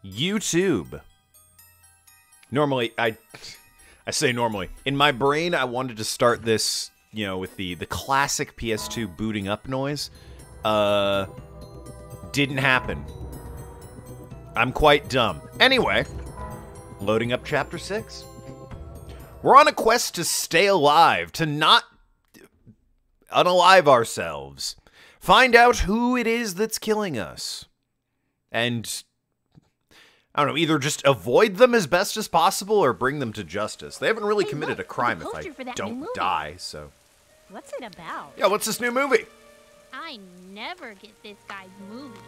YouTube. Normally, I say normally. In my brain, I wanted to start this, you know, with the classic PS2 booting up noise. Didn't happen. I'm quite dumb. Anyway, loading up Chapter 6. We're on a quest to stay alive, to not unalive ourselves. Find out who it is that's killing us. And, I don't know, either just avoid them as best as possible or bring them to justice. They haven't really committed a crime if I don't die, so. What's it about? Yeah, what's this new movie? I never get this guy's movies.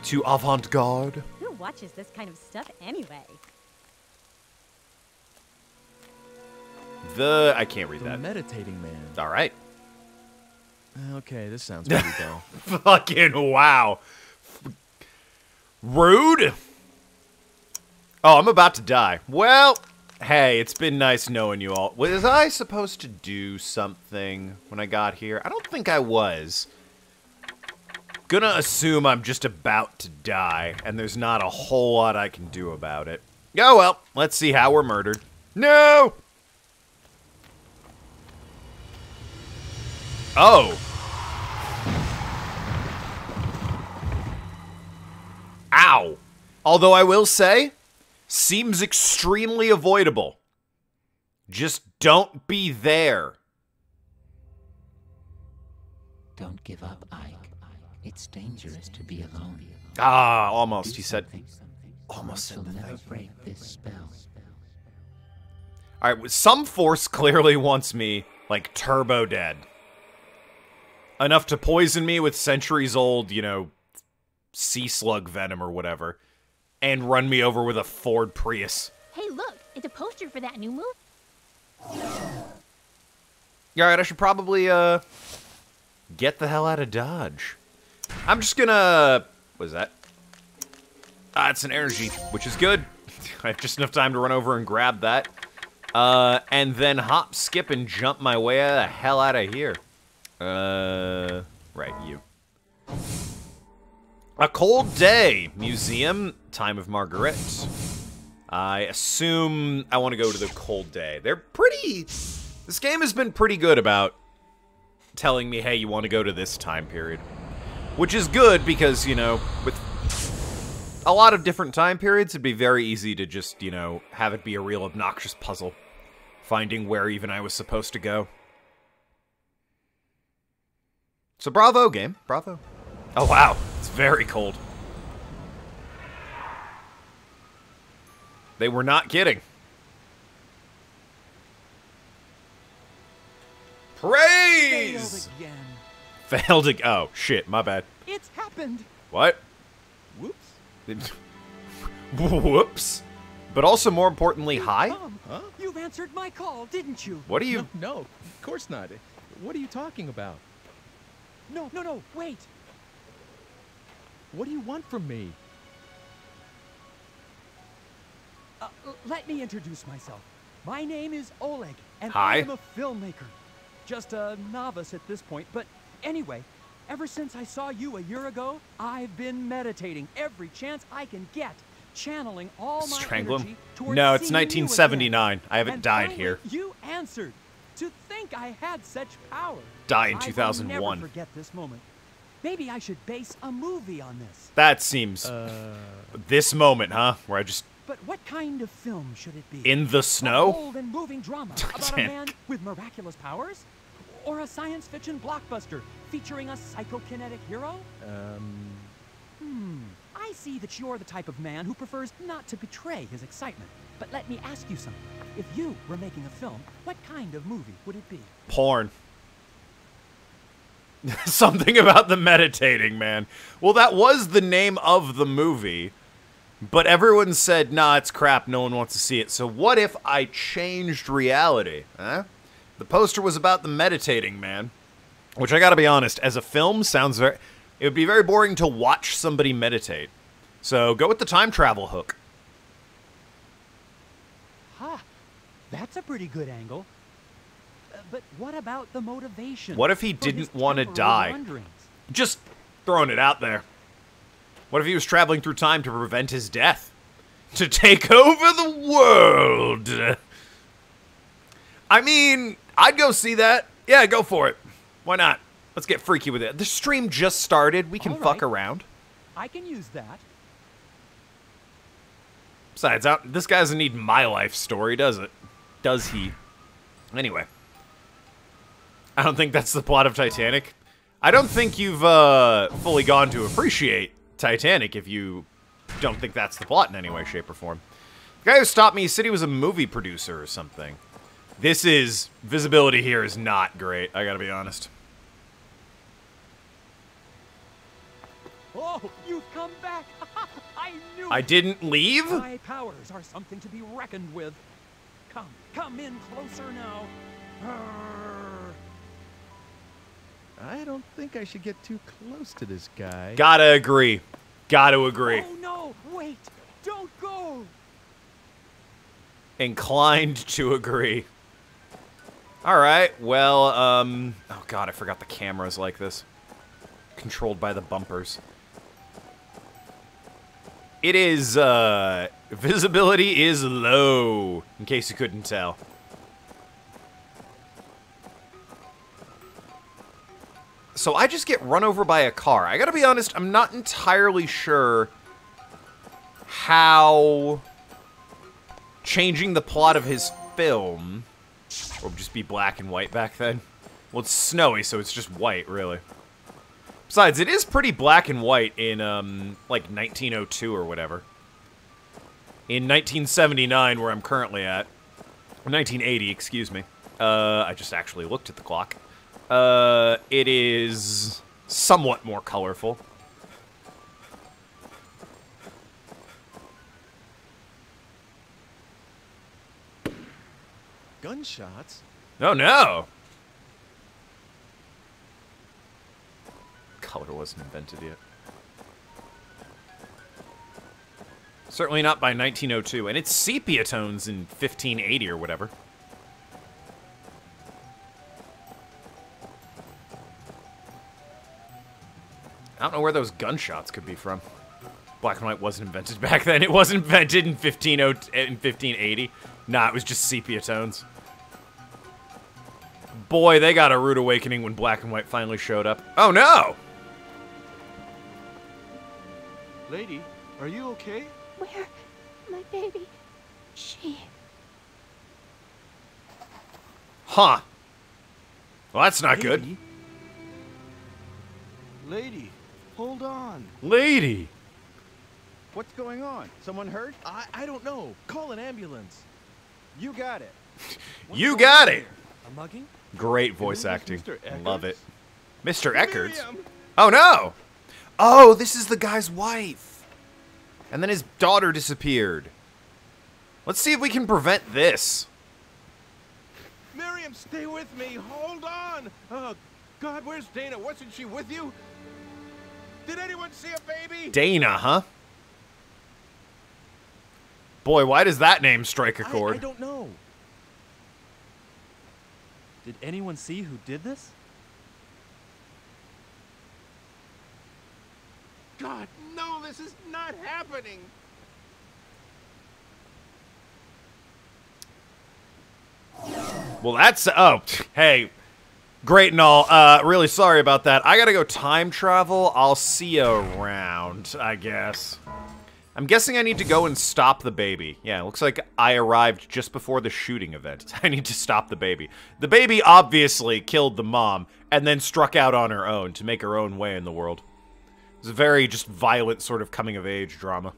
Too avant-garde? Who watches this kind of stuff anyway? I can't read that. Meditating man. All right. Okay, this sounds pretty dull. Fucking wow. Rude? Oh, I'm about to die. Well, hey, it's been nice knowing you all. Was I supposed to do something when I got here? I don't think I was. Gonna assume I'm just about to die, and there's not a whole lot I can do about it. Oh well, let's see how we're murdered. No! Oh. Ow. Although I will say, seems extremely avoidable. Just don't be there. Don't give up, Ike. It's dangerous to be alone. Ah, almost, he said. Almost said the never thing. break this spell. Alright, some force clearly wants me, like, turbo dead. Enough to poison me with centuries-old, you know, sea slug venom or whatever. And run me over with a Ford Prius. Hey, look, it's a poster for that new movie. Yeah, alright, I should probably, get the hell out of Dodge. I'm just gonna... What is that? Ah, it's an energy, which is good. I have just enough time to run over and grab that. And then hop, skip, and jump my way the hell out of here. Right, you. A Cold Day Museum, Time of Margaret. I assume I want to go to the Cold Day. They're pretty... This game has been pretty good about telling me, hey, you want to go to this time period. Which is good because, you know, with a lot of different time periods, it'd be very easy to just, you know, have it be a real obnoxious puzzle. Finding where even I was supposed to go. So bravo, game. Bravo. Oh, wow. It's very cold. They were not kidding. Praise! Failed again. Failed again. Oh, shit. My bad. It's happened. What? Whoops. Whoops. But also, more importantly, hi? Tom, Huh? you've answered my call, didn't you? What are you... No, of course not. What are you talking about? No, wait. What do you want from me? Let me introduce myself. My name is Oleg, and Hi. I'm a filmmaker. Just a novice at this point, but anyway, ever since I saw you a year ago, I've been meditating every chance I can get, channeling all my Strangle energy him? towards No, it's seeing you again. 1979. I haven't And died finally, here. You answered. To think I had such power. Die in I will 2001. never forget this moment. Maybe I should base a movie on this. That seems... This moment, huh? Where I just... But what kind of film should it be? In the A snow? bold and moving drama about a Damn. man with miraculous powers? Or a science fiction blockbuster featuring a psychokinetic hero? I see that you're the type of man who prefers not to betray his excitement. But let me ask you something. If you were making a film, what kind of movie would it be? Porn. Something about the meditating, man. Well, that was the name of the movie. But everyone said, nah, it's crap, no one wants to see it. So what if I changed reality? Huh? The poster was about the meditating man. Which I gotta be honest, as a film, sounds very... It would be very boring to watch somebody meditate. So go with the time travel hook. Ha! That's a pretty good angle. But what about the motivation? What if he for his didn't want to temporal die? wanderings? Just throwing it out there. What if he was traveling through time to prevent his death? To take over the world! I mean, I'd go see that. Yeah, go for it. Why not? Let's get freaky with it. The stream just started. We can All fuck right. around. I can use that. Besides, this guy doesn't need my life story, does it? Does he? Anyway. I don't think that's the plot of Titanic. I don't think you've fully gone to appreciate Titanic if you don't think that's the plot in any way, shape, or form. The guy who stopped me said he was a movie producer or something. Visibility here is not great, I gotta be honest. Oh, you've come back! I knew I it! didn't leave? My powers are something to be reckoned with. Come in closer now. Arr. I don't think I should get too close to this guy. Gotta agree. Gotta agree. Oh no, wait! Don't go! Inclined to agree. Alright, well, oh god, I forgot the camera's like this. Controlled by the bumpers. It is, visibility is low, in case you couldn't tell. So I just get run over by a car. I gotta be honest, I'm not entirely sure how changing the plot of his film, or just be black and white back then. Well, it's snowy, so it's just white, really. Besides, it is pretty black and white in, like, 1902 or whatever. In 1979, where I'm currently at. 1980, excuse me. I just actually looked at the clock. It is somewhat more colorful. Gunshots? Oh, no! Color wasn't invented yet. Certainly not by 1902, and it's sepia tones in 1580 or whatever. I don't know where those gunshots could be from. Black and white wasn't invented back then. It wasn't invented in 1580. Nah, it was just sepia tones. Boy, they got a rude awakening when black and white finally showed up. Oh no! Lady, are you okay? Where? My baby. She. Huh. Well, that's not good. Lady? Lady, hold on. Lady! What's going on? Someone hurt? I don't know. Call an ambulance. You got it. You got it! A mugging? Great voice Isn't acting. this Mr. Love it. Eckhart's? Mr. Eckhart's? Miriam! Oh no! Oh, this is the guy's wife! And then his daughter disappeared. Let's see if we can prevent this. Miriam, stay with me. Hold on. Oh, God, where's Dana? Wasn't she with you? Did anyone see a baby? Dana, huh? Boy, why does that name strike a chord? I don't know. Did anyone see who did this? God, no, this is not happening. Well, that's... Oh, hey. Great and all. Really sorry about that. I gotta go time travel. I'll see you around, I guess. I'm guessing I need to go and stop the baby. Yeah, it looks like I arrived just before the shooting event. I need to stop the baby. The baby obviously killed the mom and then struck out on her own to make her own way in the world. It was a very just violent sort of coming-of-age drama.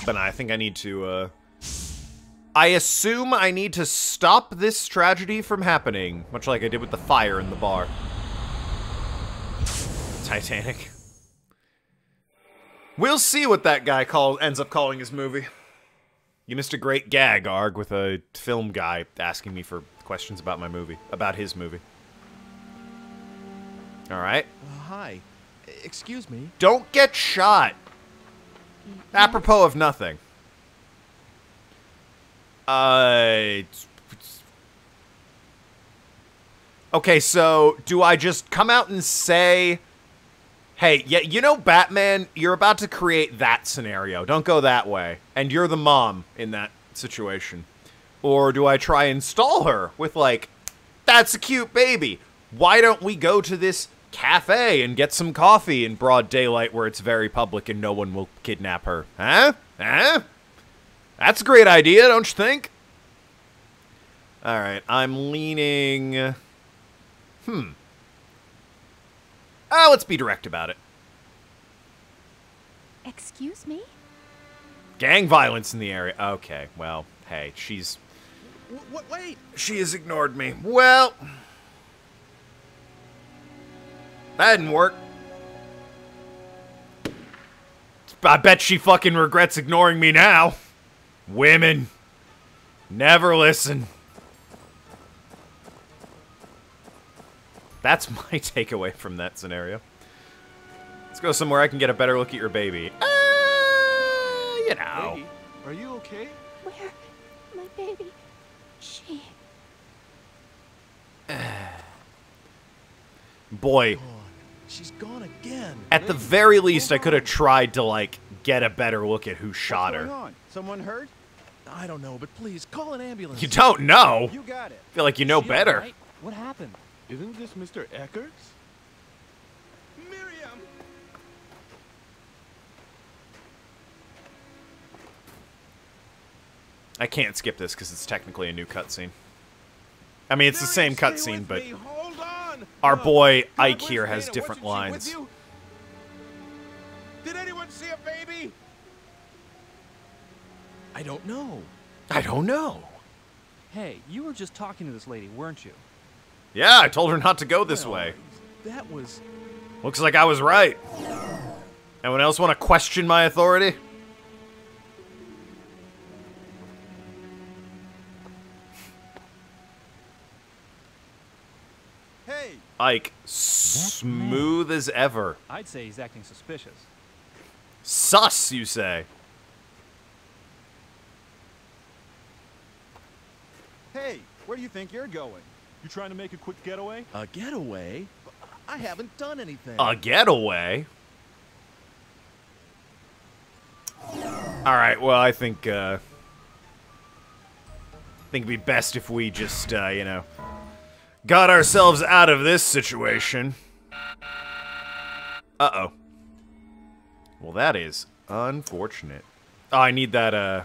But I think I need to, I assume I need to stop this tragedy from happening, much like I did with the fire in the bar. Titanic. We'll see what that guy ends up calling his movie. You missed a great gag, Arg, with a film guy asking me for questions about my movie. About his movie. Alright. Hi. Excuse me. Don't get shot! Apropos of nothing. Okay, so, do I just come out and say... Hey, yeah, you know, Batman, you're about to create that scenario. Don't go that way. And you're the mom in that situation. Or do I try and stall her with, like, that's a cute baby. Why don't we go to this cafe and get some coffee in broad daylight where it's very public and no one will kidnap her? Huh? Huh? That's a great idea, don't you think? Alright, I'm leaning... let's be direct about it. Excuse me? Gang violence in the area. Okay, well, hey, she's... Wait! She has ignored me. Well... That didn't work. I bet she fucking regrets ignoring me now. Women. Never listen. That's my takeaway from that scenario. Let's go somewhere I can get a better look at your baby. You know. Baby, are you okay? Where? My baby. She... Boy. She's gone again. At the very least, I could have tried to, like, get a better look at who shot What's her. going on? Someone hurt? I don't know, but please, call an ambulance. You don't know. You got it. Feel like you know She better. alright? What happened? Isn't this Mr. Eckers? Miriam! I can't skip this because it's technically a new cutscene. I mean, it's the same Miriam, stay cutscene, with but me. Hold on. our boy God, Ike where's here has Dana? different Wasn't she with lines. you? Did anyone see a baby? I don't know. I don't know. Hey, you were just talking to this lady, weren't you? Yeah, I told her not to go this Well, way. That was... Looks like I was right. Anyone else want to question my authority? Hey! Ike, smooth as ever. I'd say he's acting suspicious. Sus, you say? Hey! Where do you think you're going? You trying to make a quick getaway? A getaway? I haven't done anything. A getaway? Alright, well, I think it'd be best if we just, you know, got ourselves out of this situation. Uh-oh. Well, that is unfortunate. Oh, I need that,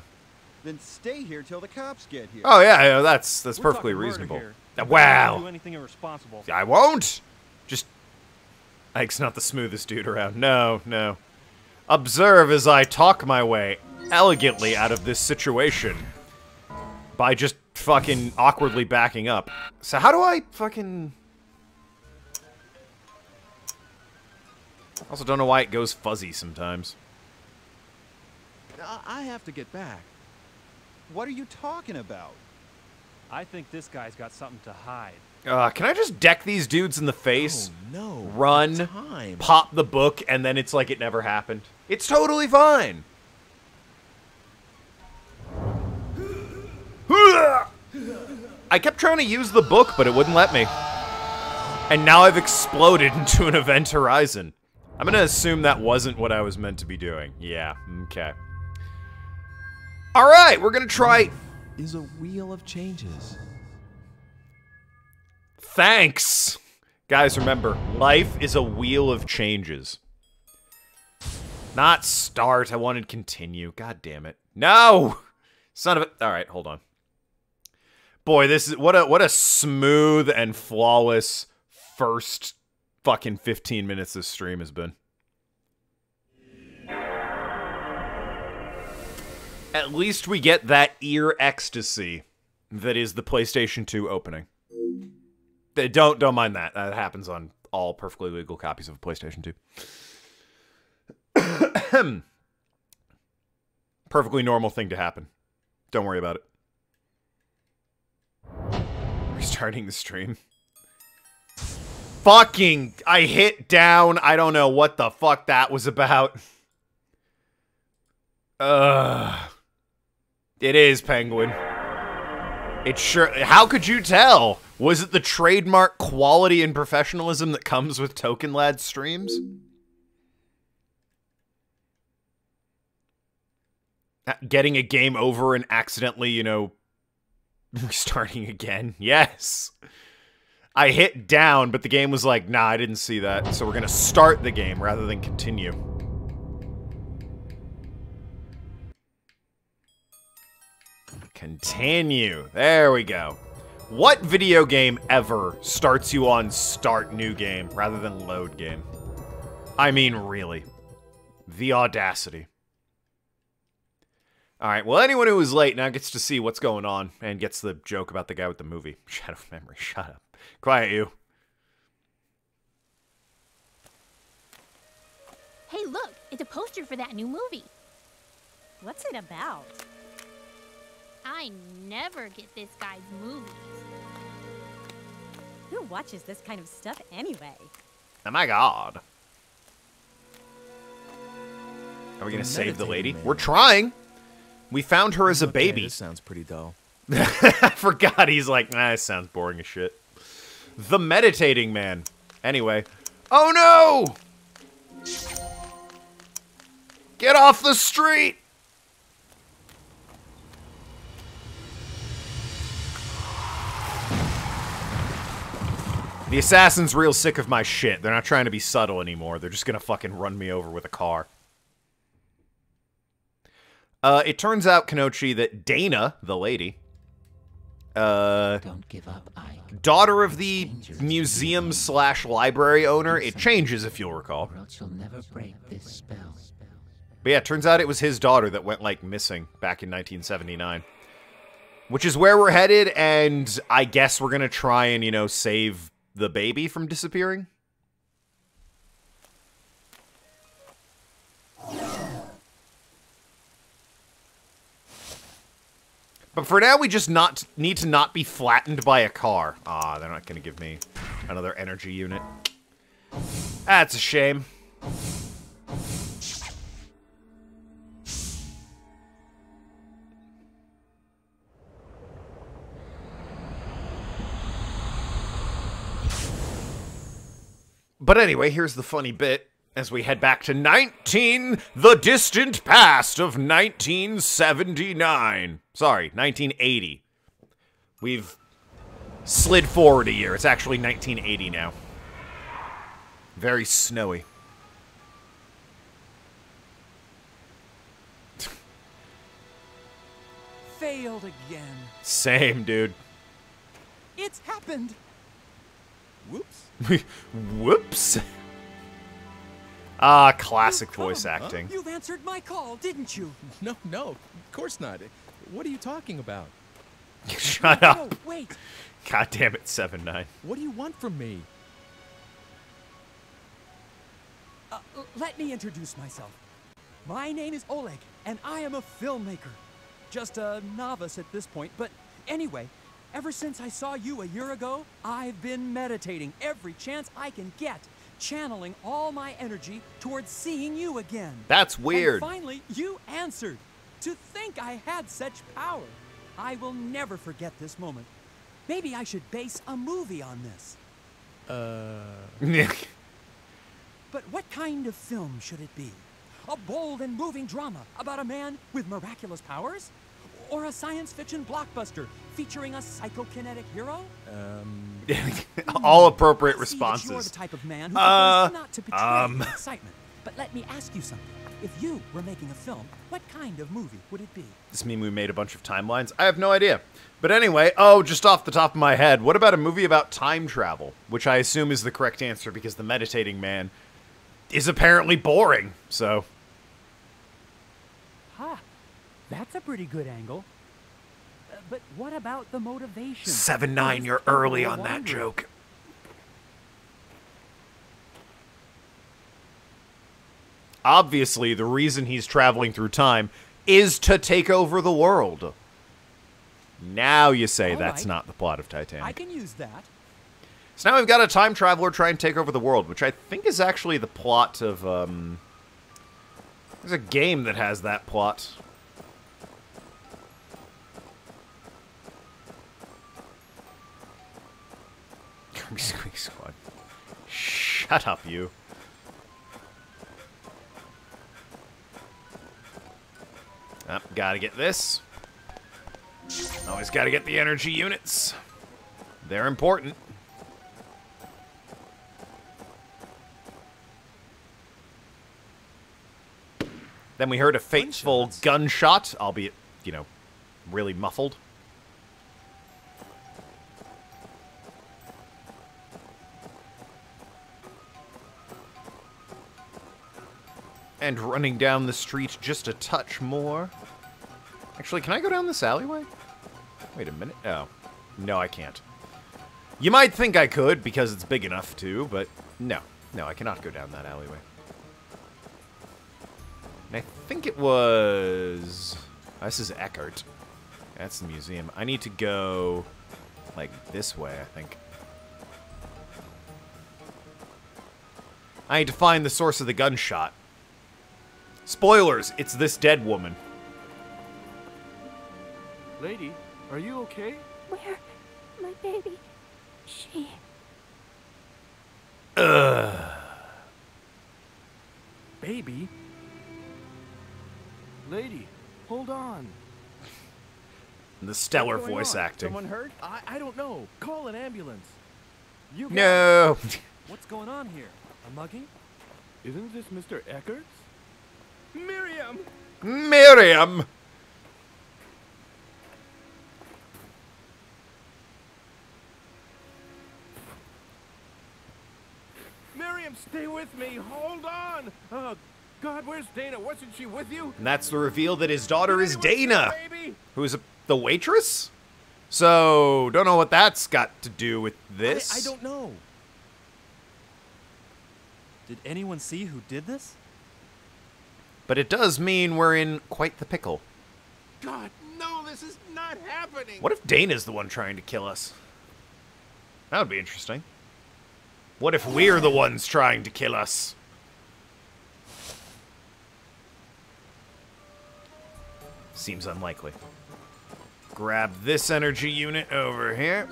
Then stay here till the cops get here. Oh, yeah, that's We're perfectly talking murder reasonable. here. You better not Wow. do anything irresponsible. I won't! Just... Ike's not the smoothest dude around. No, no. Observe as I talk my way elegantly out of this situation. By just fucking awkwardly backing up. So how do I fucking... Also don't know why it goes fuzzy sometimes. I have to get back. What are you talking about? I think this guy's got something to hide. Can I just deck these dudes in the face? Oh, no. Run, Time. pop the book, and then it's like it never happened. It's totally fine. I kept trying to use the book, but it wouldn't let me. And now I've exploded into an event horizon. I'm gonna assume that wasn't what I was meant to be doing. Yeah, okay. Alright, we're gonna try... Is a wheel of changes. Thanks! Guys, remember, life is a wheel of changes. Not start, I wanted continue. God damn it. No! Son of a... Alright, hold on. Boy, this is... What a smooth and flawless first fucking 15 minutes this stream has been. At least we get that ear ecstasy that is the PlayStation 2 opening. Don't mind that. That happens on all perfectly legal copies of PlayStation 2. Perfectly normal thing to happen. Don't worry about it. Restarting the stream. Fucking... I hit down. I don't know what the fuck that was about. It is, Penguin. It sure... How could you tell? Was it the trademark quality and professionalism that comes with Token Lad streams? Getting a game over and accidentally, you know, restarting again. Yes. I hit down, but the game was like, nah, I didn't see that. So we're gonna start the game rather than continue. Continue. There we go. What video game ever starts you on start new game rather than load game? I mean, really. The audacity. Alright, well, anyone who was late now gets to see what's going on and gets the joke about the guy with the movie. Shadow of Memory, shut up. Quiet, you. Hey, look, it's a poster for that new movie. What's it about? I never get this guy's movies. Who watches this kind of stuff anyway? Oh my god. Are we gonna save the lady? Man. We're trying! We found her as a Okay, baby. This sounds pretty dull. I forgot he's like, nah, this sounds boring as shit. The Meditating Man. Anyway. Oh no! Get off the street! The assassin's real sick of my shit. They're not trying to be subtle anymore. They're just gonna fucking run me over with a car. It turns out, Kenochi, that Dana, the lady, Don't give up, Ike. daughter of the museum/library owner, it changes if you'll recall. Or else you'll never break this spell. But yeah, it turns out it was his daughter that went, like, missing back in 1979. Which is where we're headed, and I guess we're gonna try and, you know, save the baby from disappearing. But for now, we just need to not be flattened by a car. Ah, they're not gonna give me another energy unit. That's a shame. But anyway, here's the funny bit as we head back to the distant past of 1979. Sorry, 1980. We've slid forward a year. It's actually 1980 now. Very snowy. Failed again. Same, dude. It's happened. Whoops. Whoops. Ah, classic You've voice come. acting. You've answered my call, didn't you? No, of course not. What are you talking about? Shut Oh, up. wait. God damn it, 7-9. What do you want from me? Let me introduce myself. My name is Oleg, and I am a filmmaker. Just a novice at this point, but anyway, ever since I saw you a year ago, I've been meditating every chance I can get, channeling all my energy towards seeing you again. That's weird. And finally, you answered. To think I had such power. I will never forget this moment. Maybe I should base a movie on this. But what kind of film should it be? A bold and moving drama about a man with miraculous powers? Or a science fiction blockbuster featuring a psychokinetic hero? All appropriate I see that responses. You're the type of man who prefers not to betray um. excitement. But let me ask you something. If you were making a film, what kind of movie would it be? Does this mean we made a bunch of timelines? I have no idea. But anyway, oh, just off the top of my head, what about a movie about time travel? Which I assume is the correct answer because The Meditating Man is apparently boring, so... Ha! That's a pretty good angle. But what about the motivation? 7-9, you're early on that joke. Obviously, the reason he's traveling through time is to take over the world. Now you say that's not the plot of Titanic. I can use that. So now we've got a time traveler trying to take over the world, which I think is actually the plot of, there's a game that has that plot. Kirby Squeak Squad. Shut up, you. Gotta get this. Always gotta get the energy units. They're important. Then we heard a fateful gunshot, albeit, you know, really muffled. And running down the street just a touch more. Actually, can I go down this alleyway? Wait a minute. Oh. No, I can't. You might think I could, because it's big enough to, but no. No, I cannot go down that alleyway. And I think it was... Oh, this is Eckert. That's the museum. I need to go, like, this way, I think. I need to find the source of the gunshot. Spoilers, it's this dead woman. Lady, are you okay? Where? My baby. She. Baby? Lady, hold on. The stellar What's going voice on? acting. Someone hurt? I don't know. Call an ambulance. You guys, No. What's going on here? A mugging? isn't this Mr. Eckert's? Miriam! Miriam. Miriam, stay with me. Hold on. Oh, God, where's Dana? Wasn't she with you? And that's the reveal that his daughter is Did anyone see Dana, the baby? who is the waitress? So, don't know what that's got to do with this. I don't know. Did anyone see who did this? But it does mean we're in quite the pickle. God, no, this is not happening. What if Dana's the one trying to kill us? That would be interesting. What if we're the ones trying to kill us? Seems unlikely. Grab this energy unit over here.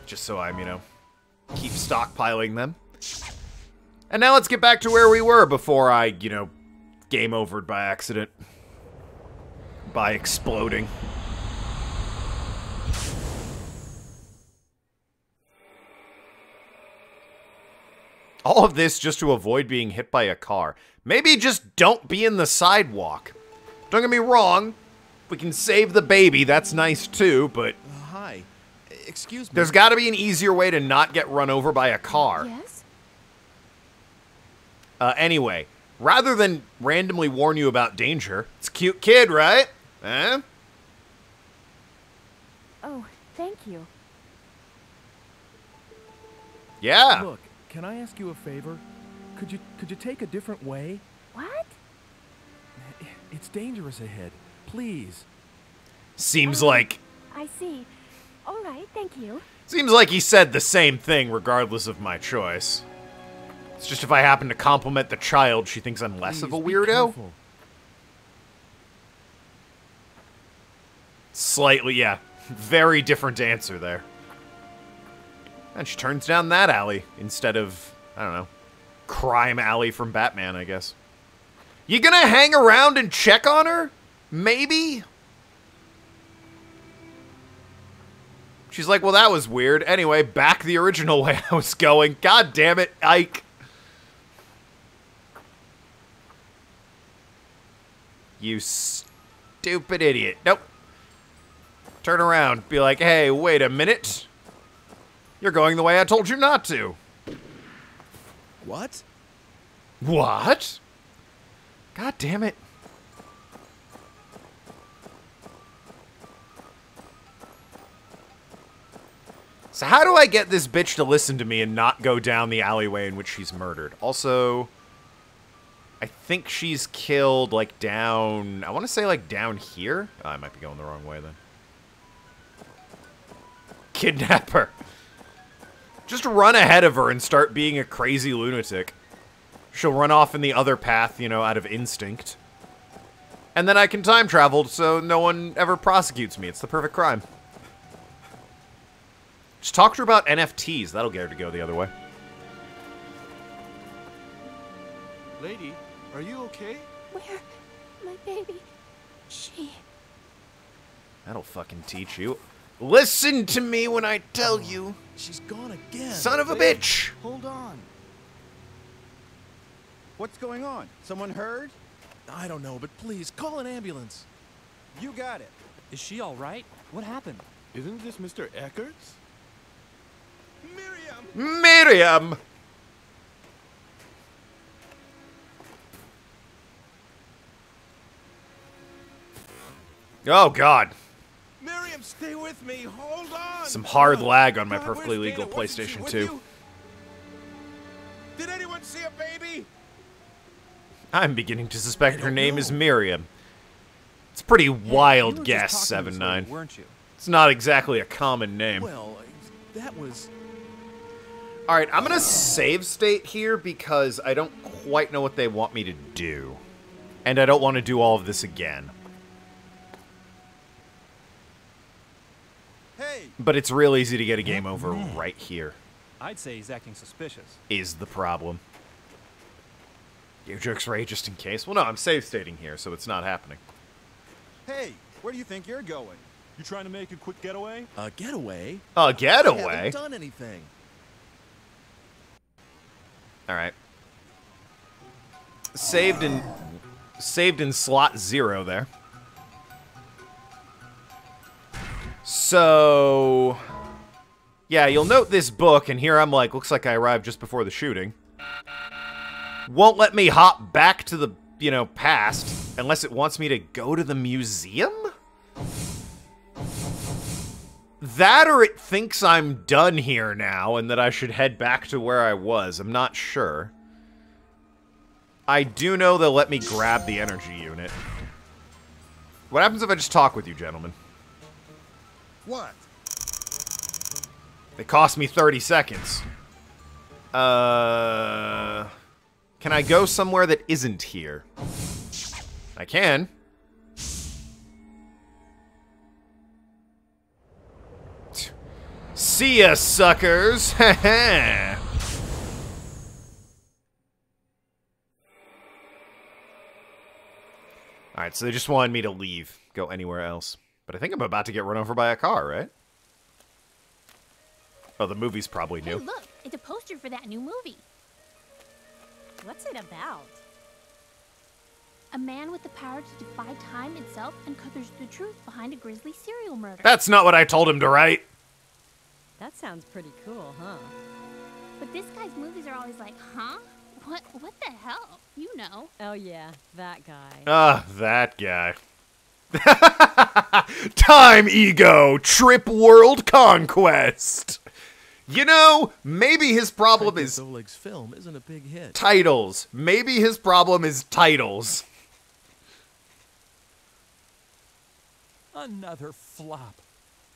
Just so I'm, you know, keep stockpiling them. And now let's get back to where we were before I, you know, game overed by accident. By exploding. All of this just to avoid being hit by a car. Maybe just don't be in the sidewalk. Don't get me wrong. We can save the baby. That's nice too, but Hi. Excuse me. there's got to be an easier way to not get run over by a car. Yes? Anyway, rather than randomly warn you about danger, it's a cute kid, right? Eh? Oh, thank you. Yeah. Look, can I ask you a favor? Could you take a different way? What? It's dangerous ahead. Please. Seems like I see. All right, thank you. he said the same thing regardless of my choice. It's just if I happen to compliment the child, she thinks I'm less of a Please, be weirdo. careful. Slightly, yeah. Very different answer there. And she turns down that alley instead of, I don't know, Crime Alley from Batman, I guess. You gonna hang around and check on her? Maybe? She's like, well, that was weird. Anyway, back the original way I was going. God damn it, Ike. You stupid idiot. Nope. Turn around. Be like, hey, wait a minute. You're going the way I told you not to. What? What? God damn it. So how do I get this bitch to listen to me and not go down the alleyway in which she's murdered? Also, I think she's killed, like, down... I want to say, like, down here? Oh, I might be going the wrong way, then. Kidnap her. Just run ahead of her and start being a crazy lunatic. She'll run off in the other path, you know, out of instinct. And then I can time travel so no one ever prosecutes me. It's the perfect crime. Just talk to her about NFTs. That'll get her to go the other way. Lady, are you okay? Where? My baby. She... That'll fucking teach you. Listen to me when I tell you. She's gone again. Son of a bitch! Hold on. What's going on? Someone hurt? I don't know, but please, call an ambulance. You got it. Is she all right? What happened? Isn't this Mr. Eckers? Miriam! Miriam! Oh, God. Miriam, stay with me. Hold on. Some hard lag on my God, perfectly where's legal Dana? Wasn't she PlayStation with 2. you? Did anyone see a baby? I'm beginning to suspect her don't name know. is Miriam. It's a pretty wild You were guess, just talking to this 7-9. lady, weren't you? It's not exactly a common name. Well, that was... Alright, I'm gonna save state here because I don't quite know what they want me to do. And I don't want to do all of this again. Hey! But it's real easy to get a game over right here, I'd say he's acting suspicious. is the problem. Your joke's right, just in case. Well, no, I'm save stating here, so it's not happening. Hey! Where do you think you're going? You trying to make a quick getaway? A getaway? A I getaway? haven't done anything. Alright. Saved in slot 0 there. So, yeah, you'll note this book, and here I'm like, looks like I arrived just before the shooting. Won't let me hop back to the, past, unless it wants me to go to the museum? That or it thinks I'm done here now, and that I should head back to where I was. I'm not sure. I do know they'll let me grab the energy unit. What happens if I just talk with you, gentlemen? What? They cost me 30 seconds. Can I go somewhere that isn't here? I can. See ya, suckers! Heh. Alright, so they just wanted me to leave. Go anywhere else. But I think I'm about to get run over by a car, right? Oh, the movie's probably Hey, new. look, it's a poster for that new movie. What's it about? A man with the power to defy time itself uncovers the truth behind a grisly serial murder. That's not what I told him to write. That sounds pretty cool, huh? But this guy's movies are always like, huh? What the hell? You know. Oh yeah, that guy. Ah, that guy. Time Ego Trip World Conquest. You know, maybe his problem is Oleg's film isn't a big hit. titles. Maybe his problem is titles. Another flop.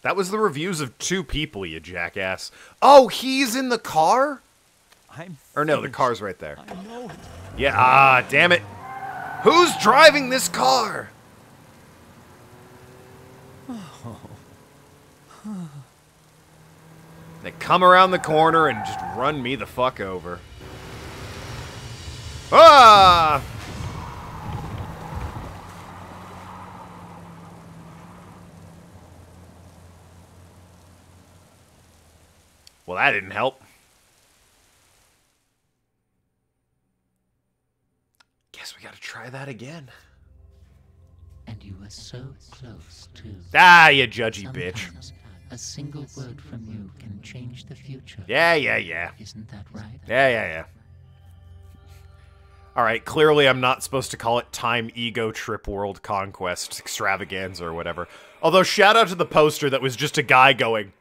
That was the reviews of 2 people, you jackass. Oh, he's in the car? I'm Or no, the finished. car's right there. I know it. Yeah, damn it. Who's driving this car? They come around the corner and just run me the fuck over. Ah! Well, that didn't help. Guess we gotta try that again. And you were so close, too. Ah, you judgy bitch. Sometimes a single word from you can change the future. Yeah. Isn't that right? Yeah. Alright, clearly I'm not supposed to call it Time Ego Trip World Conquest Extravaganza or whatever. Although, shout out to the poster that was just a guy going,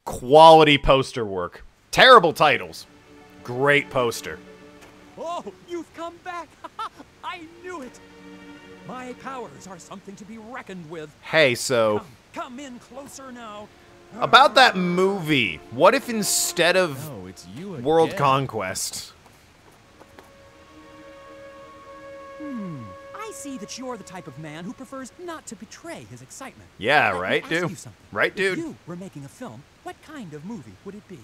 quality poster work. Terrible titles. Great poster. Oh, you've come back! I knew it! My powers are something to be reckoned with. Hey, so, Come in closer now. about that movie, what if instead of No, it's you again. World Conquest? I see that you're the type of man who prefers not to betray his excitement. Yeah, Let me right, ask dude? you something. Right, If dude? you were making a film, what kind of movie would it be?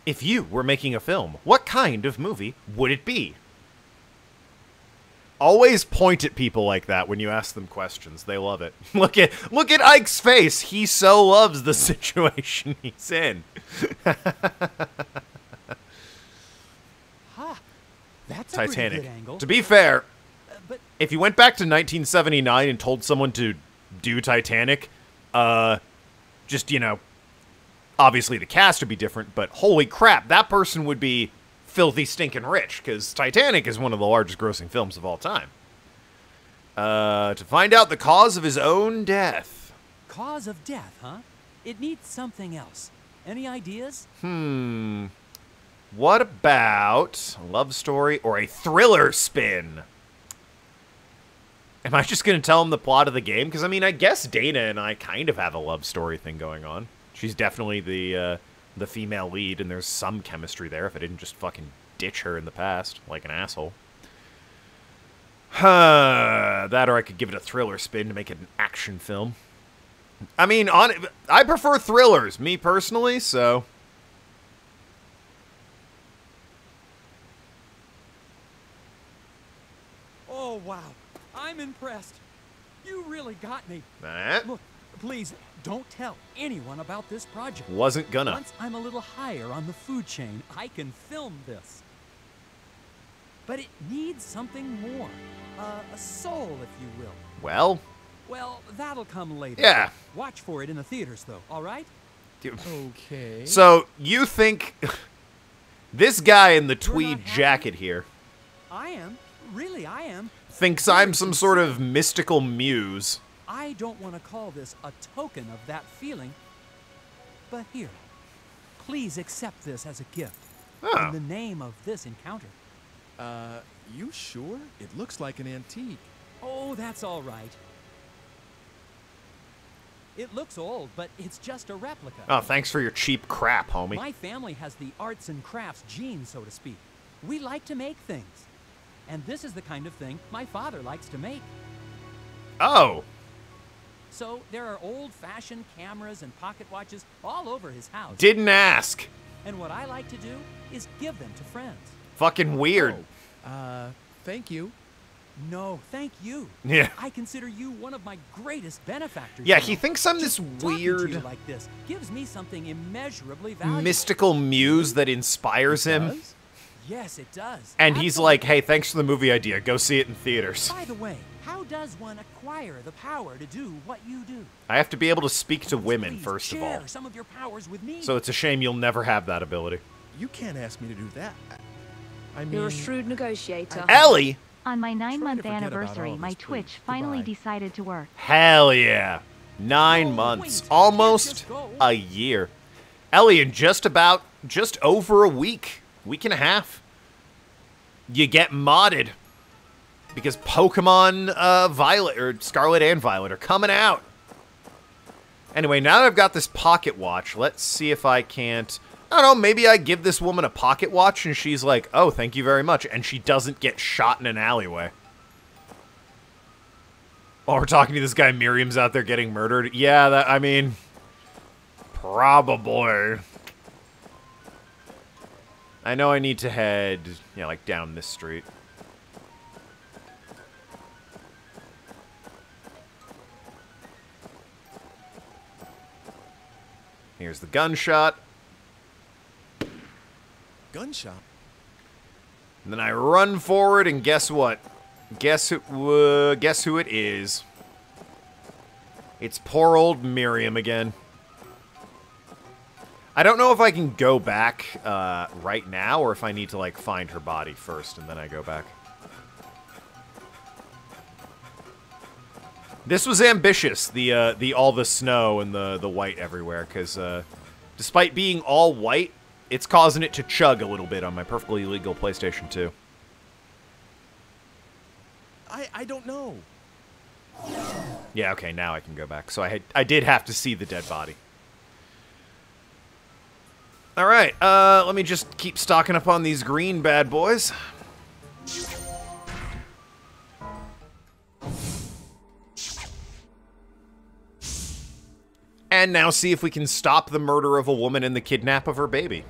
If you were making a film, what kind of movie would it be? Always point at people like that when you ask them questions. They love it. Look at Ike's face. He so loves the situation he's in. That's a Titanic. pretty good angle. To be fair, but if you went back to 1979 and told someone to do Titanic, just, you know, obviously the cast would be different, but holy crap, that person would be filthy stinking rich, because Titanic is one of the largest grossing films of all time. To find out the cause of his own death. Cause of death, huh? It needs something else. Any ideas? What about a love story or a thriller spin? Am I just going to tell him the plot of the game? Because, I mean, I guess Dana and I kind of have a love story thing going on. She's definitely the female lead, and there's some chemistry there if I didn't just fucking ditch her in the past like an asshole. That, or I could give it a thriller spin to make it an action film. I mean, I prefer thrillers, me personally, so... Oh, wow. I'm impressed. You really got me. That Look, please, don't tell anyone about this project. wasn't gonna. Once I'm a little higher on the food chain, I can film this. But it needs something more. A soul, if you will. Well, Well, that'll come later. yeah. Watch for it in the theaters, though, all right? Okay. So, you think this guy in the You're tweed not happy? jacket here I am. Really, I am. thinks I'm some sort of mystical muse. I don't want to call this a token of that feeling. But here, please accept this as a gift. Oh. In the name of this encounter. You sure? It looks like an antique. Oh, that's all right. It looks old, but it's just a replica. Oh, thanks for your cheap crap, homie. My family has the arts and crafts gene, so to speak. We like to make things. And this is the kind of thing my father likes to make. Oh. So there are old-fashioned cameras and pocket watches all over his house. Didn't ask. And what I like to do is give them to friends. Fucking weird. Thank you. No, thank you. Yeah. I consider you one of my greatest benefactors. Yeah, you he know. thinks I'm this Just talking to weird you like this gives me something immeasurably valuable. mystical muse that inspires him. Does? Yes, it does. And he's Absolutely. like, hey, thanks for the movie idea. Go see it in theaters. By the way, how does one acquire the power to do what you do? I have to be able to speak to women, Please first of all. share some of your powers with me. So it's a shame you'll never have that ability. You can't ask me to do that. I mean, You're a shrewd negotiator. Ellie? On my 9-month forget about anniversary, all my this, Twitch please. finally Goodbye. decided to work. Hell yeah. 9 Oh, months. wait, Almost can't just go. a year. Ellie, in just over a week and a half, you get modded. Because Pokemon Violet, or Scarlet and Violet, are coming out. Anyway, now that I've got this pocket watch, let's see if I can't... I don't know, maybe I give this woman a pocket watch and she's like, oh, thank you very much, and she doesn't get shot in an alleyway. While we're talking to this guy, Miriam's out there getting murdered. Yeah, that, I mean, probably. I know I need to head, yeah, like down this street. Here's the gunshot. gunshot. And then I run forward, and guess what? Guess who it is? It's poor old Miriam again. I don't know if I can go back right now, or if I need to like find her body first, and then I go back. This was ambitious, the all the snow and the white everywhere, because despite being all white, it's causing it to chug a little bit on my perfectly legal PlayStation 2. I don't know. Yeah, okay, now I can go back. So I did have to see the dead body. All right, let me just keep stocking up on these green bad boys. And now see if we can stop the murder of a woman and the kidnap of her baby.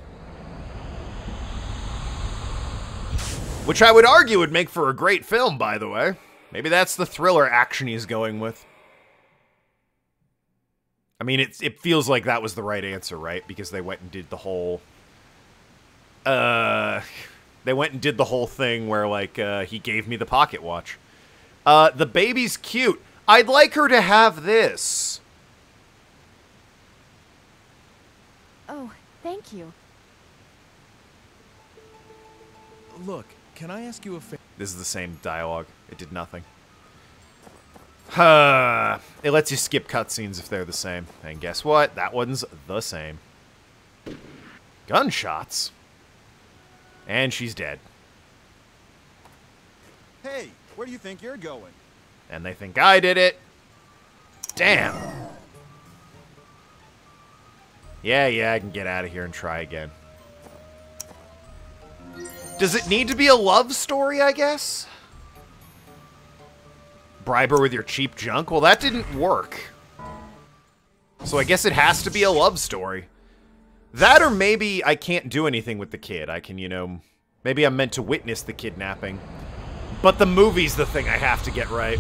Which I would argue would make for a great film, by the way. Maybe that's the thriller action he's going with. I mean, it feels like that was the right answer, right? Because they went and did the whole... They went and did the whole thing where, like, he gave me the pocket watch. The baby's cute. I'd like her to have this. Oh, thank you. Look, can I ask you a favor? This is the same dialogue. It did nothing. It lets you skip cutscenes if they're the same. And guess what? That one's the same. Gunshots. And she's dead. Hey, where do you think you're going? And they think I did it. Damn. Yeah, I can get out of here and try again. Does it need to be a love story, I guess? Bribe her with your cheap junk? Well, that didn't work. So I guess it has to be a love story. That or maybe I can't do anything with the kid. I can, you know, maybe I'm meant to witness the kidnapping. But the movie's the thing I have to get right.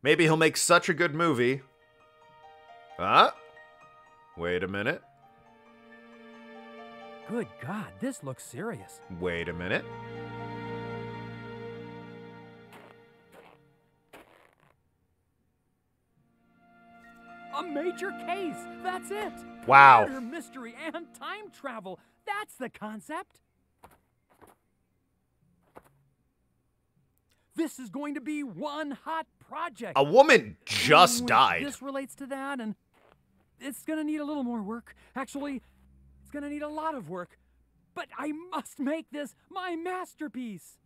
Maybe he'll make such a good movie. Wait a minute. Good God, this looks serious. Wait a minute. A major case! That's it! Wow. Murder, mystery, and time travel! That's the concept! This is going to be one hot project! A woman just Which died. This relates to that, and it's gonna need a little more work. Actually, it's gonna need a lot of work. But I must make this my masterpiece!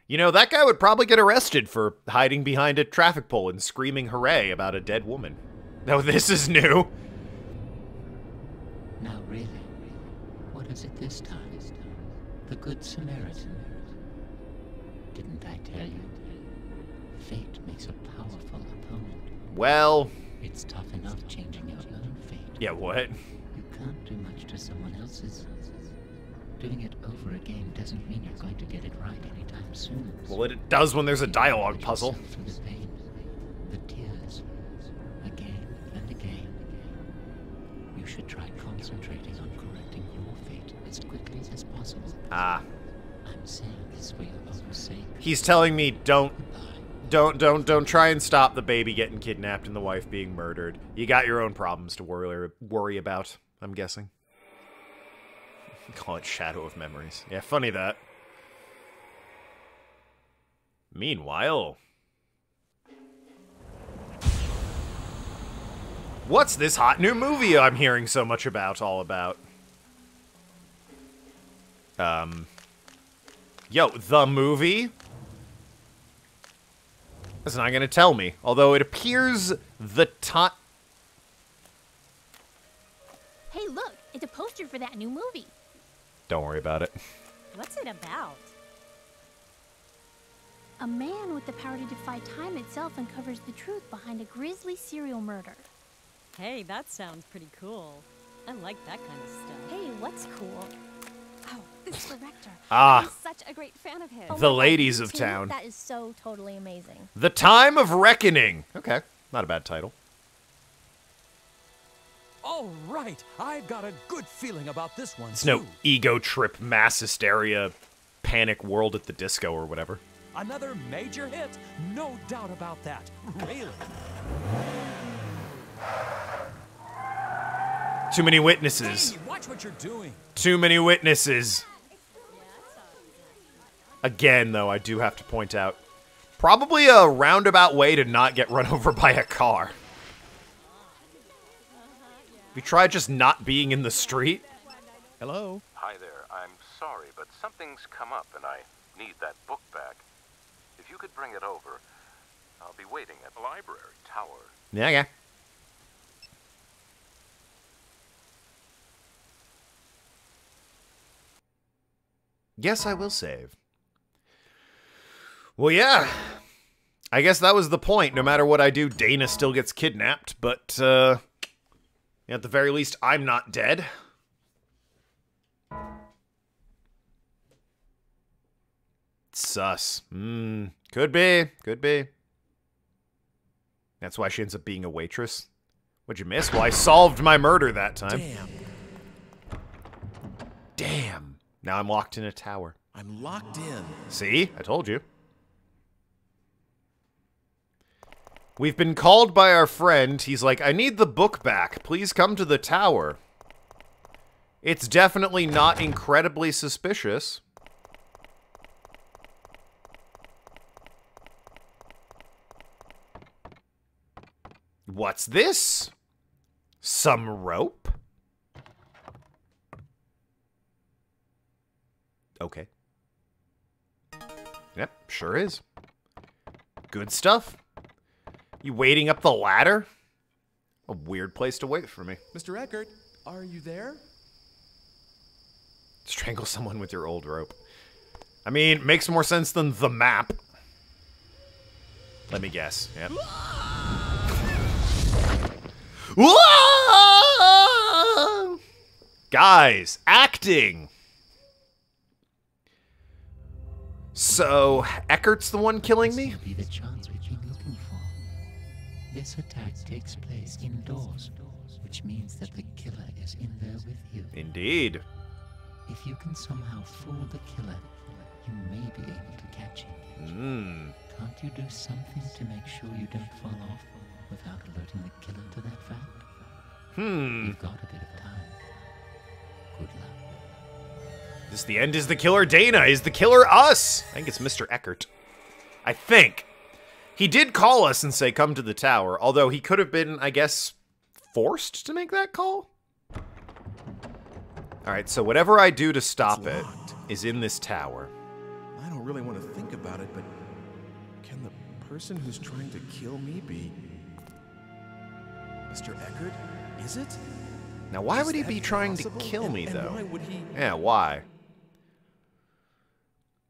You know, that guy would probably get arrested for hiding behind a traffic pole and screaming hooray about a dead woman. No, this is new. Now really, what is it this time? The Good Samaritan. Didn't I tell you? Fate makes a powerful opponent. Well... It's tough enough changing your own fate. Yeah, what? You can't do much to someone else's. Doing it over again doesn't mean you're going to get it right anytime soon. Well, it does when there's a dialogue puzzle. Through the pain, the tears, again and again. You should try concentrating on correcting your fate as quickly as possible. Ah. I'm saying this for your own sake. He's telling me don't try and stop the baby getting kidnapped and the wife being murdered. You got your own problems to worry about, I'm guessing. Call it Shadow of Memories. Yeah, funny that. Meanwhile... What's this hot new movie I'm hearing so much about all about? Yo, the movie? That's not gonna tell me. Although it appears the time... Hey, look! It's a poster for that new movie. Don't worry about it. What's it about? A man with the power to defy time itself uncovers the truth behind a grisly serial murder. Hey, that sounds pretty cool. I like that kind of stuff. Hey, what's cool? Oh, this director. Ah. I'm such a great fan of his. The ladies of Too? town. That is so totally amazing. The Time of Reckoning. Okay, not a bad title. All right, I've got a good feeling about this one. It's too. no ego trip, mass hysteria, panic world at the disco or whatever. Another major hit, no doubt about that. Really. Too many witnesses. Hey, watch what you're doing. Too many witnesses. Again, though, I do have to point out, probably a roundabout way to not get run over by a car. Have you tried just not being in the street? Hello? Hi there. I'm sorry, but something's come up and I need that book back. If you could bring it over, I'll be waiting at the library tower. Yeah. Yes, I will save. Well, yeah. I guess that was the point. No matter what I do, Dana still gets kidnapped, but, at the very least, I'm not dead. Sus. Could be. Could be. That's why she ends up being a waitress. What'd you miss? Well, I solved my murder that time. Damn. Damn. Now I'm locked in a tower. I'm locked in. See? I told you. We've been called by our friend. He's like, I need the book back. Please come to the tower. It's definitely not incredibly suspicious. What's this? Some rope? Okay. Yep, sure is. Good stuff. You waiting up the ladder? A weird place to wait for me. Mr. Eckert, are you there? Strangle someone with your old rope. I mean, makes more sense than the map. Let me guess. Yep. Whoa! Guys, acting! So, Eckert's the one killing me? This will be the chance we've been looking for. This attack takes place indoors, which means that the killer is in there with you. Indeed. If you can somehow fool the killer, you may be able to catch him. Can't you do something to make sure you don't fall off without alerting the killer to that fact? You've got a bit of time. Good luck. Is the end? Is the killer Dana? Is the killer us? I think it's Mr. Eckert. I think. He did call us and say, come to the tower. Although he could have been, I guess, forced to make that call? Alright, so whatever I do to stop it is in this tower. I don't really want to think about it, but can the person who's trying to kill me be Mr. Eckert? Is it? Now, why would he be trying to kill me, though? Why would he? Yeah, why?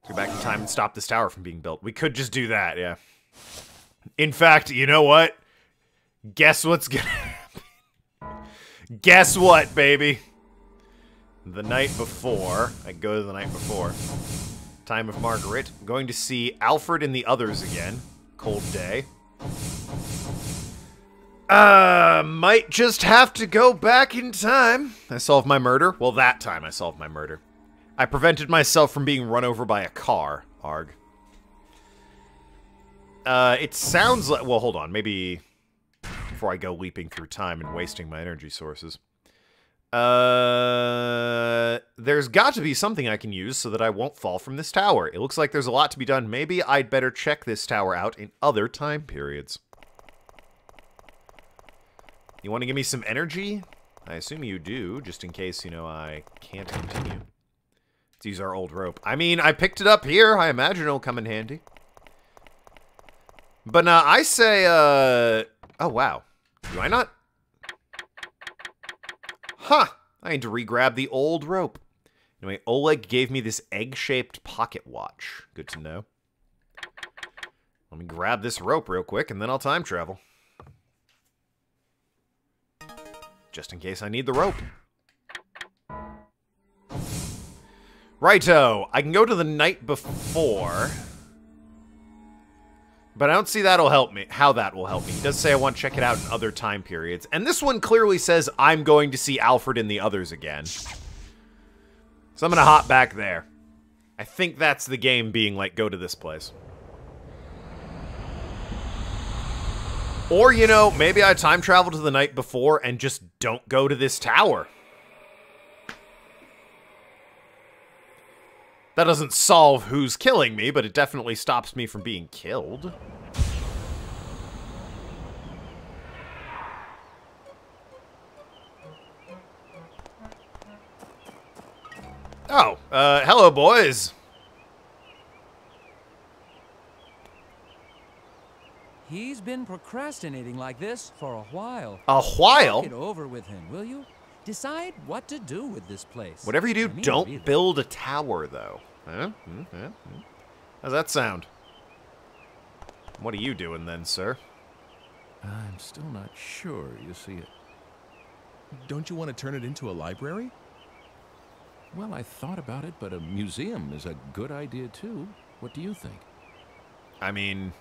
Go back in time and stop this tower from being built. We could just do that, yeah. In fact, you know what? Guess what's gonna happen? Guess what, baby? The night before, I go to the night before. Time of Margaret. I'm going to see Alfred and the others again. Cold day. Might just have to go back in time. I solved my murder. Well, that time I solved my murder. I prevented myself from being run over by a car. Arg. It sounds like... Well, hold on. Maybe before I go leaping through time and wasting my energy sources. There's got to be something I can use so that I won't fall from this tower. It looks like there's a lot to be done. Maybe I'd better check this tower out in other time periods. You want to give me some energy? I assume you do, just in case, you know, I can't continue. Let's use our old rope. I mean, I picked it up here. I imagine it'll come in handy. But I say, oh, wow. Do I not? Huh. I need to re-grab the old rope. Anyway, Oleg gave me this egg-shaped pocket watch. Good to know. Let me grab this rope real quick, and then I'll time travel. Just in case I need the rope. Righto. I can go to the night before. But I don't see that'll help me. How that will help me. It does say I want to check it out in other time periods. And this one clearly says I'm going to see Alfred and the others again. So I'm going to hop back there. I think that's the game being like, go to this place. Or, you know, maybe I time travel to the night before and just don't go to this tower. That doesn't solve who's killing me, but it definitely stops me from being killed. Oh, hello, boys. He's been procrastinating like this for a while. A while? Talk it over with him, will you? Decide what to do with this place. Whatever you do, don't build a tower, though. Huh? How's that sound? What are you doing then, sir? I'm still not sure, you see. Don't you want to turn it into a library? Well, I thought about it, but a museum is a good idea too. What do you think? I mean,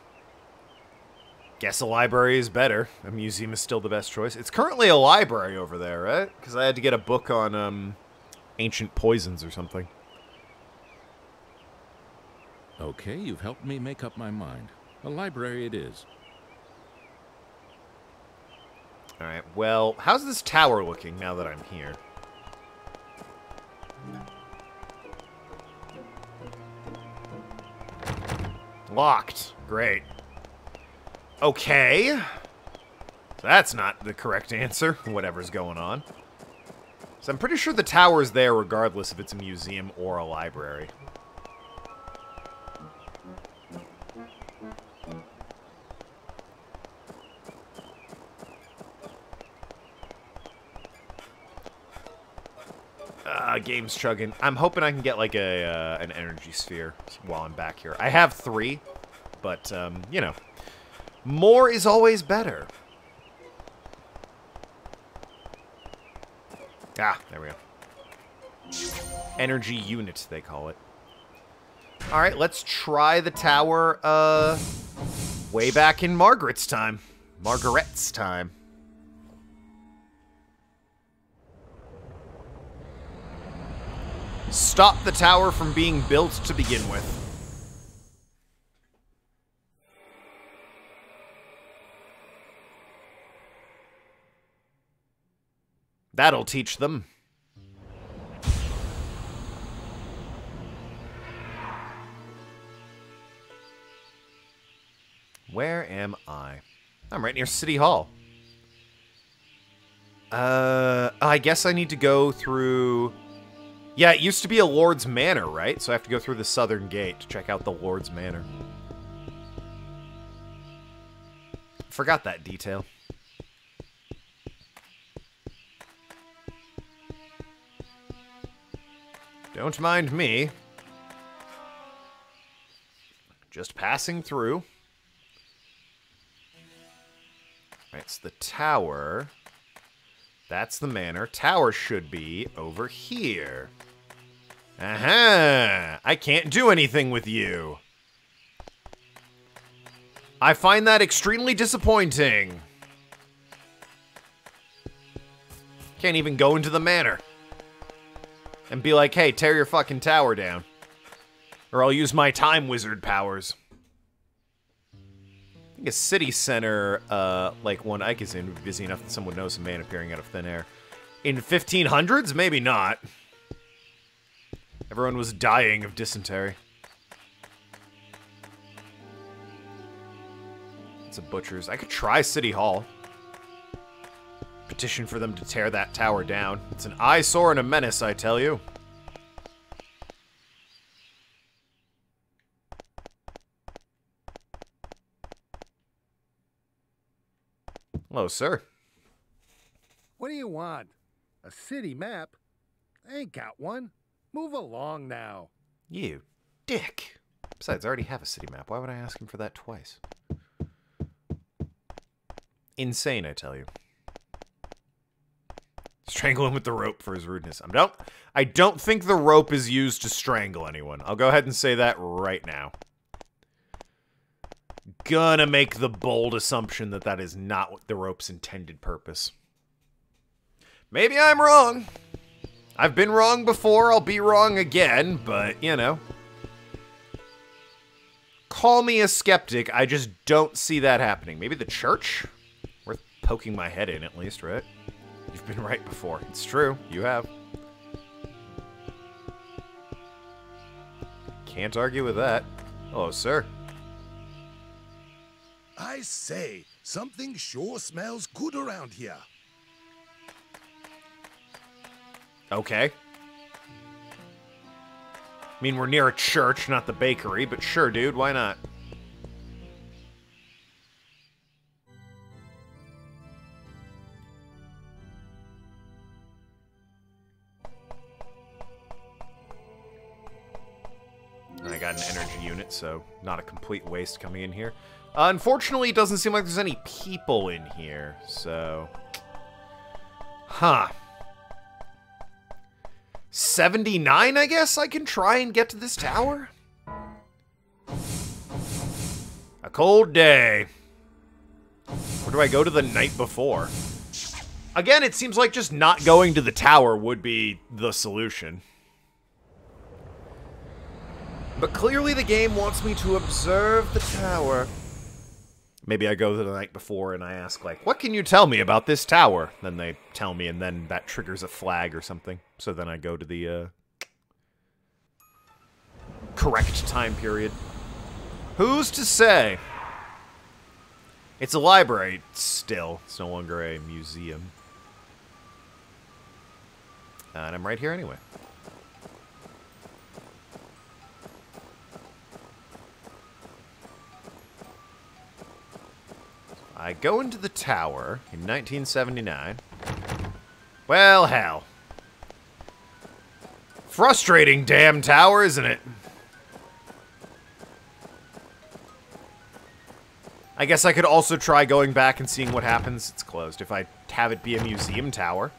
guess a library is better. A museum is still the best choice. It's currently a library over there, right? Because I had to get a book on ancient poisons or something. Okay, you've helped me make up my mind. A library it is. Alright, well, how's this tower looking now that I'm here? Locked. Great. Okay. So that's not the correct answer, whatever's going on. So I'm pretty sure the tower's there regardless if it's a museum or a library. Game's chugging. I'm hoping I can get like an energy sphere while I'm back here. I have 3, but you know, more is always better. Ah, there we go. Energy unit, they call it. All right, let's try the tower. Way back in Margaret's time. Margaret's time. Stop the tower from being built to begin with. That'll teach them. Where am I? I'm right near City Hall. I guess I need to go through... Yeah, it used to be a Lord's Manor, right? So I have to go through the southern gate to check out the Lord's Manor. Forgot that detail. Don't mind me. Just passing through. Right, it's the tower. That's the manor. Tower should be over here. Aha! I can't do anything with you. I find that extremely disappointing. Can't even go into the manor and be like, hey, tear your fucking tower down. Or I'll use my time wizard powers. I think a city center, like one Ike is in, would be busy enough that someone would notice a man appearing out of thin air. In 1500s? Maybe not. Everyone was dying of dysentery. It's a butcher's. I could try City Hall. Petition for them to tear that tower down. It's an eyesore and a menace, I tell you. Hello, sir. What do you want? A city map? I ain't got one. Move along now. You dick. Besides, I already have a city map. Why would I ask him for that twice? Insane, I tell you. Strangle him with the rope for his rudeness. I don't think the rope is used to strangle anyone. I'll go ahead and say that right now. Gonna make the bold assumption that that is not what the rope's intended purpose. Maybe I'm wrong. I've been wrong before, I'll be wrong again, but, you know. Call me a skeptic, I just don't see that happening. Maybe the church? Worth poking my head in, at least, right? You've been right before. It's true, you have. Can't argue with that. Hello, sir. I say, something sure smells good around here. Okay. I mean, we're near a church, not the bakery, but sure, dude, why not? I got an energy unit, so not a complete waste coming in here. Unfortunately, it doesn't seem like there's any people in here, so... Huh. 79, I guess I can try and get to this tower? A cold day. Or do I go to the night before? Again, it seems like just not going to the tower would be the solution. But clearly the game wants me to observe the tower. Maybe I go to the night before and I ask, like, what can you tell me about this tower? Then they tell me, and then that triggers a flag or something. So then I go to the, correct time period. Who's to say? It's a library still. It's no longer a museum. And I'm right here anyway. I go into the tower in 1979. Well, hell. Frustrating damn tower, isn't it? I guess I could also try going back and seeing what happens. It's closed. If I have it be a museum tower.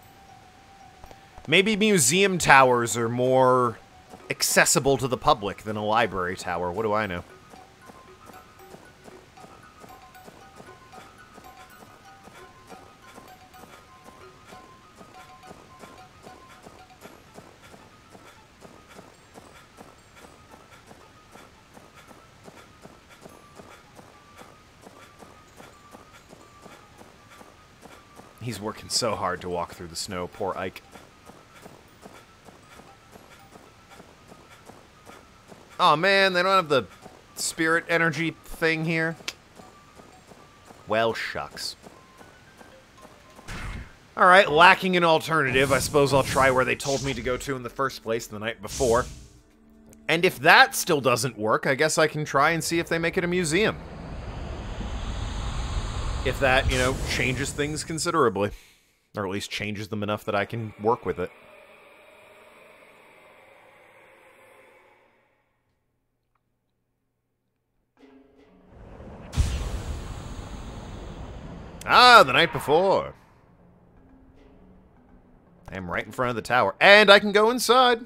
Maybe museum towers are more accessible to the public than a library tower. What do I know? He's working so hard to walk through the snow, poor Ike. Oh man, they don't have the spirit energy thing here. Well, shucks. Alright, lacking an alternative, I suppose I'll try where they told me to go to in the first place the night before. And if that still doesn't work, I guess I can try and see if they make it a museum. If that, you know, changes things considerably. Or at least changes them enough that I can work with it. Ah, the night before. I am right in front of the tower. And I can go inside.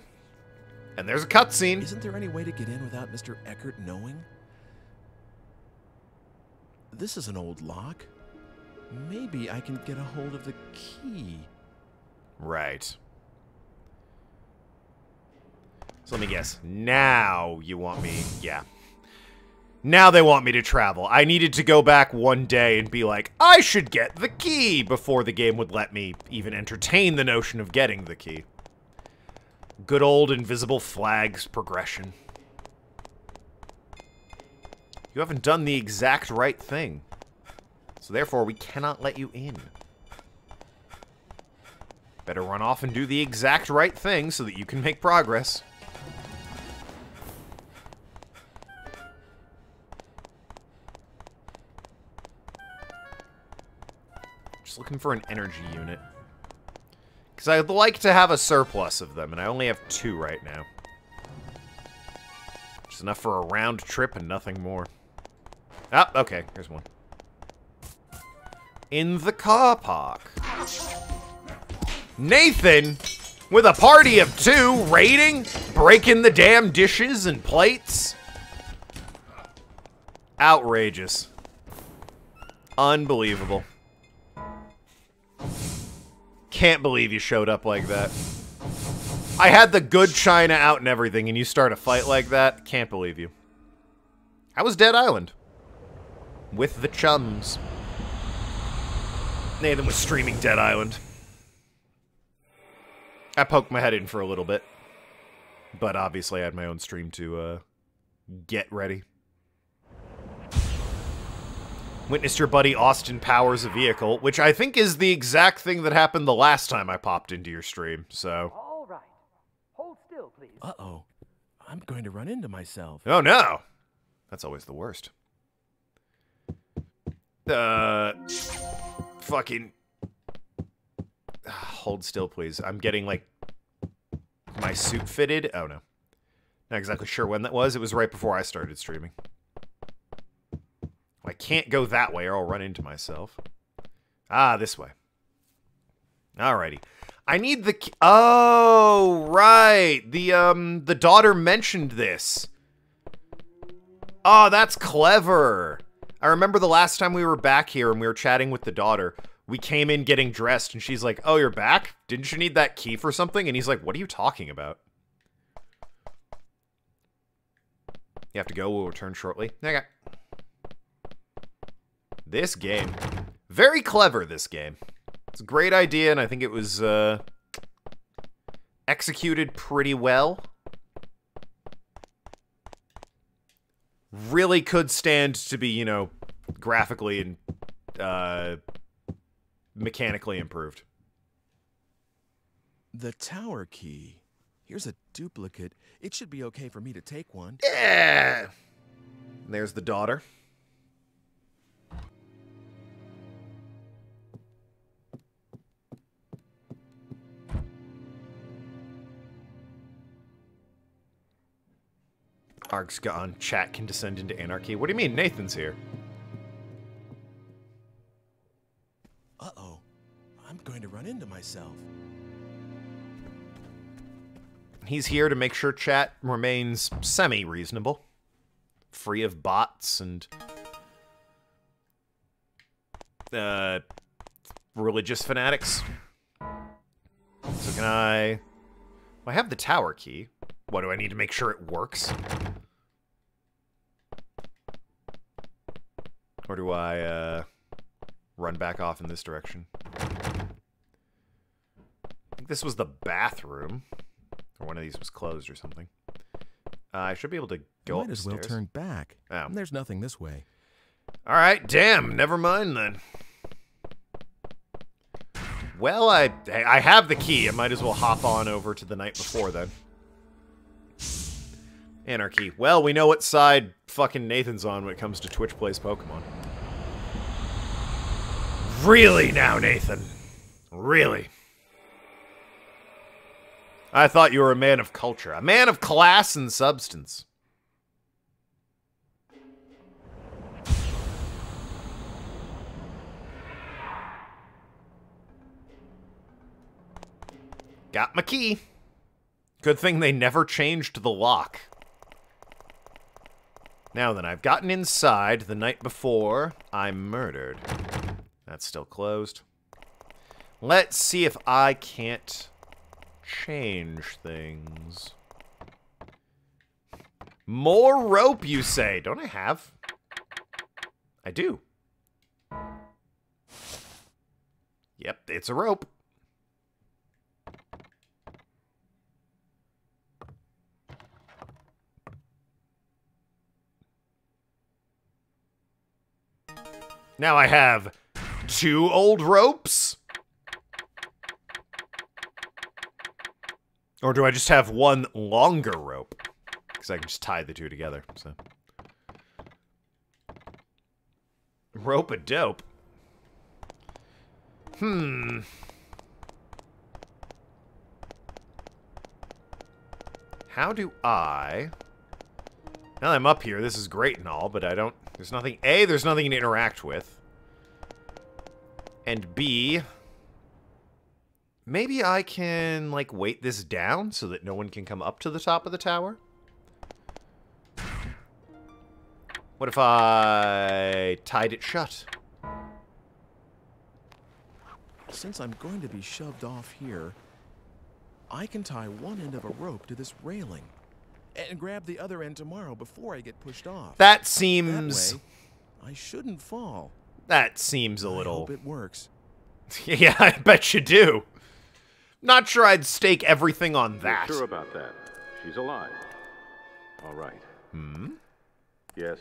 And there's a cutscene. Isn't there any way to get in without Mr. Eckert knowing? This is an old lock. Maybe I can get a hold of the key. Right. So let me guess. Now you want me... Yeah. Now they want me to travel. I needed to go back one day and be like, I should get the key before the game would let me even entertain the notion of getting the key. Good old invisible flags progression. You haven't done the exact right thing. So therefore, we cannot let you in. Better run off and do the exact right thing so that you can make progress. Just looking for an energy unit. Because I'd like to have a surplus of them, and I only have 2 right now. Which is enough for a round trip and nothing more. Ah, okay, here's one. In the car park. Nathan, with a party of 2, raiding, breaking the damn dishes and plates. Outrageous. Unbelievable. Can't believe you showed up like that. I had the good china out and everything, and you start a fight like that? Can't believe you. How was Dead Island? With the chums. Nathan was streaming Dead Island. I poked my head in for a little bit. But obviously I had my own stream to, get ready. Witnessed your buddy Austin Powers a vehicle, which I think is the exact thing that happened the last time I popped into your stream, so... All right. Hold still, please. Uh-oh. I'm going to run into myself. Oh, no! That's always the worst. Fucking... Hold still, please. I'm getting, like, my suit fitted. Oh, no. Not exactly sure when that was. It was right before I started streaming. I can't go that way or I'll run into myself. Ah, this way. Alrighty. I need the key. Oh, right. The daughter mentioned this. Oh, that's clever. I remember the last time we were back here and we were chatting with the daughter. We came in getting dressed and she's like, oh, you're back? Didn't you need that key for something? And he's like, what are you talking about? You have to go. We'll return shortly. Okay. This game. Very clever, this game. It's a great idea, and I think it was executed pretty well. Really could stand to be, you know, graphically and mechanically improved. The tower key. Here's a duplicate. It should be okay for me to take one. Yeah! There's the daughter. Ark's gone. Chat can descend into anarchy. What do you mean? Nathan's here. Uh-oh. I'm going to run into myself. He's here to make sure chat remains semi-reasonable. Free of bots and religious fanatics. So can I... Well, I have the tower key. What, do I need to make sure it works? Or do I run back off in this direction? I think this was the bathroom. Or one of these was closed or something. I should be able to go Might as well upstairs. turn back. Oh. There's nothing this way. Alright, damn, never mind then. Well, I have the key. I might as well hop on over to the night before then. Anarchy. Well, we know what side fucking Nathan's on when it comes to Twitch Plays Pokemon. Really now, Nathan? Really? I thought you were a man of culture. A man of class and substance. Got my key. Good thing they never changed the lock. Now then, I've gotten inside the night before I'm murdered. That's still closed. Let's see if I can't change things. More rope, you say? Don't I have? I do. Yep, it's a rope. Now I have 2 old ropes? Or do I just have 1 longer rope? Because I can just tie the 2 together, so. Rope-a-dope. How do I... Now that I'm up here, this is great and all, but I don't... There's nothing... A, there's nothing to interact with. And B... Maybe I can, like, weight this down so that no one can come up to the top of the tower? What if I tied it shut? Since I'm going to be shoved off here, I can tie one end of a rope to this railing and grab the other end tomorrow before I get pushed off. That seems... That way, I shouldn't fall. That seems a little... I hope it works. Yeah, I bet you do. Not sure I'd stake everything on that. You're sure about that? She's alive. All right. Yes,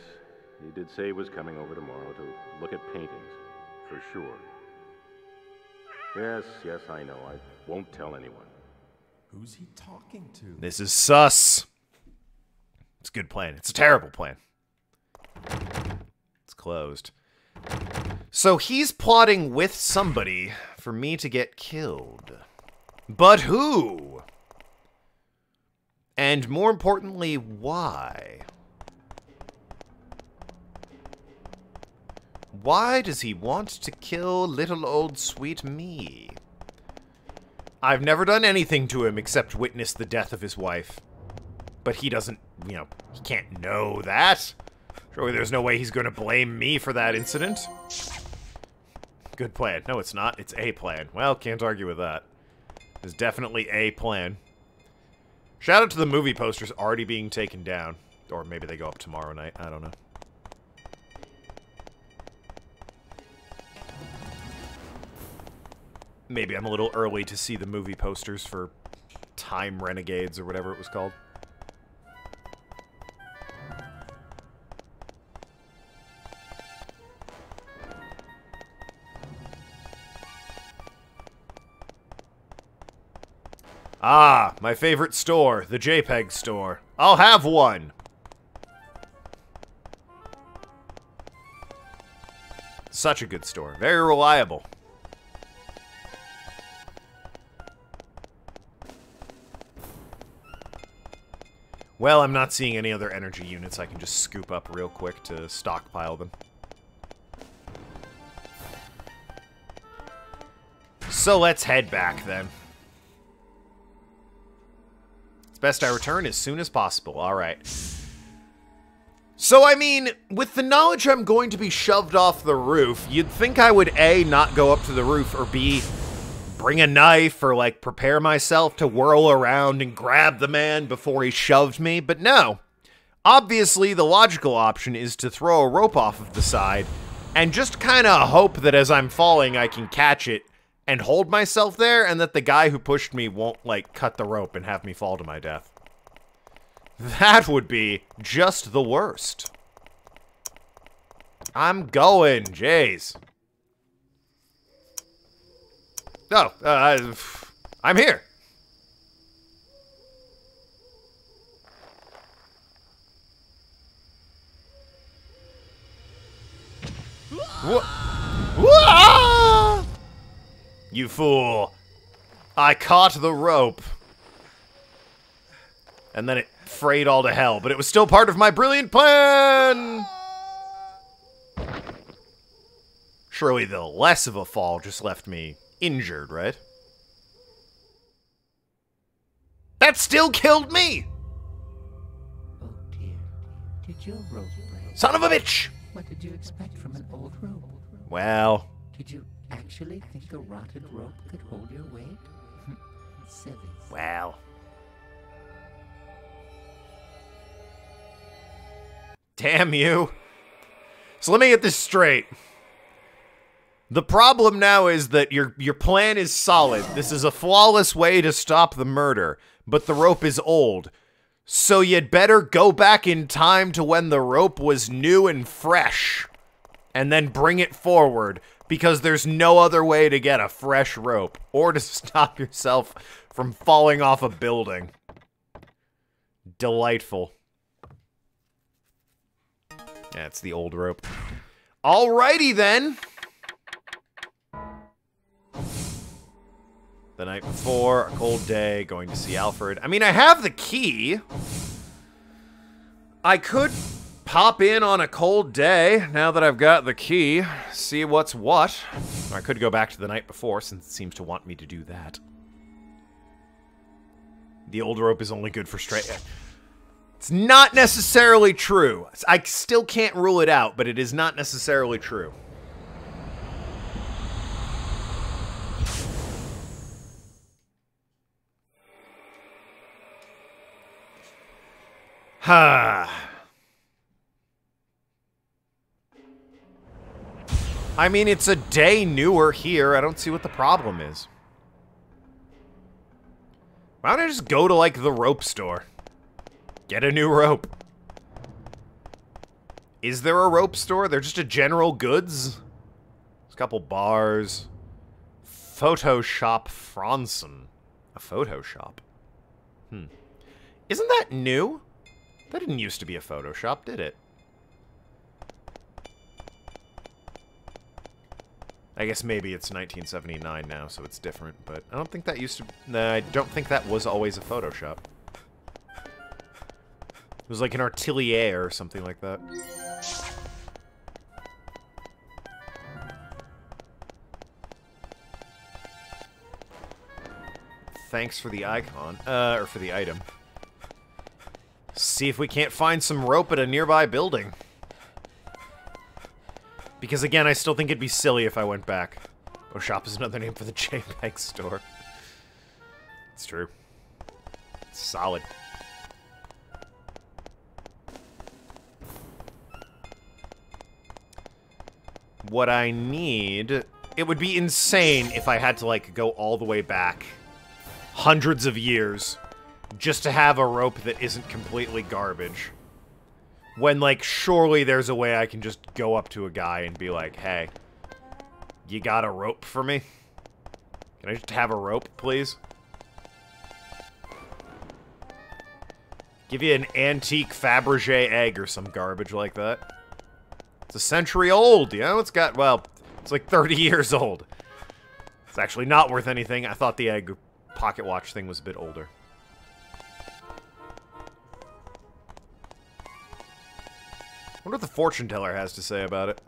he did say he was coming over tomorrow to look at paintings, for sure. Yes, I know. I won't tell anyone. Who's he talking to? This is sus. It's a good plan. It's a terrible plan. It's closed. So he's plotting with somebody for me to get killed. But who? And more importantly, why? Why does he want to kill little old sweet me? I've never done anything to him except witness the death of his wife. But he doesn't, you know, he can't know that. Surely there's no way he's going to blame me for that incident. Good plan. No, it's not. It's a plan. Well, can't argue with that. It's definitely a plan. Shout out to the movie posters already being taken down. Or maybe they go up tomorrow night. I don't know. Maybe I'm a little early to see the movie posters for Time Renegades or whatever it was called. Ah, my favorite store, the JPEG store. I'll have one. Such a good store. Very reliable. Well, I'm not seeing any other energy units I can just scoop up real quick to stockpile them. So let's head back then. It's best I return as soon as possible. Alright. So, I mean, with the knowledge I'm going to be shoved off the roof, you'd think I would A, not go up to the roof, or B, bring a knife or, like, prepare myself to whirl around and grab the man before he shoved me, but no. Obviously, the logical option is to throw a rope off of the side and just kind of hope that as I'm falling I can catch it and hold myself there and that the guy who pushed me won't, like, cut the rope and have me fall to my death. That would be just the worst. I'm going, jeez. Oh, I'm here. Whoa! You fool. I caught the rope. And then it frayed all to hell, but it was still part of my brilliant plan! Surely the less of a fall just left me injured, right? That still killed me! Oh dear. Did your rope break? Son of a bitch! What did you expect from an old rope? Well... Did you actually think a rotted rope could hold your weight? Silly. Well... Damn you. So let me get this straight. The problem now is that your plan is solid. This is a flawless way to stop the murder, but the rope is old. So you'd better go back in time to when the rope was new and fresh, and then bring it forward, because there's no other way to get a fresh rope, or to stop yourself from falling off a building. Delightful. Yeah, it's the old rope. Alrighty then. The night before, a cold day, going to see Alfred. I mean, I have the key. I could pop in on a cold day, now that I've got the key, see what's what. Or I could go back to the night before, since it seems to want me to do that. The old rope is only good for straight... It's not necessarily true. I still can't rule it out, but it is not necessarily true. Ha. I mean, it's a day newer here. I don't see what the problem is. Why don't I just go to, like, the rope store? Get a new rope. Is there a rope store? They're just a general goods? There's a couple bars. Photoshop Franson. A Photoshop. Isn't that new? That didn't used to be a Photoshop, did it? I guess maybe it's 1979 now, so it's different, but I don't think that used to... I don't think that was always a Photoshop. It was like an Artelier or something like that. Thanks for the icon. Or for the item. See if we can't find some rope at a nearby building. Because again, I still think it'd be silly if I went back. Oh, shop is another name for the JPEG store. It's true. It's solid. What I need... It would be insane if I had to, like, go all the way back hundreds of years just to have a rope that isn't completely garbage. When, like, surely there's a way I can just go up to a guy and be like, hey, you got a rope for me? Can I just have a rope, please? Give you an antique Fabergé egg or some garbage like that. It's a century old, you know? It's got, well, it's like 30 years old. It's actually not worth anything. I thought the egg pocket watch thing was a bit older. I wonder what the fortune teller has to say about it.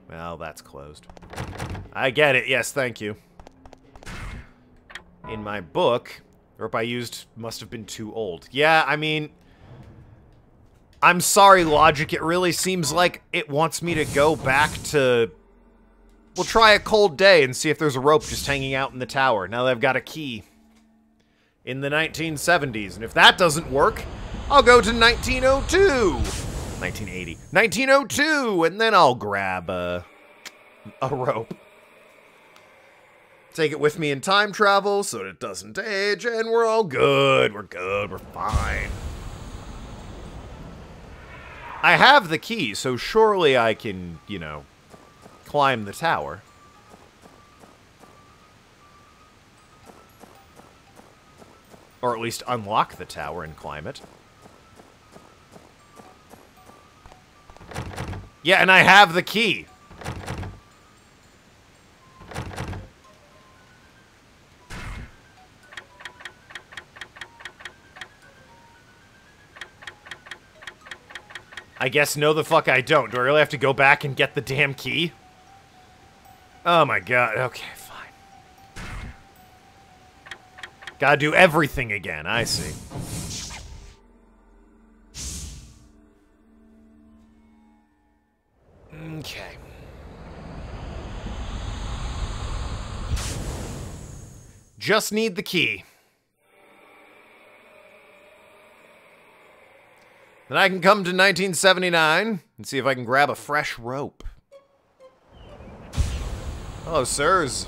Well, that's closed. I get it. Yes, thank you. In my book, the rope I used must have been too old. Yeah, I mean... I'm sorry, Logic. It really seems like it wants me to go back to... We'll try a cold day and see if there's a rope just hanging out in the tower, now that I've got a key. In the 1970s. And if that doesn't work, I'll go to 1902. 1980. 1902, and then I'll grab a rope. Take it with me in time travel so that it doesn't age, and we're all good. We're good. We're fine. I have the key, so surely I can, you know, climb the tower. Or at least unlock the tower and climb it. Yeah, and I have the key. I guess no the fuck I don't. Do I really have to go back and get the damn key? Oh my god. Okay, fine. Gotta do everything again. I see. Okay. Just need the key. Then I can come to 1979 and see if I can grab a fresh rope. Hello, sirs.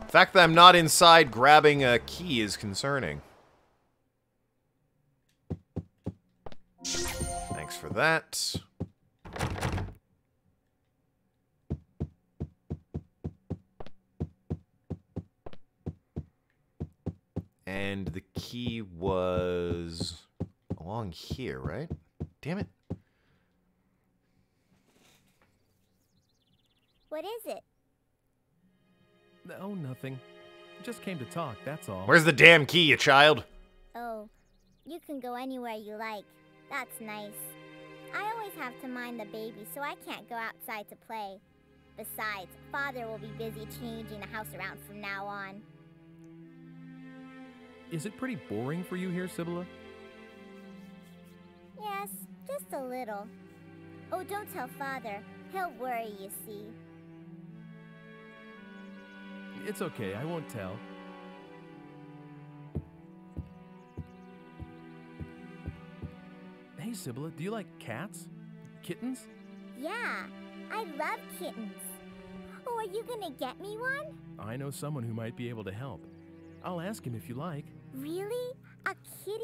The fact that I'm not inside grabbing a key is concerning. Thanks for that. And the key was along here, right? Damn it. What is it? Oh, nothing. Just came to talk, that's all. Where's the damn key, you child? Oh, you can go anywhere you like. That's nice. I always have to mind the baby, so I can't go outside to play. Besides, Father will be busy changing the house around from now on. Is it pretty boring for you here, Sibylla? Yes, just a little. Oh, don't tell Father. He'll worry, you see. It's okay, I won't tell. Hey, Sibylla, do you like cats? Kittens? Yeah, I love kittens. Oh, are you gonna get me one? I know someone who might be able to help. I'll ask him if you like. Really? A kitty?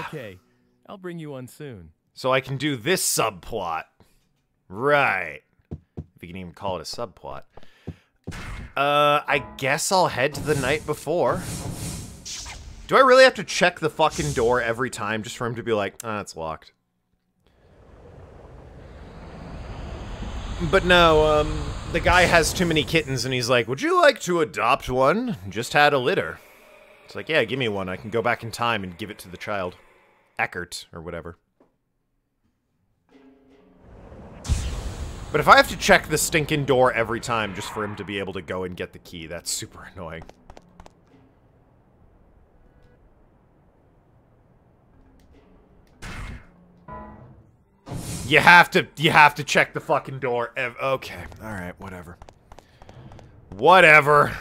Okay, I'll bring you one soon. So I can do this subplot. Right. If you can even call it a subplot. I guess I'll head to the night before. Do I really have to check the fucking door every time just for him to be like, ah, it's locked? But no, the guy has too many kittens and he's like, would you like to adopt one? Just had a litter. It's like, yeah, give me one. I can go back in time and give it to the child. Eckert, or whatever. But if I have to check the stinking door every time just for him to be able to go and get the key, that's super annoying. You have to check the fucking door. Okay, alright, whatever. Whatever.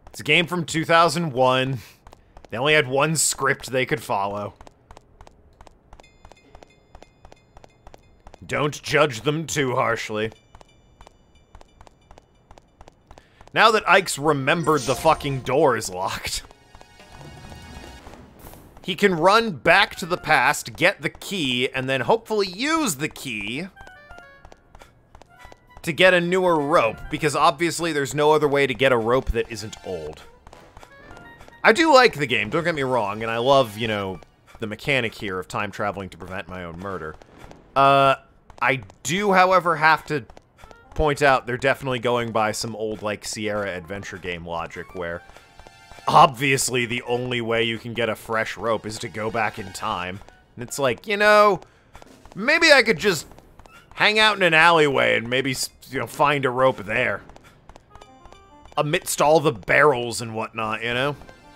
It's a game from 2001. They only had one script they could follow. Don't judge them too harshly. Now that Ike's remembered the fucking door is locked, he can run back to the past, get the key, and then hopefully use the key to get a newer rope, because obviously there's no other way to get a rope that isn't old. I do like the game, don't get me wrong, and I love, you know, the mechanic here of time traveling to prevent my own murder. I do, however, have to point out they're definitely going by some old, like, Sierra adventure game logic where obviously the only way you can get a fresh rope is to go back in time. And it's like, you know, maybe I could just hang out in an alleyway and maybe, you know, find a rope there. Amidst all the barrels and whatnot, you know?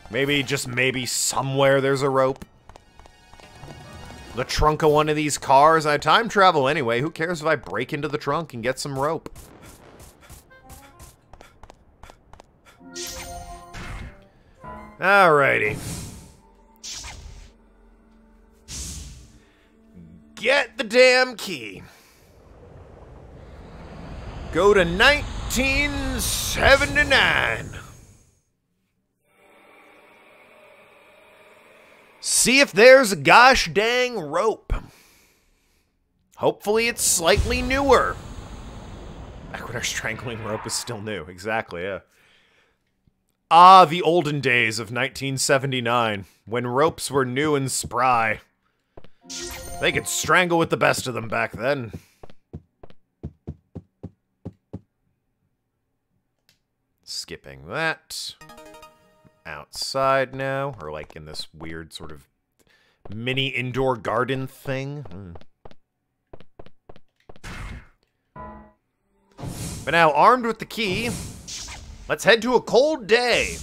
Maybe, just maybe somewhere there's a rope. The trunk of one of these cars. I time travel anyway. Who cares if I break into the trunk and get some rope? Alrighty. Get the damn key. Go to 1979. See if there's a gosh dang rope. Hopefully it's slightly newer. Back when our strangling rope was still new. Exactly, yeah. Ah, the olden days of 1979, when ropes were new and spry. They could strangle with the best of them back then. Skipping that. Outside now, or like in this weird sort of mini indoor garden thing. But now, armed with the key, let's head to a cold day.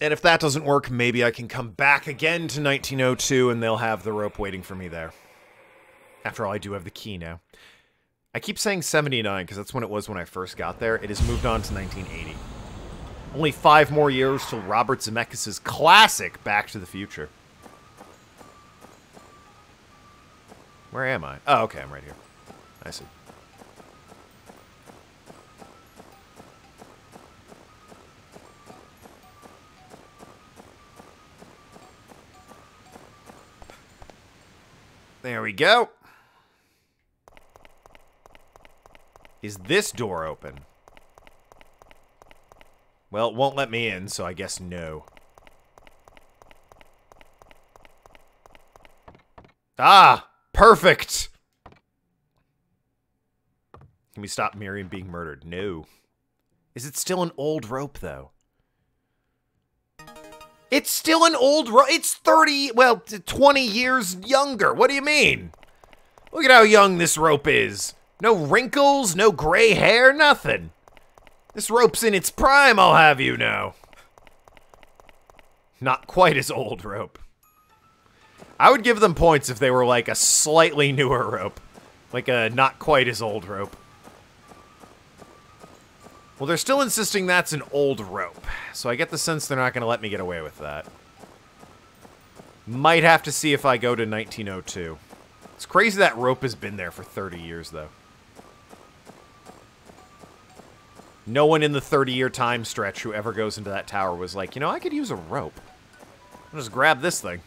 And if that doesn't work, maybe I can come back again to 1902 and they'll have the rope waiting for me there. After all, I do have the key now. I keep saying 79 because that's when it was when I first got there. It has moved on to 1980. Only 5 more years till Robert Zemeckis' classic Back to the Future. Where am I? Oh, okay, I'm right here. I see. There we go. Is this door open? Well, it won't let me in, so I guess no. Ah! Perfect! Can we stop Miriam being murdered? No. Is it still an old rope, though? It's still an old rope. It's 30, well, 20 years younger. What do you mean? Look at how young this rope is. No wrinkles, no gray hair, nothing. This rope's in its prime, I'll have you know. Not quite as old rope. I would give them points if they were like a slightly newer rope. Like a not quite as old rope. Well, they're still insisting that's an old rope. So I get the sense they're not going to let me get away with that. Might have to see if I go to 1902. It's crazy that rope has been there for 30 years, though. No one in the 30-year time stretch who ever goes into that tower was like, you know, I could use a rope. I'll just grab this thing.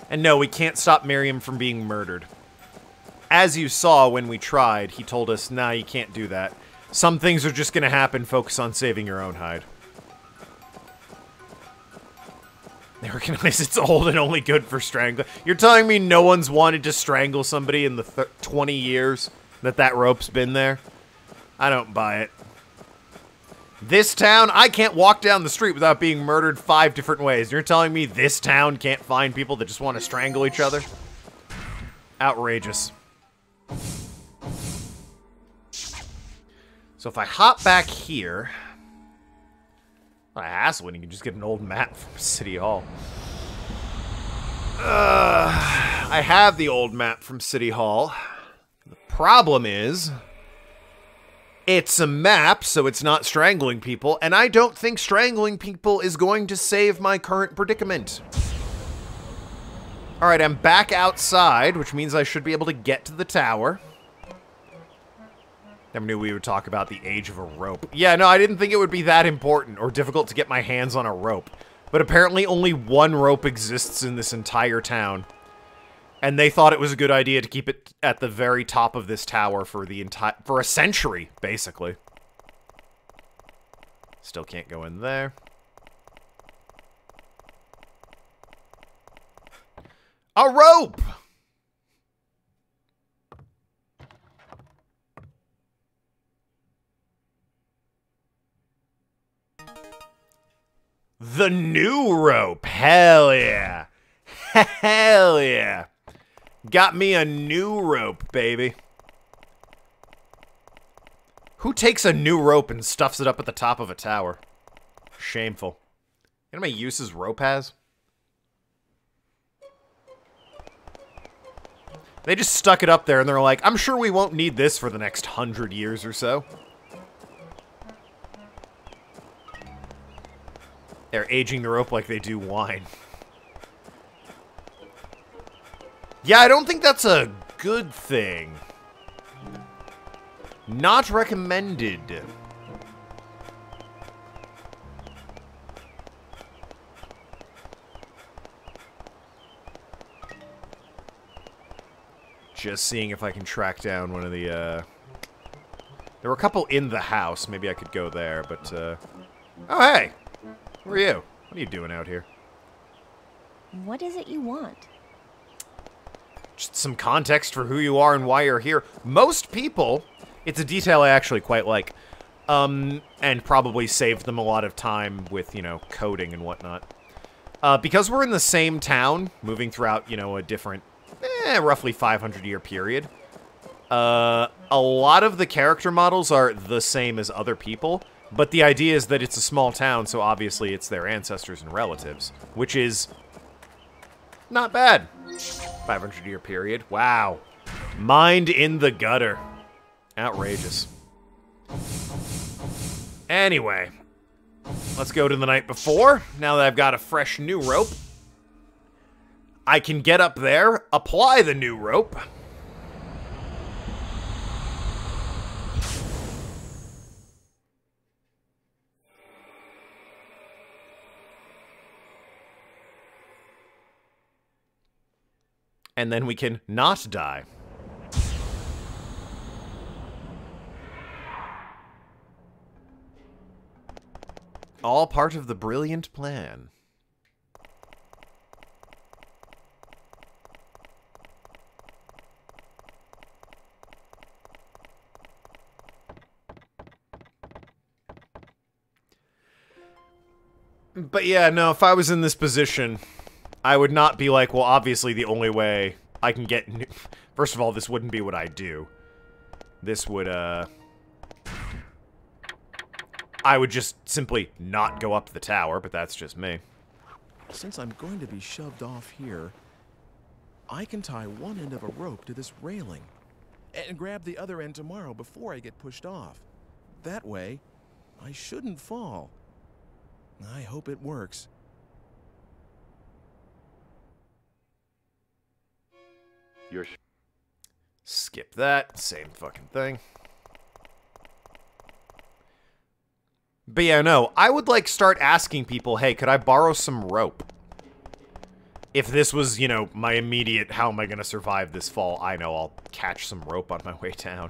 And no, we can't stop Miriam from being murdered. As you saw when we tried, he told us, nah, you can't do that. Some things are just gonna happen, focus on saving your own hide. They were recognize it's old and only good for strangling. You're telling me no one's wanted to strangle somebody in the 20 years that rope's been there? I don't buy it. This town, I can't walk down the street without being murdered 5 different ways. You're telling me this town can't find people that just want to strangle each other? Outrageous. So if I hop back here... I hassle when you can just get an old map from City Hall. I have the old map from City Hall. The problem is... it's a map, so it's not strangling people, and I don't think strangling people is going to save my current predicament. Alright, I'm back outside, which means I should be able to get to the tower. Never knew we would talk about the age of a rope. Yeah, no, I didn't think it would be that important or difficult to get my hands on a rope. But apparently only one rope exists in this entire town. And they thought it was a good idea to keep it at the very top of this tower for a century, basically. Still can't go in there. A rope! The new rope. Hell yeah. Hell yeah. Got me a new rope, baby. Who takes a new rope and stuffs it up at the top of a tower? Shameful. You know how many uses rope has? They just stuck it up there and they're like, I'm sure we won't need this for the next 100 years or so. They're aging the rope like they do wine. Yeah, I don't think that's a good thing. Not recommended. Just seeing if I can track down one of the, There were a couple in the house. Maybe I could go there, but, Oh, hey! Who are you? What are you doing out here? What is it you want? Just some context for who you are and why you're here. Most people, it's a detail I actually quite like, and probably saved them a lot of time with, you know, coding and whatnot. Because we're in the same town, moving throughout, you know, a different, roughly 500-year period, a lot of the character models are the same as other people, but the idea is that it's a small town, so obviously it's their ancestors and relatives, which is not bad. 500-year period. Wow. Mind in the gutter. Outrageous. Anyway, let's go to the night before. Now that I've got a fresh new rope, I can get up there, apply the new rope. And then we can not die. All part of the brilliant plan. But yeah, no, if I was in this position, I would not be like, well, obviously the only way I can get new... First of all, this wouldn't be what I do. This would, I would just simply not go up the tower, but that's just me. Since I'm going to be shoved off here, I can tie one end of a rope to this railing and grab the other end tomorrow before I get pushed off. That way, I shouldn't fall. I hope it works. Skip that. Same fucking thing. But yeah, no. I would, like, start asking people, hey, could I borrow some rope? If this was, you know, my immediate, how am I gonna survive this fall? I know, I'll catch some rope on my way down.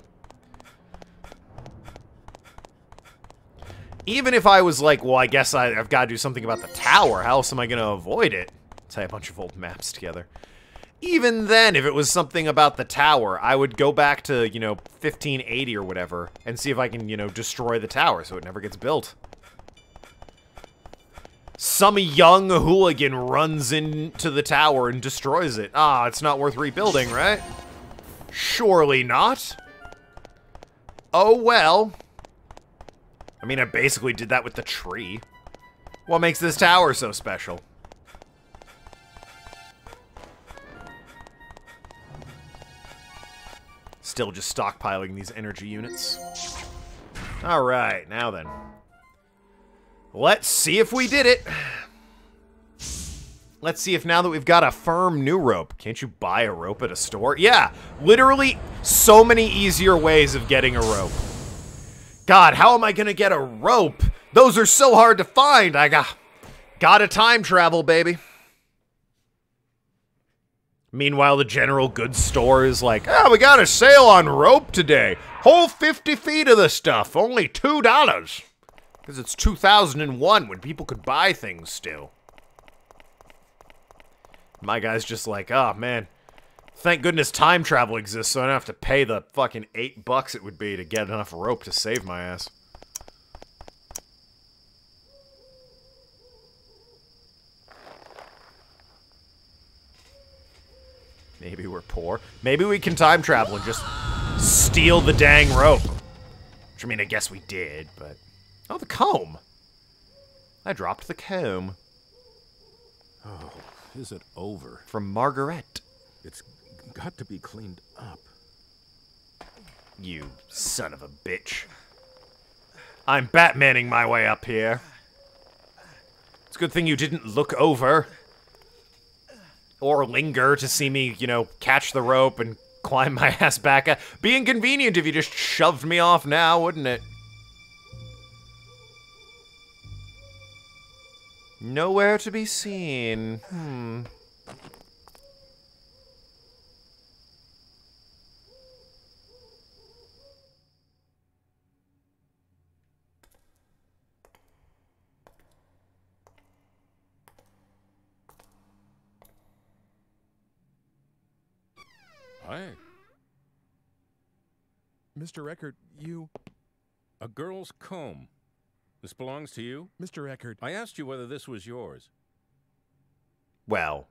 Even if I was like, well, I guess I've got to do something about the tower. How else am I gonna avoid it? Tie a bunch of old maps together. Even then, if it was something about the tower, I would go back to, you know, 1580 or whatever, and see if I can, you know, destroy the tower so it never gets built. Some young hooligan runs into the tower and destroys it. Ah, it's not worth rebuilding, right? Surely not. Oh well. I mean, I basically did that with the tree. What makes this tower so special? Still just stockpiling these energy units. Alright, now then. Let's see if we did it. Let's see if now that we've got a firm new rope. Can't you buy a rope at a store? Yeah, literally so many easier ways of getting a rope. God, how am I gonna get a rope? Those are so hard to find. I gotta time travel, baby. Meanwhile, the general goods store is like, oh, we got a sale on rope today. Whole 50 feet of the stuff, only $2. Because it's 2001 when people could buy things still. My guy's just like, oh, man. Thank goodness time travel exists so I don't have to pay the fucking $8 it would be to get enough rope to save my ass. Maybe we're poor. Maybe we can time travel and just steal the dang rope. Which, I mean, I guess we did, but... Oh, the comb. I dropped the comb. Oh, is it over? From Margaret. It's got to be cleaned up. You son of a bitch. I'm Batmaning my way up here. It's a good thing you didn't look over. Or linger to see me, you know, catch the rope and climb my ass back. Be inconvenient if you just shoved me off now, wouldn't it? Nowhere to be seen. Hi. Mr. Eckert, you... A girl's comb. This belongs to you? Mr. Eckert. I asked you whether this was yours. Well.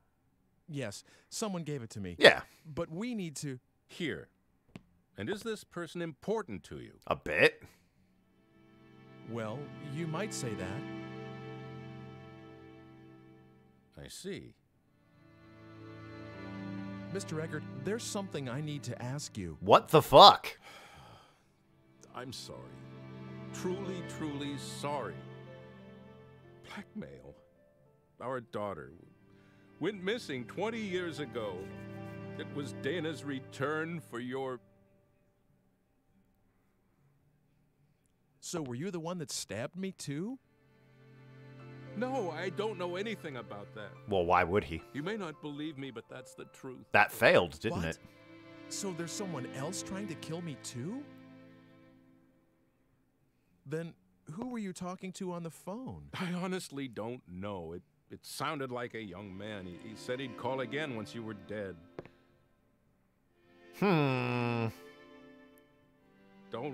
Yes, someone gave it to me. Yeah. But we need to... Here. And is this person important to you? A bit. Well, you might say that. I see. Mr. Eckert, there's something I need to ask you. What the fuck? I'm sorry. Truly, truly sorry. Blackmail. Our daughter went missing 20 years ago. It was Dana's return for your... So were you the one that stabbed me too? No, I don't know anything about that. Well, why would he? You may not believe me, but that's the truth. That failed, didn't What? it? So there's someone else trying to kill me too? Then who were you talking to on the phone? I honestly don't know. It sounded like a young man. He said he'd call again once you were dead. Don't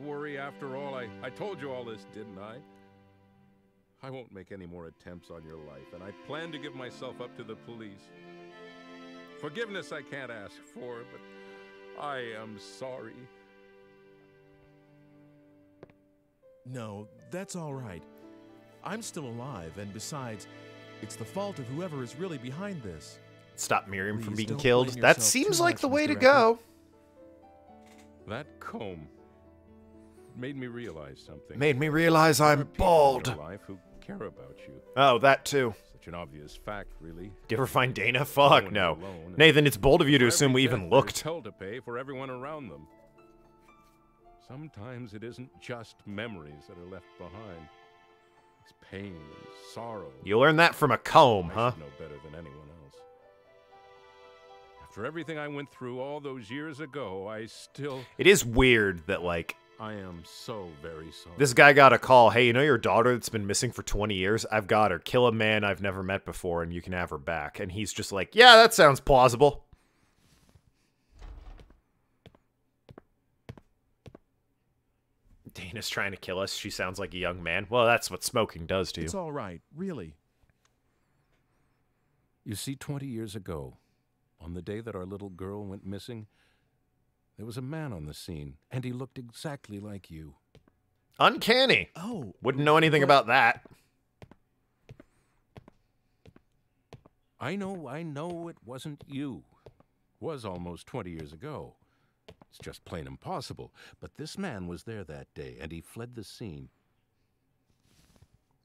worry, after all, I told you all this, didn't I? I won't make any more attempts on your life, and I plan to give myself up to the police. Forgiveness I can't ask for, but I am sorry. No, that's all right. I'm still alive, and besides, it's the fault of whoever is really behind this. Stop Miriam from Please being don't killed. blame That yourself seems too like much, the way Mr. to Eckert. go. That comb made me realize something. Made me realize There are I'm people bald. in your life who care about you. Oh, that too. Such an obvious fact, really. Do you ever find Dana? No Fuck, one no. is alone. Nathan, it's bold of you to For assume every we death, even there's looked. hell to pay for everyone around them. Sometimes it isn't just memories that are left behind. It's pain and sorrow. You learned that from a comb, I huh? should know better than anyone else. After everything I went through all those years ago, I still... It is weird that, like, I am so very sorry. This guy got a call. Hey, you know your daughter that's been missing for 20 years? I've got her. Kill a man I've never met before and you can have her back. And he's just like, yeah, that sounds plausible. Dana's trying to kill us. She sounds like a young man. Well, that's what smoking does to you. It's all right, really. You see, 20 years ago, on the day that our little girl went missing, there was a man on the scene, and he looked exactly like you. Uncanny. Oh. Wouldn't know anything about that. I know it wasn't you. Was almost 20 years ago. It's just plain impossible. But this man was there that day, and he fled the scene.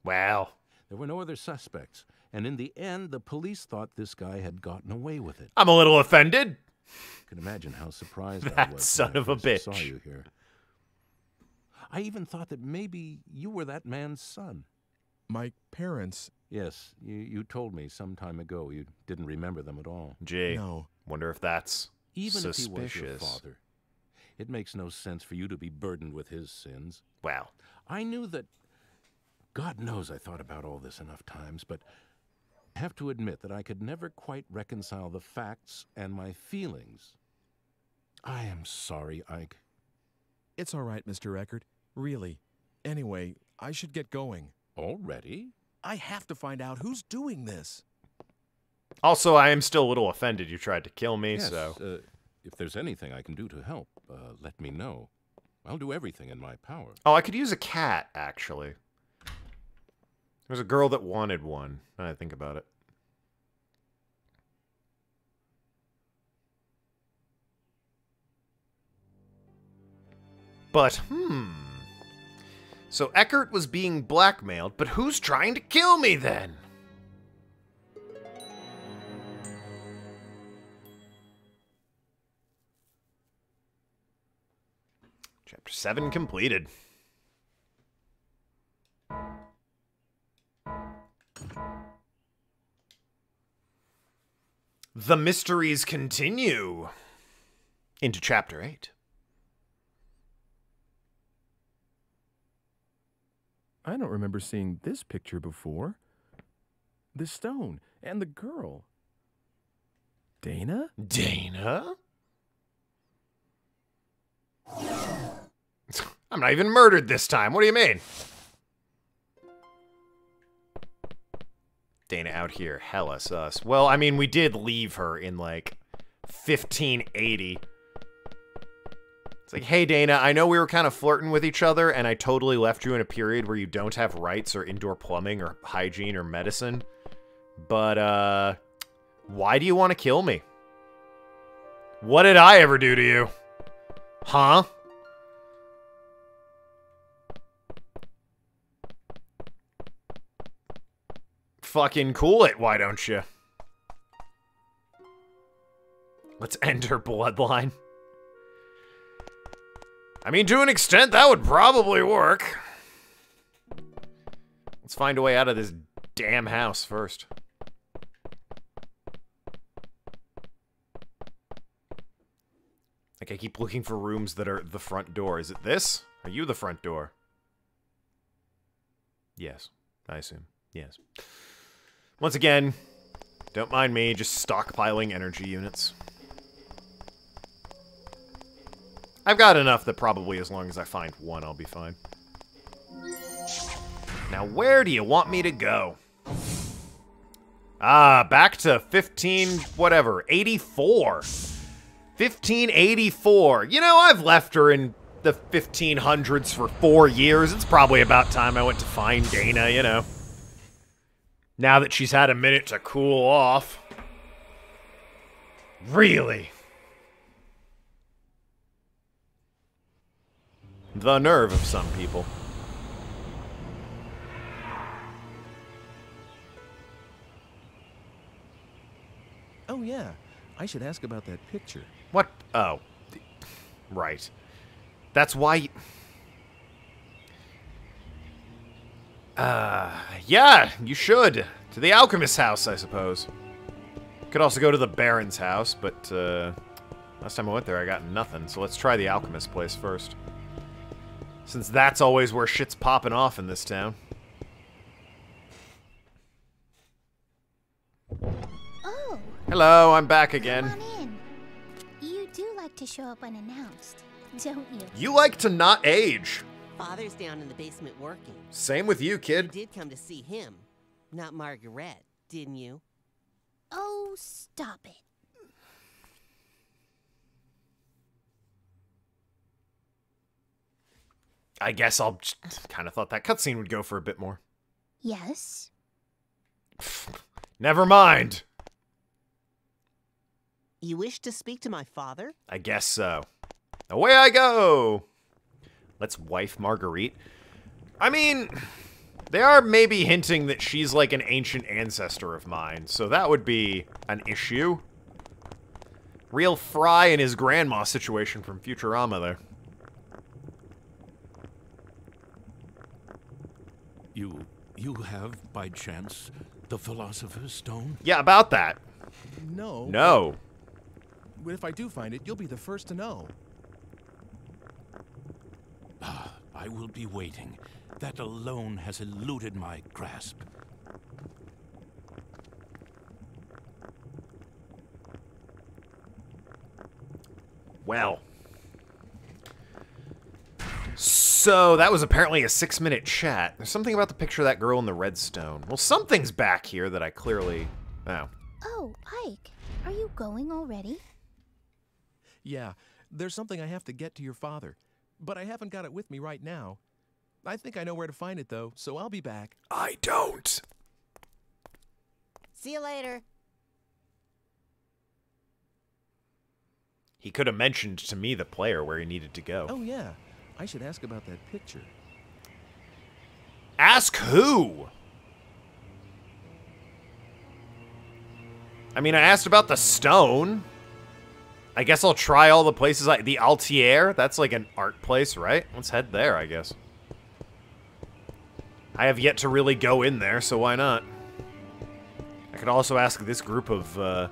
Wow. There were no other suspects, and in the end, the police thought this guy had gotten away with it. I'm a little offended. You can imagine how surprised I That was son when I of a first bitch. saw you here. I even thought that maybe you were that man's son. My parents... Yes, you told me some time ago you didn't remember them at all. Gee, No. wonder if that's Even suspicious. if he was your father, it makes no sense for you to be burdened with his sins. Wow. I knew that... God knows I thought about all this enough times, but I have to admit that I could never quite reconcile the facts and my feelings. I am sorry, Ike. It's all right, Mr. Eckert. Really. Anyway, I should get going. Already? I have to find out who's doing this. Also, I am still a little offended you tried to kill me, Yes, so... if there's anything I can do to help, let me know. I'll do everything in my power. Oh, I could use a cat, actually. There's a girl that wanted one, now I think about it. But, So Eckert was being blackmailed, but who's trying to kill me then? Chapter 7 completed. The mysteries continue into Chapter 8. I don't remember seeing this picture before. The stone and the girl. Dana? Dana? I'm not even murdered this time. What do you mean? Dana out here, hella sus. Well, I mean, we did leave her in, like, 1580. It's like, hey, Dana, I know we were kind of flirting with each other, and I totally left you in a period where you don't have rights or indoor plumbing or hygiene or medicine. But, why do you want to kill me? What did I ever do to you? Huh? Fucking cool it, why don't you? Let's end her bloodline. I mean, to an extent, that would probably work. Let's find a way out of this damn house first. Like, I keep looking for rooms that are the front door. Is it this? Are you the front door? Yes, I assume. Yes. Once again, don't mind me, just stockpiling energy units. I've got enough that probably as long as I find one, I'll be fine. Now, where do you want me to go? Ah, back to 84. 1584. You know, I've left her in the 1500s for 4 years. It's probably about time I went to find Dana, you know. Now that she's had a minute to cool off. Really? The nerve of some people. Oh, yeah. I should ask about that picture. What? Oh. Right. That's why... yeah, you should. To the alchemist's house, I suppose. Could also go to the Baron's house, but, last time I went there, I got nothing, so let's try the alchemist's place first. Since that's always where shit's popping off in this town. Oh. Hello, I'm back again. Come on in. You do like to show up unannounced, don't you? You like to not age. Father's down in the basement working. Same with you, kid. You did come to see him, not Margaret, didn't you? Oh, stop it. I guess I'll kind of thought that cutscene would go for a bit more. Yes? Never mind. You wish to speak to my father? I guess so. Away I go! Let's wife Marguerite. I mean, they are maybe hinting that she's like an ancient ancestor of mine, so that would be an issue. Real Fry and his grandma situation from Futurama there. You have, by chance, the Philosopher's Stone? Yeah, about that. No. No. But if I do find it, you'll be the first to know. I will be waiting. That alone has eluded my grasp. Well. So, that was apparently a 6-minute chat. There's something about the picture of that girl in the red stone. Well, something's back here that I clearly... Oh. Oh, Ike, are you going already? Yeah, there's something I have to get to your father, but I haven't got it with me right now. I think I know where to find it, though, so I'll be back. I don't. See you later. He could have mentioned to me, the player, where he needed to go. Oh, yeah. I should ask about that picture. Ask who? I mean, I asked about the stone. I guess I'll try all the places like the Altier. That's like an art place, right? Let's head there, I guess. I have yet to really go in there, so why not? I could also ask this group of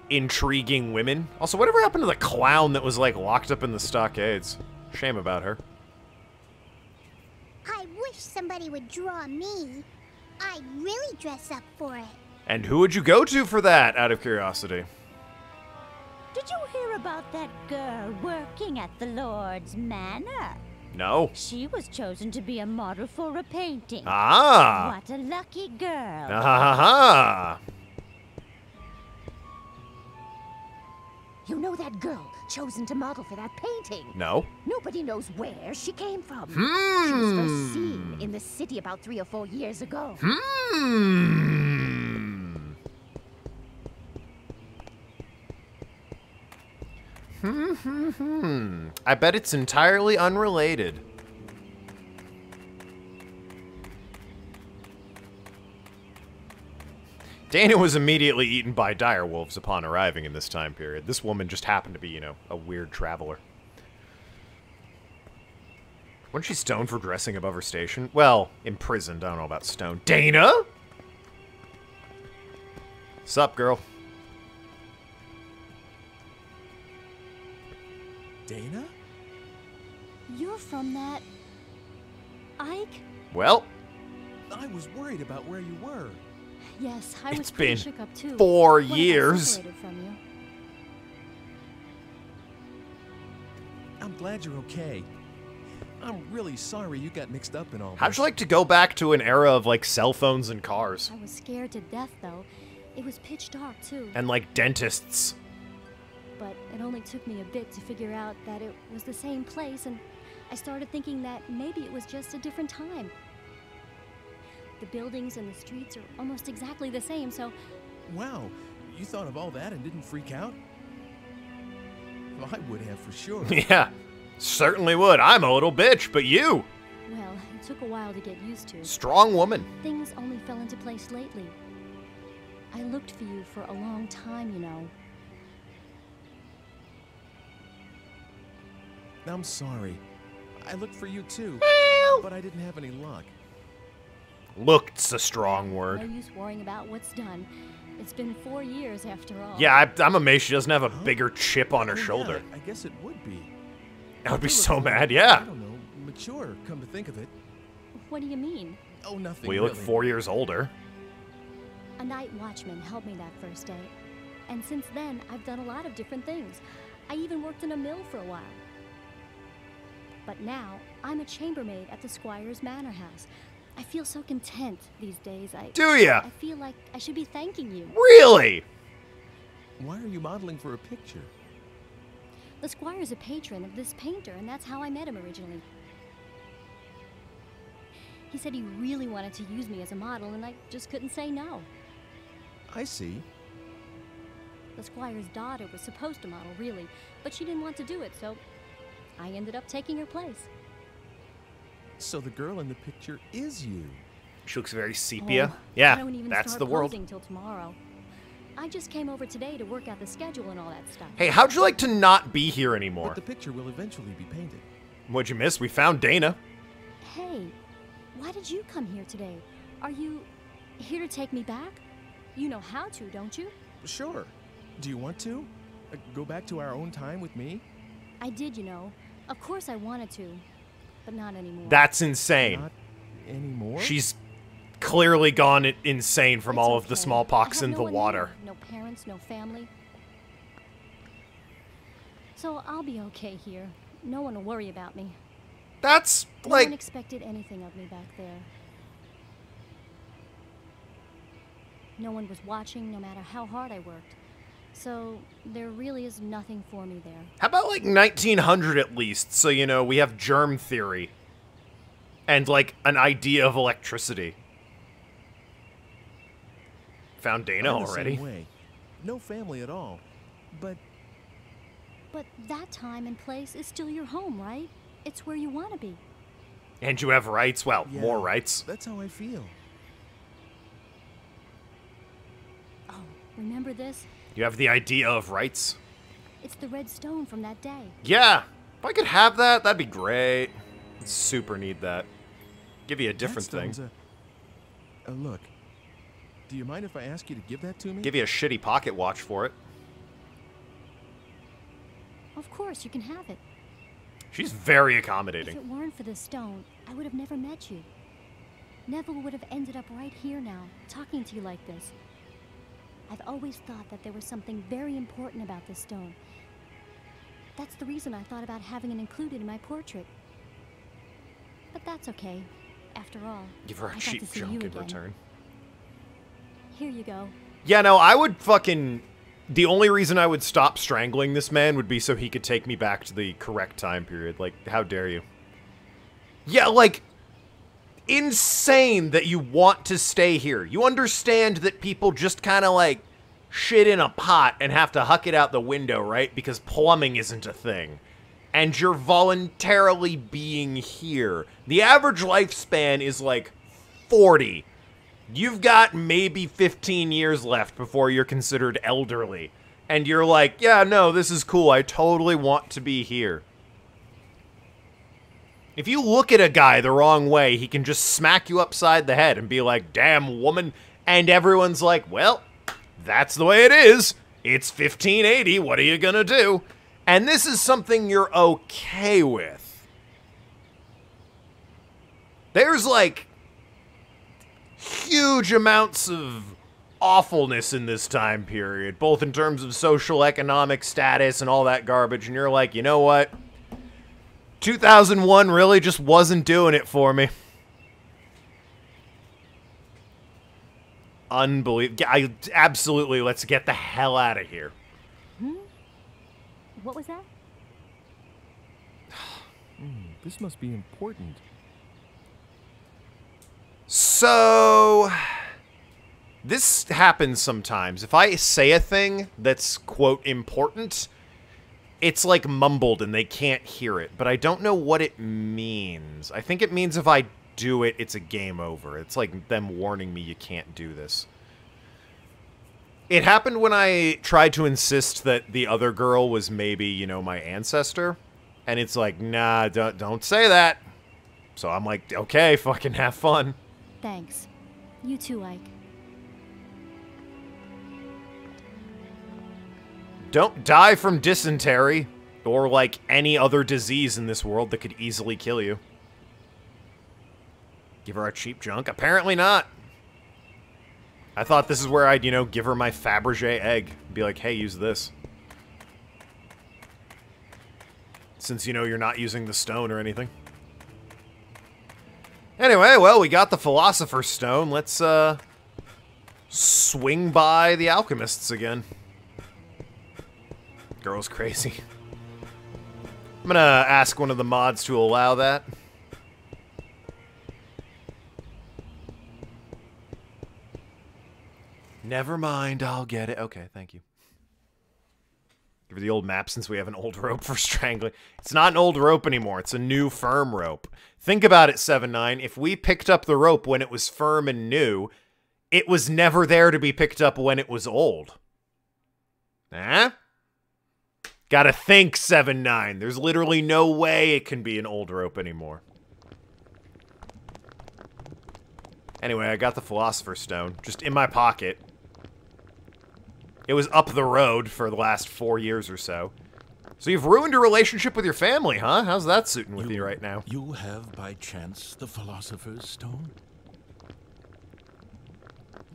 intriguing women. Also, whatever happened to the clown that was like locked up in the stockades? Shame about her. I wish somebody would draw me. I'd really dress up for it. And who would you go to for that, out of curiosity? Did you hear about that girl working at the Lord's Manor? No. She was chosen to be a model for a painting. Ah! What a lucky girl. Ah ha ha! You know that girl chosen to model for that painting? No. Nobody knows where she came from. Hmm. She was first seen in the city about 3 or 4 years ago. I bet it's entirely unrelated. Dana was immediately eaten by direwolves upon arriving in this time period. This woman just happened to be, you know, a weird traveler. Wasn't she stoned for dressing above her station? Well, imprisoned. I don't know about stoned. Dana? Sup, girl? Dana? You're from that... Ike? Well, I was worried about where you were. Yes, I was it's pretty been shook up too 4 when I got years. separated from you. I'm glad you're okay. I'm really sorry you got mixed up in all this. How'd you like to go back to an era of, like, cell phones and cars? I was scared to death, though. It was pitch dark, too. And, like, dentists. But it only took me a bit to figure out that it was the same place, and I started thinking that maybe it was just a different time. The buildings and the streets are almost exactly the same, so... Wow, you thought of all that and didn't freak out? Well, I would have for sure. Yeah, certainly would. I'm a little bitch, but you? Well, it took a while to get used to. Strong woman. Things only fell into place lately. I looked for you for a long time, you know. I'm sorry. I looked for you too, but I didn't have any luck. Looked's a strong word. No use worrying about what's done. It's been 4 years after all. Yeah, I'm amazed she doesn't have a bigger chip on her shoulder. Yeah, I guess it would be. I would be so mad, yeah. I don't know, but sure, come to think of it. What do you mean? Oh, nothing. We look really. 4 years older. A night watchman helped me that first day. And since then, I've done a lot of different things. I even worked in a mill for a while. But now, I'm a chambermaid at the Squire's Manor House. I feel so content these days. Do ya? I feel like I should be thanking you. Really? Why are you modeling for a picture? The Squire's a patron of this painter, and that's how I met him originally. He said he really wanted to use me as a model, and I just couldn't say no. I see. The Squire's daughter was supposed to model, really, but she didn't want to do it, so I ended up taking her place. So the girl in the picture is you. She looks very sepia. Oh, I Yeah, don't even that's start the world. posing till tomorrow. I just came over today to work out the schedule and all that stuff. Hey, how'd you like to not be here anymore? But the picture will eventually be painted. What'd you miss? We found Dana. Hey, why did you come here today? Are you here to take me back? You know how to, don't you? Sure. Do you want to? Go back to our own time with me? I did, you know. Of course I wanted to, but not anymore. That's insane. Not anymore? She's clearly gone insane from all of the Okay. smallpox I have in no the one water. here, no parents, no family. So I'll be okay here. No one will worry about me. That's No like... one expected anything of me back there. No one was watching, no matter how hard I worked. So there really is nothing for me there. How about like 1900 at least, so you know, we have germ theory. And like an idea of electricity. Found Dana I'm the already. Same way. No family at all. But But that time and place is still your home, right? It's where you want to be. And you have rights, well, yeah, more rights. That's how I feel. Oh, remember this? You have the idea of rights. It's the red stone from that day. Yeah, if I could have that, that'd be great. Super need that. Give you a different That thing. stone's look, do you mind if I ask you to give that to me? Give you a shitty pocket watch for it. Of course, you can have it. She's very If accommodating. it weren't for this stone, I would have never met you. Neville would have ended up right here now, talking to you like this. I've always thought that there was something very important about this stone. That's the reason I thought about having it included in my portrait. But that's okay. After all, Give her I a got cheap to see junk you in again. return. Here you go. Yeah, no, I would fucking... The only reason I would stop strangling this man would be so he could take me back to the correct time period. Like, how dare you? Yeah, like... Insane that you want to stay here. You understand that people just kind of, like, shit in a pot and have to huck it out the window, right? Because plumbing isn't a thing. And you're voluntarily being here. The average lifespan is, like, 40. You've got maybe 15 years left before you're considered elderly. And you're like, yeah, no, this is cool. I totally want to be here. If you look at a guy the wrong way, he can just smack you upside the head and be like, damn woman. And everyone's like, well, that's the way it is. It's 1580. What are you gonna do? And this is something you're okay with. There's like huge amounts of awfulness in this time period, both in terms of social economic status and all that garbage. And you're like, you know what? 2001 really just wasn't doing it for me. Unbelievable. Absolutely, let's get the hell out of here. What was that? This must be important. So, this happens sometimes. If I say a thing that's, quote, important, it's like mumbled and they can't hear it, but I don't know what it means. I think it means if I do it, it's a game over. It's like them warning me you can't do this. It happened when I tried to insist that the other girl was maybe, you know, my ancestor. And it's like, nah, don't say that. So I'm like, okay, fucking have fun. Thanks. You too, Ike. Don't die from dysentery, or like any other disease in this world that could easily kill you. Give her our cheap junk? Apparently not. I thought this is where I'd, give her my Fabergé egg. Be like, hey, use this. Since, you're not using the stone or anything. Anyway, well, we got the Philosopher's Stone. Let's, swing by the alchemists again. Girl's crazy. I'm gonna ask one of the mods to allow that. Never mind, I'll get it. Okay, thank you. Give her the old map since we have an old rope for strangling. It's not an old rope anymore. It's a new firm rope. Think about it, 7-9. If we picked up the rope when it was firm and new, it was never there to be picked up when it was old. Huh? Gotta think, 7-9. There's literally no way it can be an old rope anymore. Anyway, I got the Philosopher's Stone, just in my pocket. It was up the road for the last 4 years or so. So you've ruined your relationship with your family, huh? How's that suiting with you right now? You have, by chance, the Philosopher's Stone?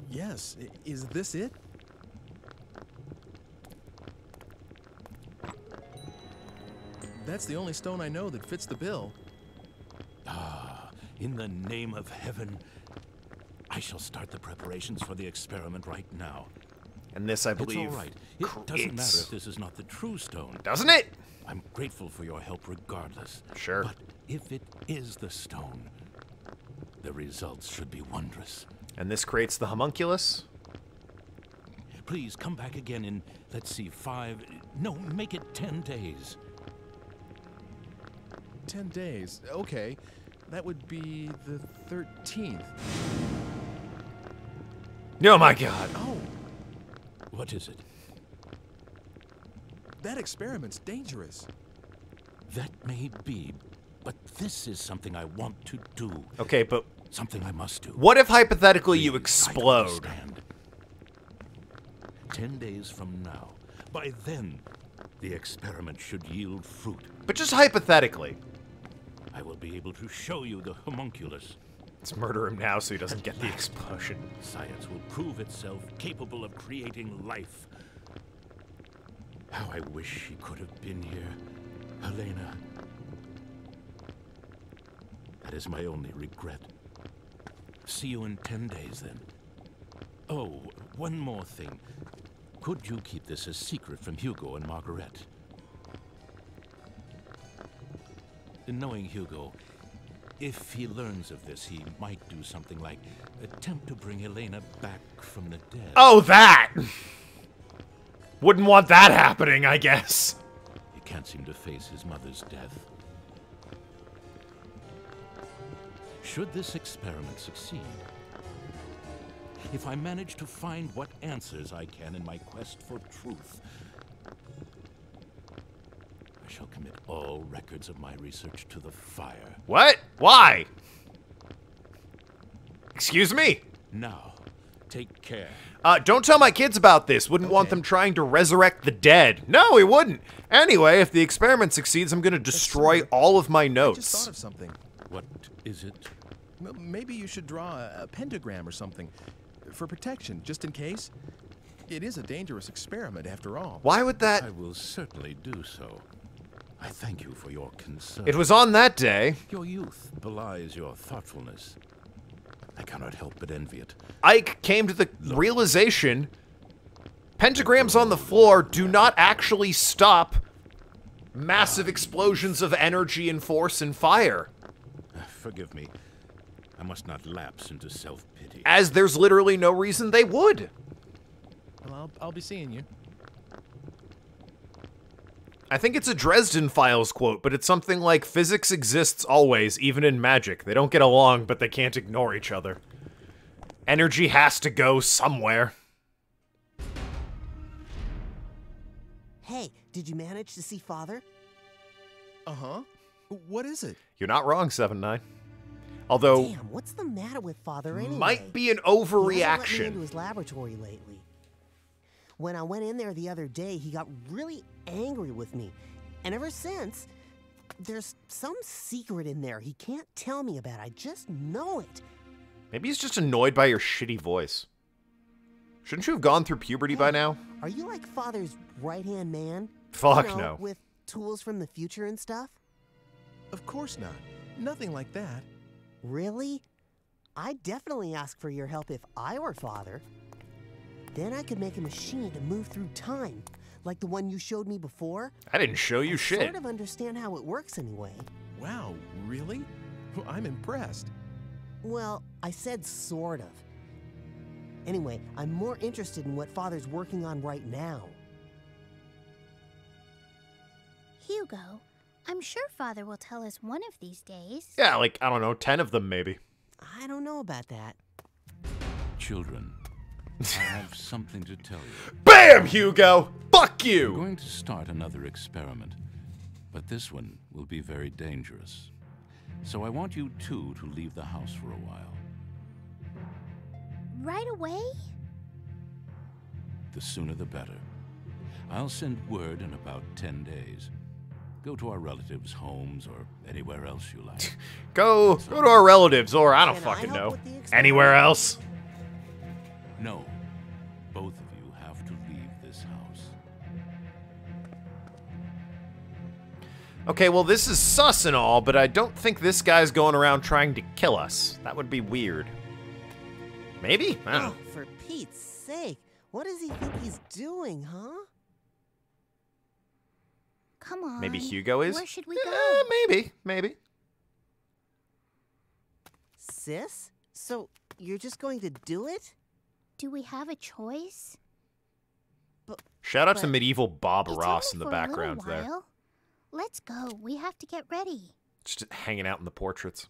Yes. Is this it? That's the only stone I know that fits the bill. Ah, in the name of heaven, I shall start the preparations for the experiment right now. And this, I believe, it's all right. It doesn't matter if this is not the true stone. Doesn't it? I'm grateful for your help regardless. Sure. But if it is the stone, the results should be wondrous. And this creates the homunculus? Please come back again in, let's see, 5... No, make it 10 days. 10 days. Okay. That would be the 13th. Oh my god. Oh. What is it? That experiment's dangerous. That may be, but this is something I want to do. Okay, but... Something I must do. What if, hypothetically, you explode? 10 days from now. By then, the experiment should yield fruit. But just hypothetically. I will be able to show you the homunculus. Let's murder him now so he doesn't get the explosion. Science will prove itself capable of creating life. How I wish she could have been here, Helena. That is my only regret. See you in 10 days, then. Oh, one more thing. Could you keep this a secret from Hugo and Margaret? Knowing Hugo, if he learns of this, he might do something like attempt to bring Helena back from the dead. Oh, that! Wouldn't want that happening, I guess. He can't seem to face his mother's death. Should this experiment succeed, if I manage to find what answers I can in my quest for truth, I shall commit all records of my research to the fire. What? Why? Excuse me? Now, take care. Don't tell my kids about this. Wouldn't want them trying to resurrect the dead. No, we wouldn't. Anyway, if the experiment succeeds, I'm gonna destroy all of my notes. I just thought of something. What is it? Maybe you should draw a pentagram or something. For protection, just in case. It is a dangerous experiment, after all. Why would that... I will certainly do so. I thank you for your concern. It was on that day. Your youth belies your thoughtfulness. I cannot help but envy it. Ike came to the realization pentagrams on the floor do not actually stop massive explosions of energy and force and fire. Forgive me. I must not lapse into self-pity. As there's literally no reason they would. Well, I'll be seeing you. I think it's a Dresden Files quote, but it's something like, physics exists always, even in magic. They don't get along, but they can't ignore each other. Energy has to go somewhere. Hey, did you manage to see Father? Uh-huh. What is it? You're not wrong, 7-9. Although... Damn, what's the matter with Father anyway? Might be an He hasn't let me overreaction. into his laboratory lately. When I went in there the other day, he got really angry with me. And ever since, There's some secret in there he can't tell me about. I just know it. Maybe he's just annoyed by your shitty voice. Shouldn't you have gone through puberty by now? Are you like Father's right-hand man? Fuck You know, no. With tools from the future and stuff? Of course not. Nothing like that. Really? I'd definitely ask for your help if I were Father. Then I could make a machine to move through time, like the one you showed me before. I didn't show you I shit. sort of understand how it works anyway. Wow, really? I'm impressed. Well, I said sort of. Anyway, I'm more interested in what Father's working on right now. Hugo, I'm sure Father will tell us one of these days. Yeah, like, I don't know, 10 of them maybe. I don't know about that. Children, I have something to tell you. BAM, Hugo! Fuck you! I'm going to start another experiment, but this one will be very dangerous. So I want you two to leave the house for a while. Right away? The sooner the better. I'll send word in about 10 days. Go to our relatives' homes or anywhere else you like. Go to our relatives, or I don't fucking know. Anywhere else? No. Both of you have to leave this house. Okay, well, this is sus and all, but I don't think this guy's going around trying to kill us. That would be weird. Maybe? I don't know. For Pete's sake, what does he think he's doing, huh? Come on. Maybe Hugo is? Where should we go? Maybe. Sis? So, you're just going to do it? Do we have a choice? Shout out to medieval Bob It's Ross only in the for a background little there. while. Let's go. We have to get ready. Just hanging out in the portraits.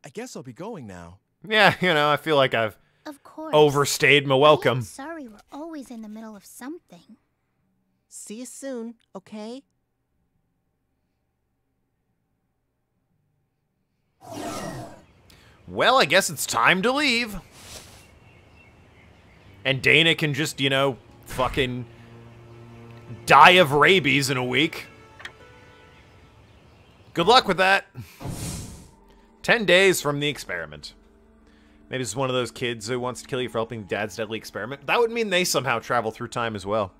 I guess I'll be going now. Yeah, you know, I feel like I've Of course. overstayed my welcome. I'm sorry, we're always in the middle of something. See you soon, okay? Well, I guess it's time to leave. And Dana can just, you know, fucking die of rabies in a week. Good luck with that. 10 days from the experiment. Maybe it's one of those kids who wants to kill you for helping Dad's deadly experiment. That would mean they somehow travel through time as well.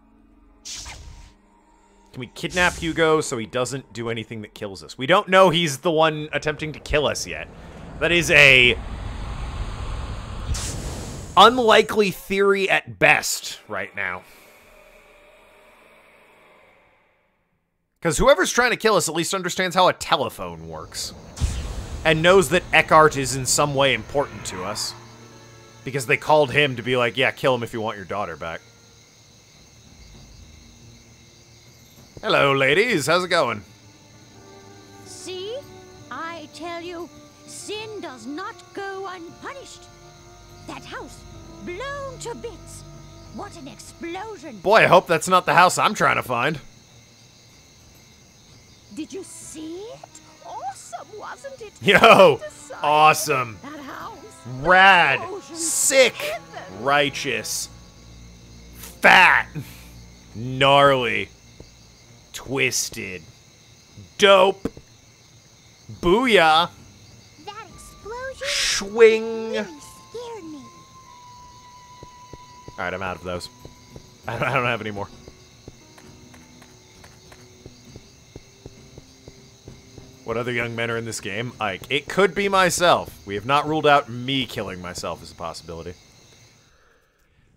Can we kidnap Hugo so he doesn't do anything that kills us? We don't know he's the one attempting to kill us yet. That is a unlikely theory at best right now. Because whoever's trying to kill us at least understands how a telephone works. And knows that Eckhart is in some way important to us. Because they called him to be like, yeah, kill him if you want your daughter back. Hello, ladies. How's it going? See? I tell you, sin does not go unpunished. That house, blown to bits. What an explosion. Boy, I hope that's not the house I'm trying to find. Did you see it? Awesome, wasn't it? Yo! Awesome. That house. Rad. Sick. Righteous. Fat. Gnarly. Twisted. Dope. Booyah. That explosion Swing. really scared me. Alright, I'm out of those. I don't have any more. What other young men are in this game? Ike. It could be myself. We have not ruled out me killing myself as a possibility.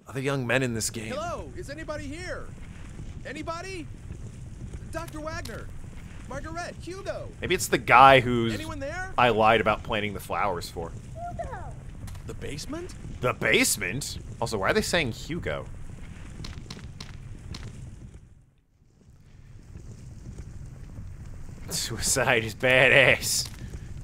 Other young men in this game. Hello, is anybody here? Anybody? Dr. Wagner, Margaret, Hugo. Maybe it's the guy who's Anyone there? I lied about planting the flowers for. The basement? The basement? Also, why are they saying Hugo? Suicide is badass.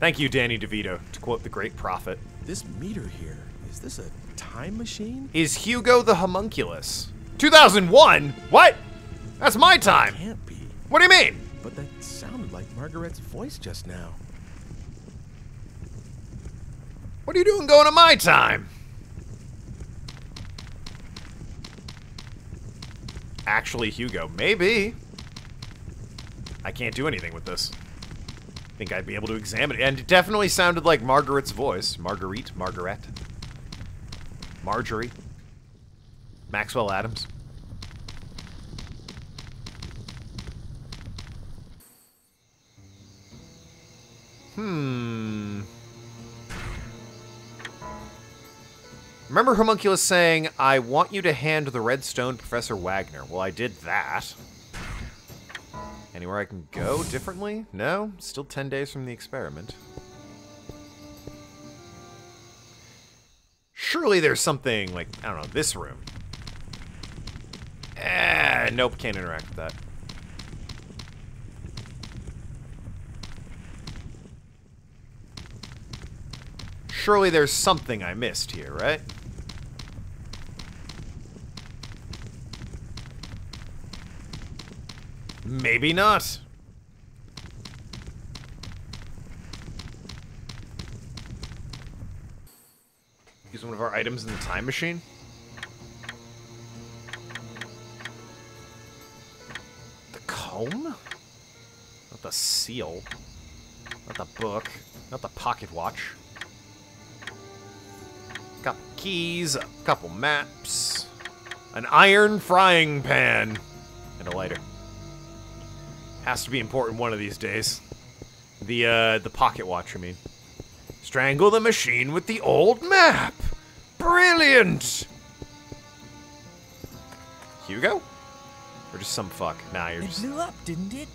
Thank you, Danny DeVito, to quote the great prophet. This meter here, is this a time machine? Is Hugo the homunculus? 2001? What? That's my time. Can't be. What do you mean? But that sounded like Margaret's voice just now. What are you doing going to my time? Actually, Hugo, maybe. I can't do anything with this. I think I'd be able to examine it. And it definitely sounded like Margaret's voice. Marguerite? Margaret? Marjorie? Maxwell Adams? Remember Homunculus saying, I want you to hand the redstone to Professor Wagner. Well, I did that. Anywhere I can go differently? No? Still 10 days from the experiment. Surely there's something, like, I don't know, this room. Nope, can't interact with that. Surely there's something I missed here, right? Maybe not. Use one of our items in the time machine. The comb? Not the seal. Not the book. Not the pocket watch. Couple keys, a couple maps, an iron frying pan, and a lighter. Has to be important one of these days. The pocket watch, I mean. Strangle the machine with the old map! Brilliant! Hugo? Or just some fuck? Nah, you're just... It blew up, didn't it?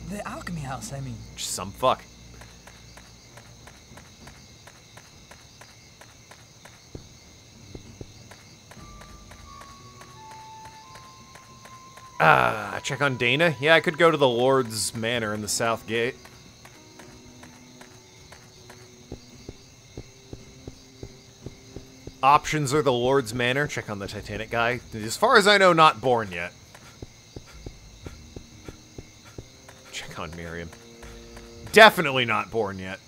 The alchemy house, I mean. Just some fuck. Check on Dana? Yeah, I could go to the Lord's Manor in the South Gate. Options are the Lord's Manor. Check on the Titanic guy. As far as I know, not born yet. Check on Miriam. Definitely not born yet.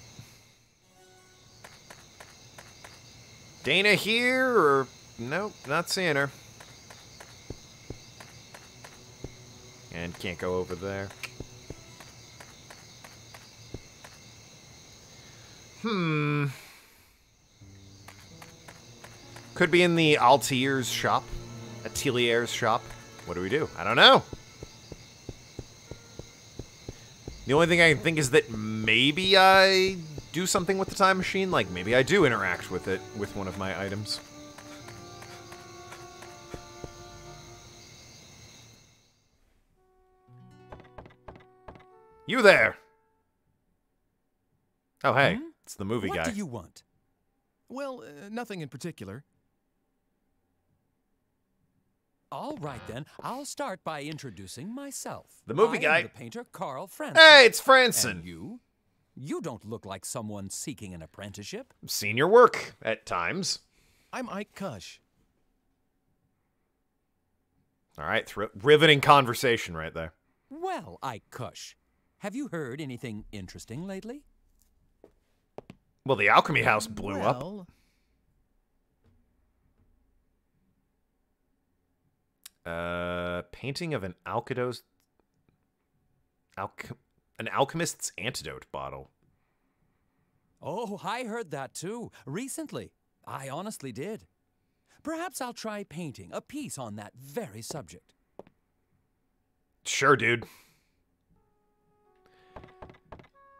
Dana here, or... Nope, not seeing her. And can't go over there. Could be in the Altair's shop. Atelier's shop. What do we do? I don't know. The only thing I can think is that maybe I do something with the time machine. Like, maybe I do interact with it with one of my items. You there! Oh, hey. It's the movie guy. What do you want? Well, nothing in particular. All right, then. I'll start by introducing myself. The movie guy. I am the painter Carl Franson. Hey, it's Franson! And you? You don't look like someone seeking an apprenticeship. I've seen your work at times. I'm Ike Kush. All right, riveting conversation right there. Well, Ike Kush, have you heard anything interesting lately? Well, the alchemy house blew up. Painting of an an alchemist's antidote bottle. Oh, I heard that too. Recently. I honestly did. Perhaps I'll try painting a piece on that very subject. Sure, dude.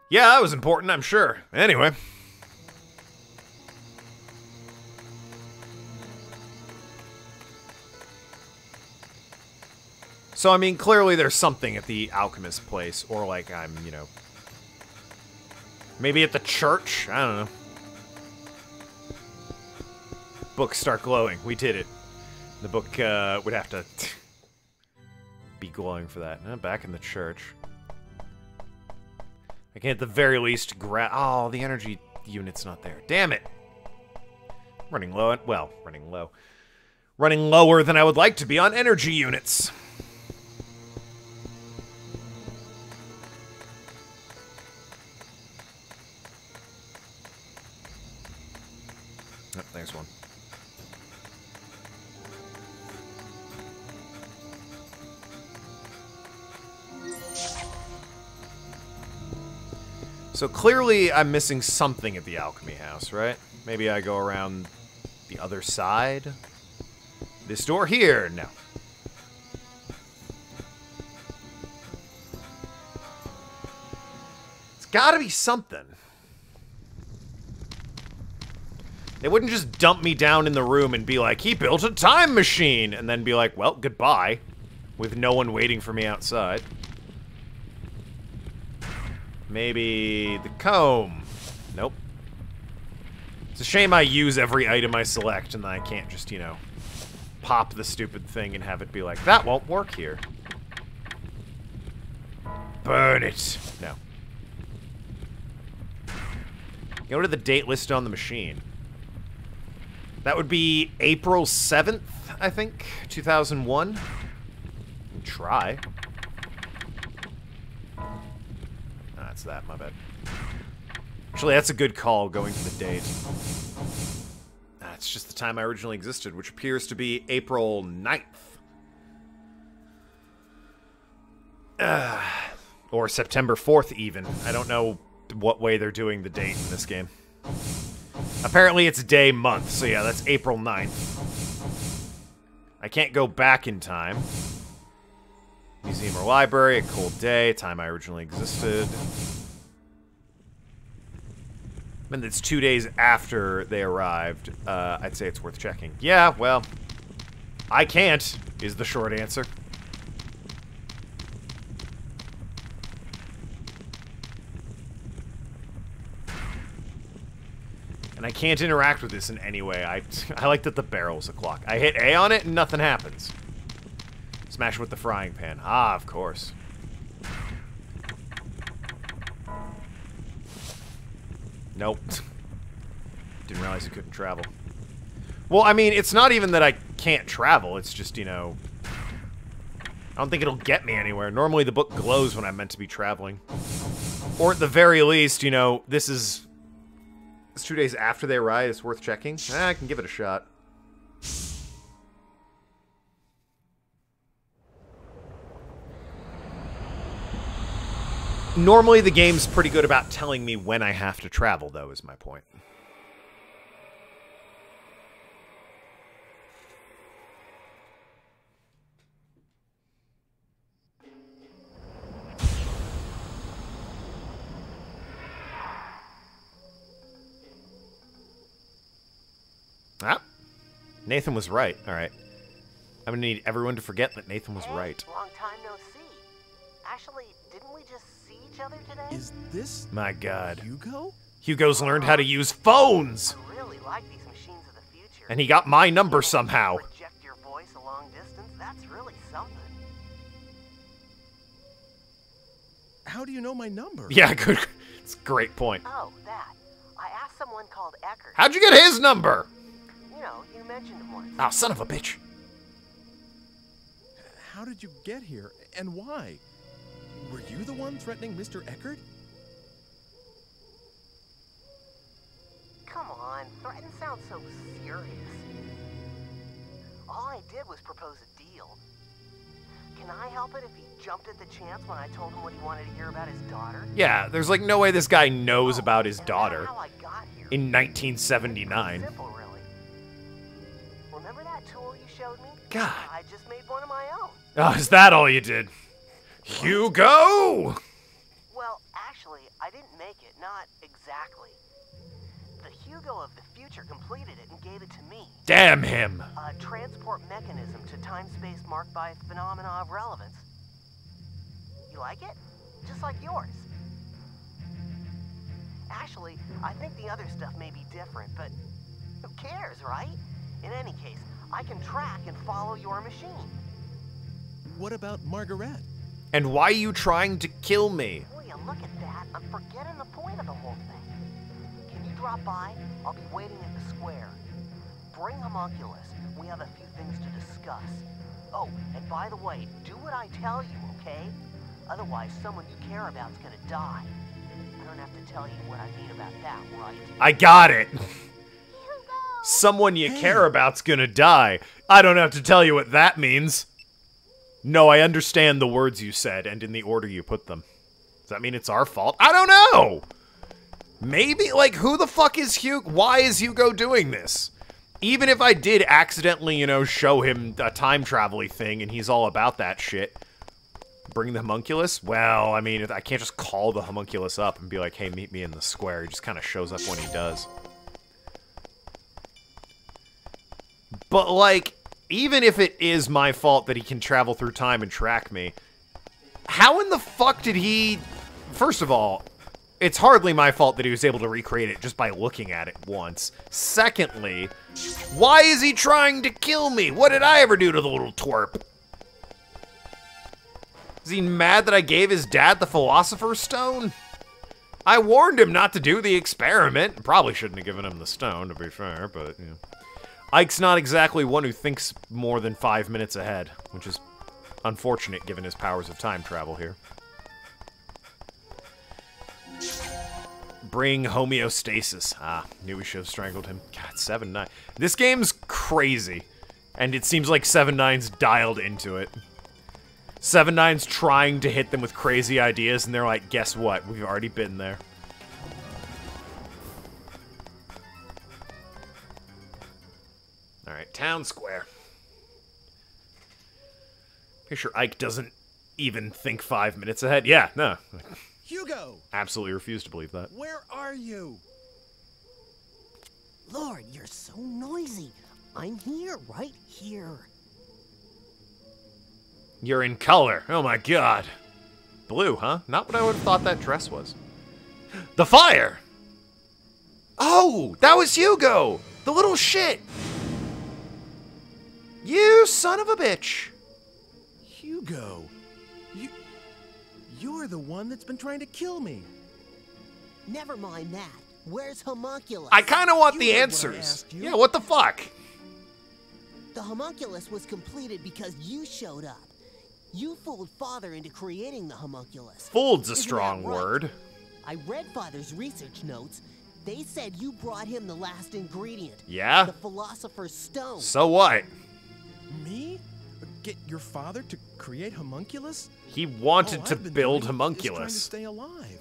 Yeah, that was important, I'm sure. Anyway. So, I mean, clearly there's something at the alchemist place, or like I'm, you know, maybe at the church? I don't know. Books start glowing. We did it. The book would have to be glowing for that. Back in the church. I can at the very least grab... Oh, the energy unit's not there. Damn it! Running low... Well, running low. Running lower than I would like to be on energy units. Oh, there's one. So clearly I'm missing something at the alchemy house, right? Maybe I go around the other side? This door here? No. It's gotta be something. They wouldn't just dump me down in the room and be like, he built a time machine, and then be like, well, goodbye, with no one waiting for me outside. Maybe the comb. Nope. It's a shame I use every item I select, and then I can't just, you know, pop the stupid thing and have it be like, that won't work here. Burn it. No. Go to the date listed on the machine. That would be April 7th, I think, 2001. Try. That's that, my bad. Actually, that's a good call, going to the date. That's just the time I originally existed, which appears to be April 9th. Or September 4th, even. I don't know what way they're doing the date in this game. Apparently it's day month, so yeah, that's April 9th. I can't go back in time. Museum or library, a cold day, time I originally existed. And it's 2 days after they arrived. I'd say it's worth checking. Yeah, well, I can't, is the short answer. And I can't interact with this in any way. I like that the barrel's a clock. I hit A on it and nothing happens. Smash it with the frying pan. Ah, of course. Nope. Didn't realize you couldn't travel. Well, I mean, it's not even that I can't travel. It's just, you know, I don't think it'll get me anywhere. Normally the book glows when I'm meant to be traveling. Or at the very least, you know, this is... It's 2 days after they arrive. It's worth checking. I can give it a shot. Normally the game's pretty good about telling me when I have to travel, though, is my point. Ah, Nathan was right. All right. I'm gonna need everyone to forget that Nathan was right. Long time no see. Actually, didn't we just see each other today? Is this My God. Hugo? Hugo's learned how to use phones! I really like these machines of the future. And he got my number somehow. Project your voice a long distance? That's really something. How do you know my number? Yeah, good. It's a great point. Oh, that. I asked someone called Eckert. How'd you get his number? You know, you mentioned him once. Oh, son of a bitch. How did you get here, and why? Were you the one threatening Mr. Eckert? Come on, threaten sounds so serious. All I did was propose a deal. Can I help it if he jumped at the chance when I told him what he wanted to hear about his daughter? Yeah, there's like no way this guy knows about his daughter How I got here. in 1979. Simple, really. Remember that tool you showed me? God. I just made one of my own. Oh, is that all you did? Hugo! Well, actually, I didn't make it. Not exactly. The Hugo of the future completed it and gave it to me. Damn him. A transport mechanism to time-space marked by phenomena of relevance. You like it? Just like yours. Actually, I think the other stuff may be different, but who cares, right? In any case, I can track and follow your machine. What about Margaret? And why are you trying to kill me? Will you look at that? I'm forgetting the point of the whole thing. Can you drop by? I'll be waiting at the square. Bring Homunculus. We have a few things to discuss. Oh, and by the way, do what I tell you, okay? Otherwise, someone you care about is gonna die. I don't have to tell you what I mean about that, right? I got it. Someone you care about's gonna die. I don't have to tell you what that means. No, I understand the words you said and in the order you put them. Does that mean it's our fault? I don't know! Maybe, like, who the fuck is Hugo? Why is Hugo doing this? Even if I did accidentally, you know, show him a time travel-y thing and he's all about that shit. Bring the homunculus? Well, I mean, I can't just call the homunculus up and be like, hey, meet me in the square. He just kind of shows up when he does. But, like, even if it is my fault that he can travel through time and track me, how in the fuck did he... First of all, it's hardly my fault that he was able to recreate it just by looking at it once. Secondly, why is he trying to kill me? What did I ever do to the little twerp? Is he mad that I gave his dad the Philosopher's Stone? I warned him not to do the experiment. Probably shouldn't have given him the stone, to be fair, but, you know. Ike's not exactly one who thinks more than 5 minutes ahead, which is unfortunate given his powers of time travel here. Bring homeostasis. Ah, knew we should have strangled him. God, 7-9. This game's crazy, and it seems like 7-9's dialed into it. 7-9's trying to hit them with crazy ideas, and they're like, guess what? We've already been there. Alright, town square. Pretty sure Ike doesn't even think 5 minutes ahead. Yeah, no. Hugo! Absolutely refuse to believe that. Where are you? Lord, you're so noisy. I'm here, right here. You're in color. Oh my god. Blue, huh? Not what I would have thought that dress was. The fire! Oh, that was Hugo! The little shit! You son of a bitch! Hugo, you're the one that's been trying to kill me. Never mind that. Where's Homunculus? I kind of want the answers. Yeah, what the fuck? The Homunculus was completed because you showed up. You fooled Father into creating the Homunculus. Fooled's a strong word. I read Father's research notes. They said you brought him the last ingredient. Yeah? The Philosopher's Stone. So what? Me? Get your father to create Homunculus? He wanted to build Homunculus. Trying to stay alive.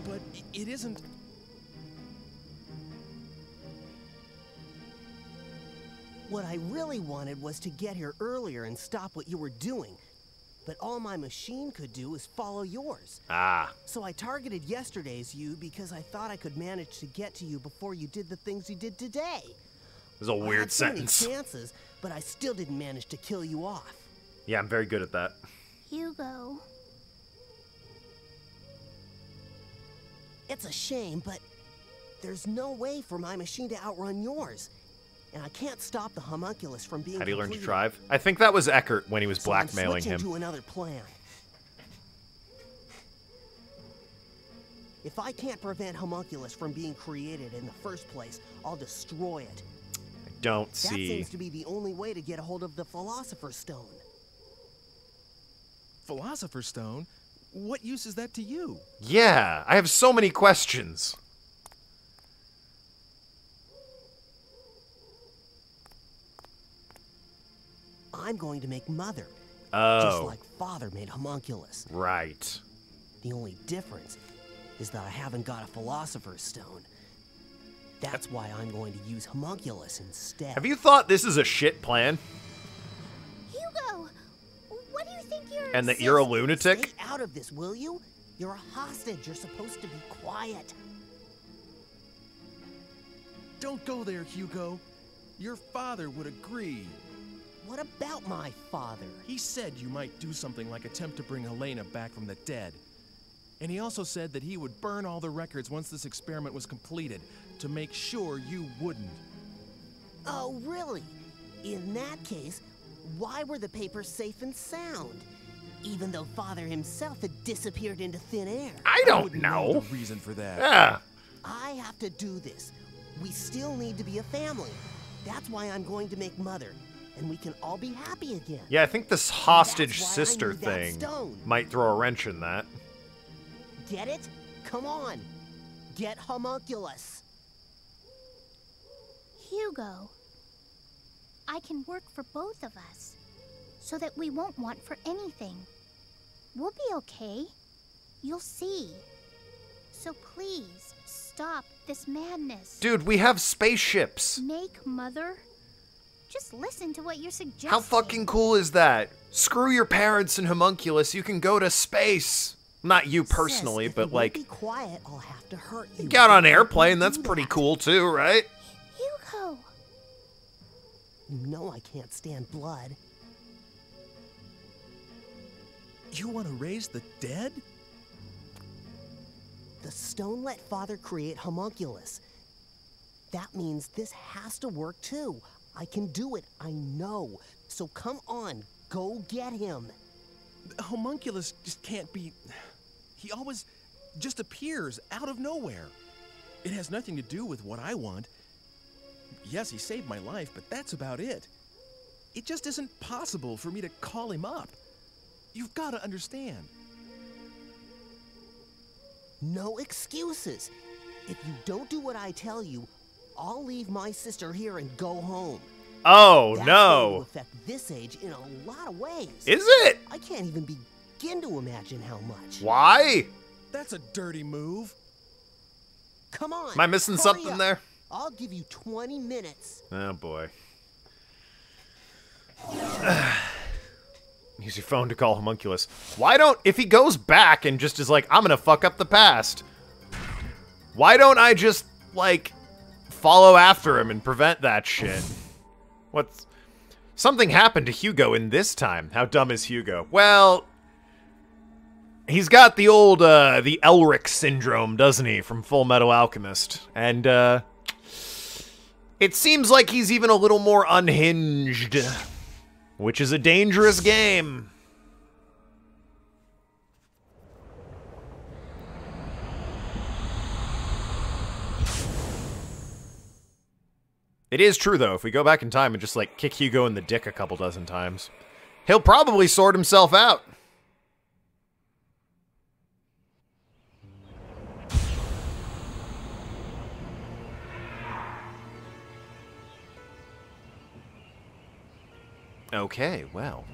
But it isn't... What I really wanted was to get here earlier and stop what you were doing. But all my machine could do is follow yours. Ah. So I targeted yesterday's you because I thought I could manage to get to you before you did the things you did today. It was a weird sentence. I had so many chances, but I still didn't manage to kill you off. Yeah, I'm very good at that. Hugo. It's a shame, but there's no way for my machine to outrun yours. And I can't stop the homunculus from being How do you learn to completed. drive? I think that was Eckert when he was blackmailing I'm him. to another plan. If I can't prevent homunculus from being created in the first place, I'll destroy it. I don't That see. seems to be the only way to get a hold of the Philosopher's Stone. Philosopher's Stone? What use is that to you? Yeah, I have so many questions. I'm going to make Mother. Oh. Just like Father made homunculus. Right. The only difference is that I haven't got a Philosopher's Stone. That's why I'm going to use homunculus instead. Have you thought this is a shit plan? Hugo, what do you think you're... And that you're a lunatic? Stay out of this, will you? You're a hostage. You're supposed to be quiet. Don't go there, Hugo. Your father would agree. What about my father? He said you might do something like attempt to bring Helena back from the dead. And he also said that he would burn all the records once this experiment was completed to make sure you wouldn't. Oh, really? In that case, why were the papers safe and sound? Even though Father himself had disappeared into thin air. I don't know. The reason for that. Yeah. I have to do this. We still need to be a family. That's why I'm going to make Mother. And we can all be happy again. Yeah, I think this hostage That's why I sister need that thing stone. might throw a wrench in that. Get it? Come on. Get homunculus. Hugo, I can work for both of us, so that we won't want for anything. We'll be okay. You'll see. So please, stop this madness. Dude, we have spaceships. Make Mother. Just listen to what you're suggesting. How fucking cool is that? Screw your parents and Homunculus, you can go to space. Not you personally, Sis, but like... Be quiet, I'll have to hurt you. Get on an airplane, that's pretty cool too, right? Hugo! You know I can't stand blood. You want to raise the dead? The stone let Father create Homunculus. That means this has to work too. I can do it, I know. So come on, go get him. Homunculus just can't be... He always just appears out of nowhere. It has nothing to do with what I want. Yes, he saved my life, but that's about it. It just isn't possible for me to call him up. You've got to understand. No excuses. If you don't do what I tell you, I'll leave my sister here and go home. Oh, That's no. going to affect this age in a lot of ways. Is it? I can't even begin to imagine how much. Why? That's a dirty move. Come on. Am I missing hurry something up. there? I'll give you 20 minutes. Oh, boy. Use your phone to call Homunculus. Why don't... If he goes back and just is like, I'm gonna fuck up the past, why don't I just, like, follow after him and prevent that shit? What's... Something happened to Hugo in this time. How dumb is Hugo? Well... He's got the old, the Elric syndrome, doesn't he, from Full Metal Alchemist. And, it seems like he's even a little more unhinged, which is a dangerous game. It is true, though, if we go back in time and just, like, kick Hugo in the dick a couple dozen times, he'll probably sort himself out. Okay, well.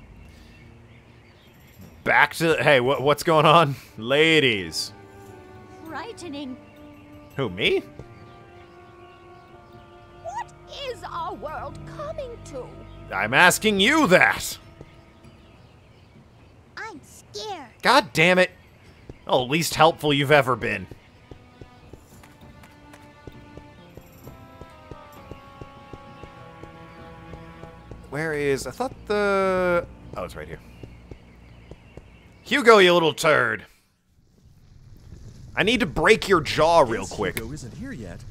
Back to... Hey, what's going on? Ladies. Frightening. Who, me? What is our world coming to? I'm asking you that. I'm scared. God damn it. Oh, least helpful you've ever been. Where is... I thought the... Oh, it's right here. Hugo, you little turd. I need to break your jaw real quick. Hugo isn't here yet.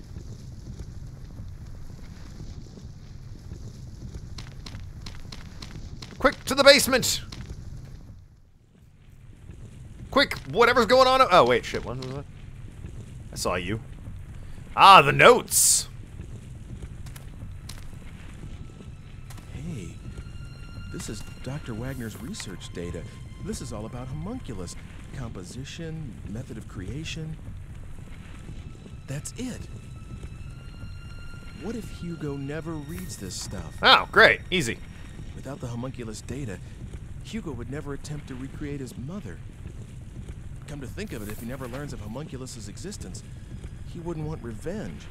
Quick, to the basement! Quick, whatever's going on... Oh, wait, shit, what was that? I saw you. Ah, the notes! Hey, this is Dr. Wagner's research data. This is all about homunculus. Composition, method of creation. That's it. What if Hugo never reads this stuff? Oh, great. Easy. Without the homunculus data, Hugo would never attempt to recreate his mother. Come to think of it, if he never learns of homunculus's existence, he wouldn't want revenge.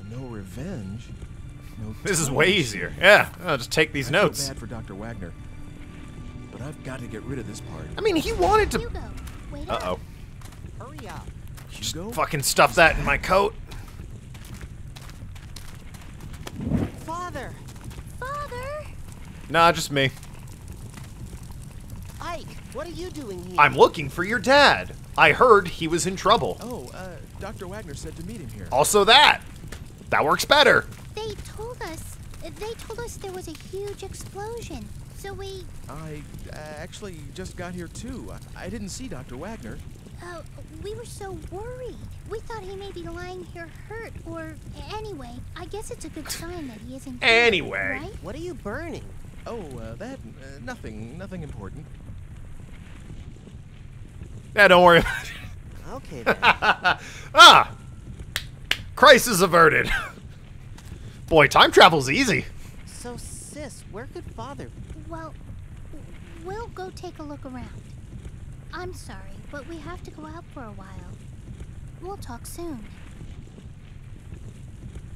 No revenge. No. This is way easier. Yeah, I'll just take these notes. I feel bad for Dr. Wagner, but I've got to get rid of this part. I mean, he wanted to... Hugo, wait Uh-oh. Hurry up. Just Hugo? fucking stuff that in my coat. Father! Father! Nah, just me. Ike, what are you doing here? I'm looking for your dad. I heard he was in trouble. Oh, Dr. Wagner said to meet him here. Also that. That works better. They told us there was a huge explosion. So we... I actually just got here too. I didn't see Dr. Wagner. We were so worried. We thought he may be lying here hurt, or... Anyway, I guess it's a good sign that he isn't here, Anyway. right? What are you burning? Oh, nothing important. Yeah, don't worry about it. Okay, then. Ah! Crisis averted. Boy, time travel's easy. So, sis, where could Father... Well, we'll go take a look around. I'm sorry, but we have to go out for a while. We'll talk soon.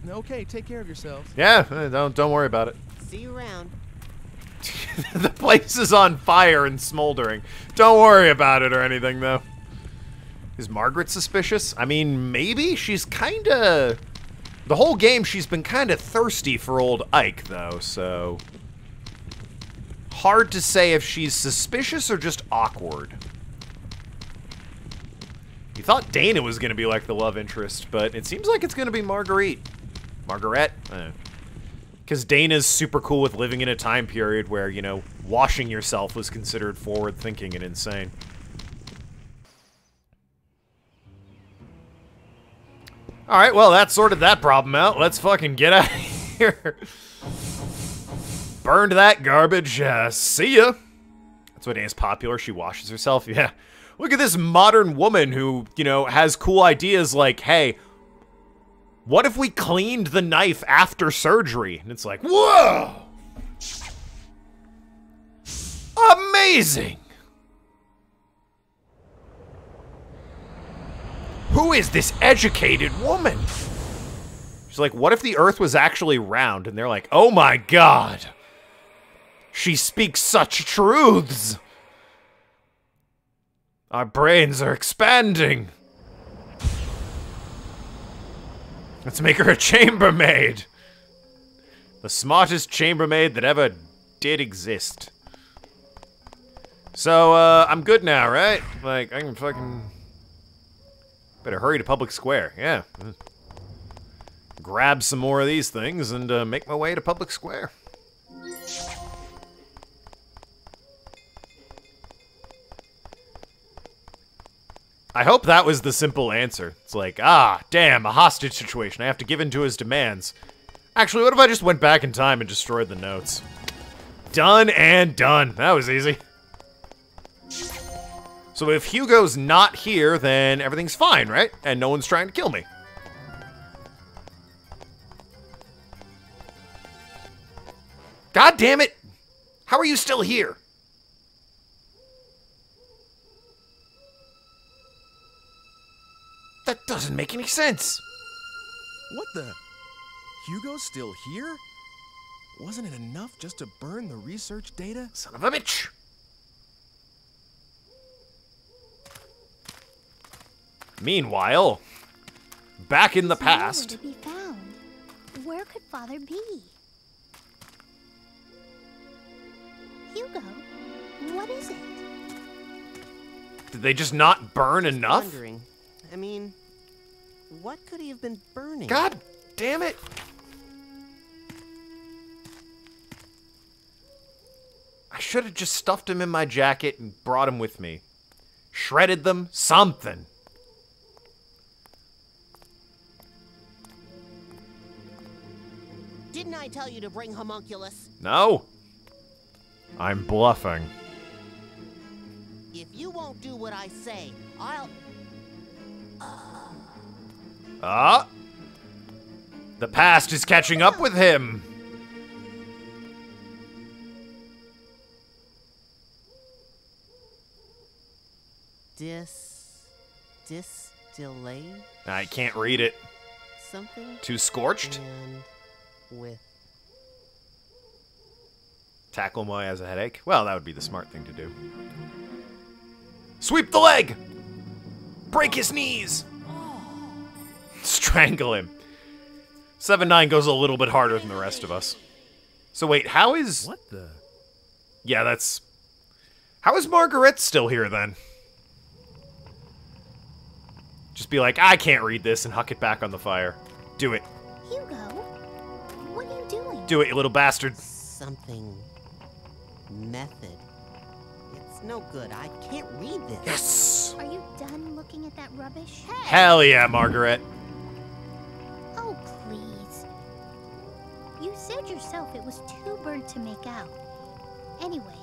Okay, take care of yourselves. Yeah, don't worry about it. See you around. The place is on fire and smoldering. Don't worry about it or anything, though. Is Margaret suspicious? I mean, maybe. She's kinda... The whole game, she's been kinda thirsty for old Ike, though, so... Hard to say if she's suspicious or just awkward. You thought Dana was gonna be like the love interest, but it seems like it's gonna be Marguerite. Margaret? Because Dana's super cool with living in a time period where, you know, washing yourself was considered forward-thinking and insane. Alright, well, that sorted that problem out. Let's fucking get out of here. Burned that garbage. See ya. That's why Dana's popular. She washes herself. Yeah. Look at this modern woman who, you know, has cool ideas like, hey, what if we cleaned the knife after surgery? And it's like, whoa! Amazing! Who is this educated woman? She's like, what if the Earth was actually round? And they're like, oh my god! She speaks such truths! Our brains are expanding! Let's make her a chambermaid! The smartest chambermaid that ever did exist. So, I'm good now, right? Like, I can fucking... Better hurry to Public Square, yeah. Grab some more of these things and make my way to Public Square. I hope that was the simple answer. It's like, ah, damn, a hostage situation. I have to give in to his demands. Actually, what if I just went back in time and destroyed the notes? Done and done. That was easy. So if Hugo's not here, then everything's fine, right? And no one's trying to kill me. God damn it! How are you still here? That doesn't make any sense. What the? Hugo's still here? Wasn't it enough just to burn the research data? Son of a bitch! Meanwhile, back in the past... He's nowhere to be found. Where could Father be? Hugo, what is it? Did they just not burn enough? Wondering. I mean, what could he have been burning? God damn it! I should have just stuffed him in my jacket and brought him with me. Shredded them, something. Didn't I tell you to bring Homunculus? No. I'm bluffing. If you won't do what I say, I'll... Ah! The past is catching up with him! Distillate? I can't read it. Something? Too scorched? And with... Tackle Moy has a headache? Well, that would be the smart thing to do. Sweep the leg! Break his knees! Strangle him. 7-9 goes a little bit harder than the rest of us. So wait, how is... What the... Yeah, that's... How is Margaret still here, then? Just be like, I can't read this, and huck it back on the fire. Do it. Hugo, what are you doing? Do it, you little bastard. Something... method. It's no good. I can't read this. Yes! Are you done looking at that rubbish? Hey! Hell yeah, Margaret. Oh, please. You said yourself it was too burnt to make out. Anyway,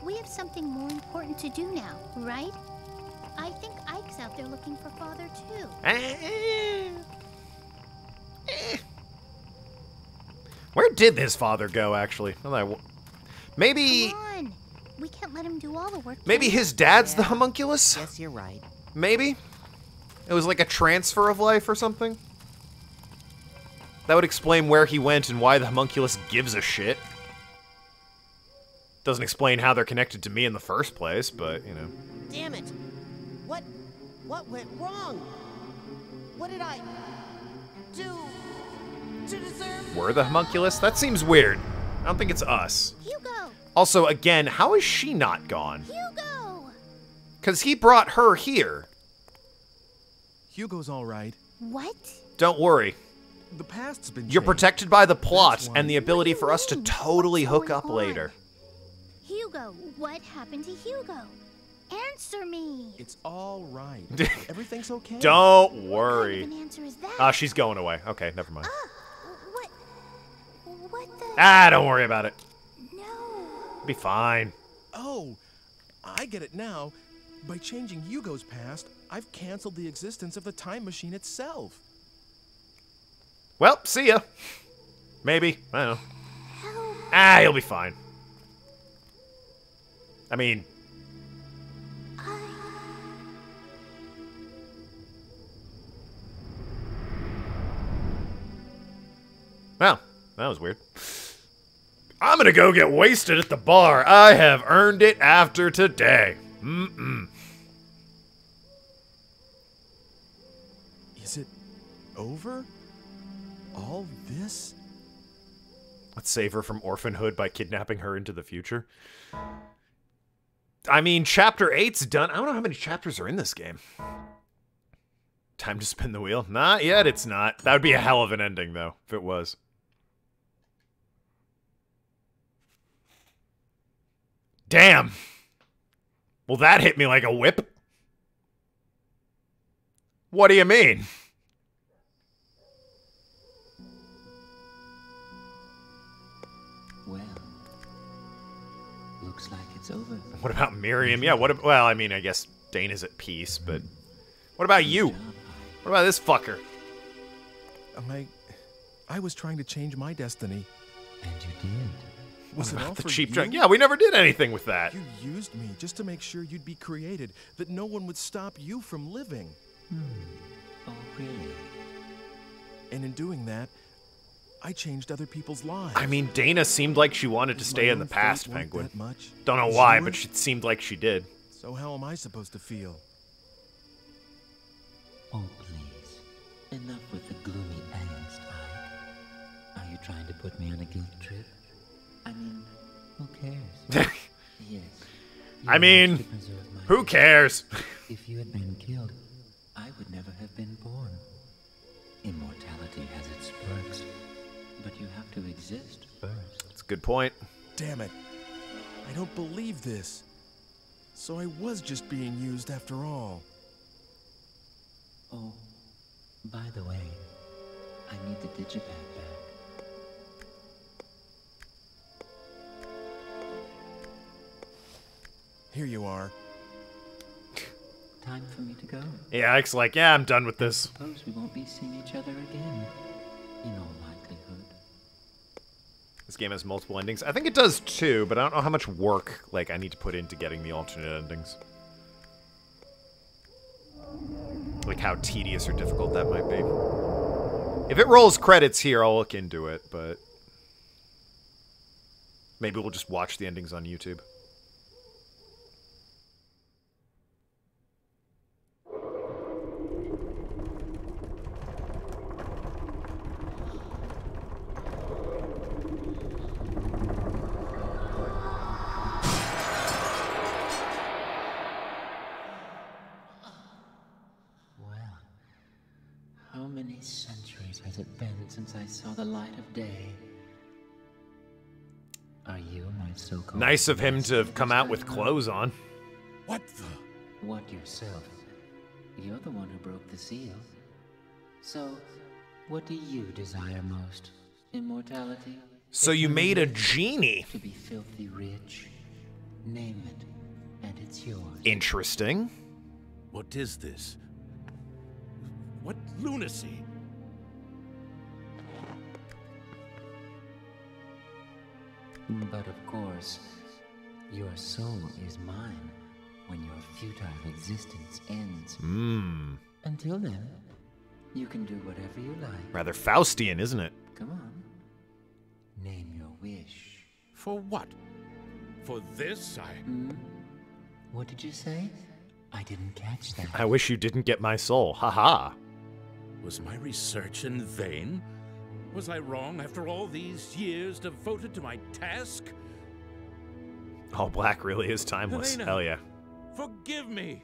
we have something more important to do now, right? I think Ike's out there looking for Father, too. Where did his father go, actually? Maybe... Come on. We can't let him do all the work. Maybe his dad's the homunculus? Guess you're right. Maybe? It was like a transfer of life or something? That would explain where he went and why the homunculus gives a shit. Doesn't explain how they're connected to me in the first place, but, you know. Damn it! What went wrong? What did I do to deserve? We're the homunculus? That seems weird. I don't think it's us. Hugo! Also, again, how is she not gone? Hugo! Because he brought her here. Hugo's all right. What? Don't worry. The past's been You're changed. protected by the plot and the ability for us to totally hook up later. Hugo, what happened to Hugo? Answer me. It's all right. Everything's okay. Don't worry. What kind of an answer is that? She's going away. Okay, never mind. What the? Don't worry about it. No. Be fine. Oh, I get it now. By changing Hugo's past, I've canceled the existence of the time machine itself. Well, see ya. Maybe. I don't know. You'll be fine. I mean... Well, that was weird. I'm gonna go get wasted at the bar. I have earned it after today. Is it over? All this? Let's save her from orphanhood by kidnapping her into the future. I mean, Chapter 8's done. I don't know how many chapters are in this game. Time to spin the wheel? Not yet, it's not. That would be a hell of an ending, though, if it was. Damn. Well, that hit me like a whip. What do you mean? Well, looks like it's over. What about Miriam? Yeah, well, I mean, I guess Dana's at peace, but... What about you? What about this fucker? I was trying to change my destiny. And you did. Was What it all about the for cheap you? drink? Yeah, we never did anything with that. You used me just to make sure you'd be created, that no one would stop you from living. Oh, really? And in doing that, I changed other people's lives. I mean, Dana seemed like she wanted to stay in the past, Penguin. Don't know why, but it seemed like she did. So how am I supposed to feel? Oh, please. Enough with the gloomy angst, Ike. Are you trying to put me on a guilt trip? I mean, who cares? Yes. I mean, who cares? If you had been killed, I would never have been born. Immortality has its perks, but you have to exist first. That's a good point. Damn it. I don't believe this. So I was just being used after all. Oh, by the way, I need the digipad back. Here you are. Time for me to go. Yeah, Ike's like, yeah, I'm done with this. Suppose we won't be seeing each other again, in all likelihood. This game has multiple endings. I think it does too, but I don't know how much work I need to put into getting the alternate endings. Like how tedious or difficult that might be. If it rolls credits here, I'll look into it, but maybe we'll just watch the endings on YouTube. How many centuries has it been since I saw the light of day? Are you my so-called... Nice of him to have come out with clothes on. What the... What yourself? You're the one who broke the seal. So, what do you desire most? Immortality? So you made a genie. To be filthy rich? Name it, and it's yours. Interesting. What is this? What lunacy? But of course, Your soul is mine when your futile existence ends. Until then, you can do whatever you like. Rather Faustian, isn't it? Come on. Name your wish. For what? For this, What did you say? I didn't catch that. I wish you didn't get my soul. Haha. Was my research in vain? Was I wrong after all these years devoted to my task? All black really is timeless. Helena, Hell yeah. Forgive me.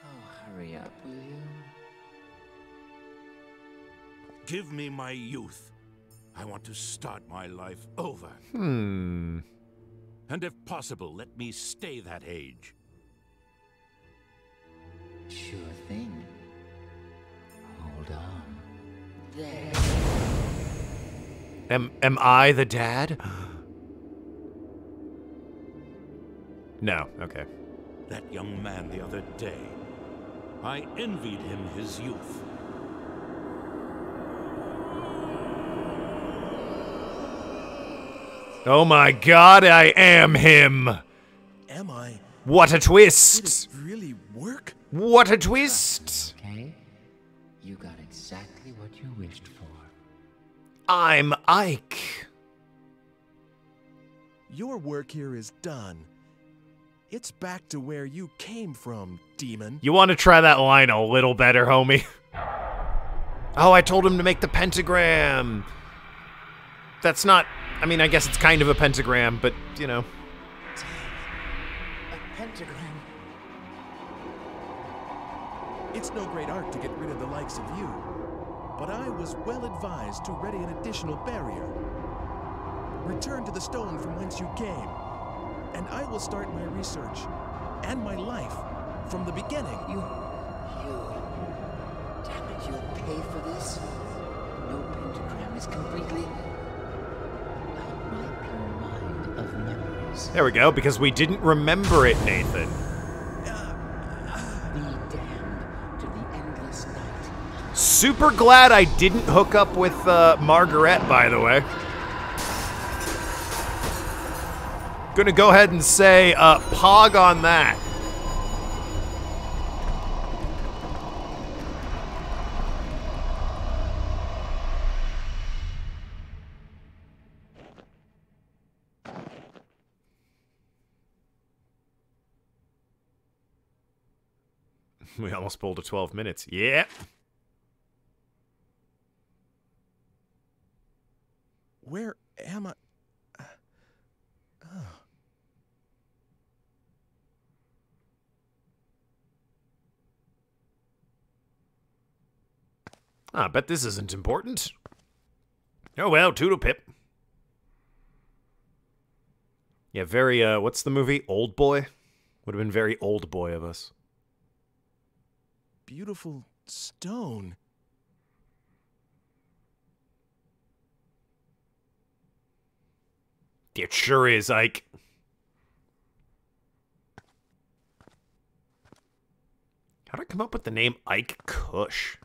Oh, hurry up, will you? Give me my youth. I want to start my life over. Hmm. And if possible, let me stay that age. Sure thing. Hold on. There. Am I the dad? No, okay. That young man the other day. I envied him his youth. Oh my god, I am him! Am I? What a twist! Did it really work? What a twist! Okay? You got exactly what you wished for. I'm Ike. Your work here is done. It's back to where you came from, demon. You want to try that line a little better, homie? Oh, I told him to make the pentagram. That's not... I mean, I guess it's kind of a pentagram, but, you know. A pentagram. It's no great art to get rid of the likes of you, but I was well advised to ready an additional barrier. Return to the stone from whence you came, and I will start my research and my life from the beginning. You... Damn it, you'll pay for this? No pentagram is completely... of memories. There we go, because we didn't remember it, Nathan. Be damned to the endless night. Super glad I didn't hook up with Margaret, by the way. Gonna go ahead and say, pog on that. We almost pulled to 12 minutes. Yeah. Where am I? I bet this isn't important. Oh well, toodle pip. Yeah, very, what's the movie? Old Boy? Would have been very Old Boy of us. Beautiful stone. It sure is, Ike. How'd I come up with the name Ike Kush?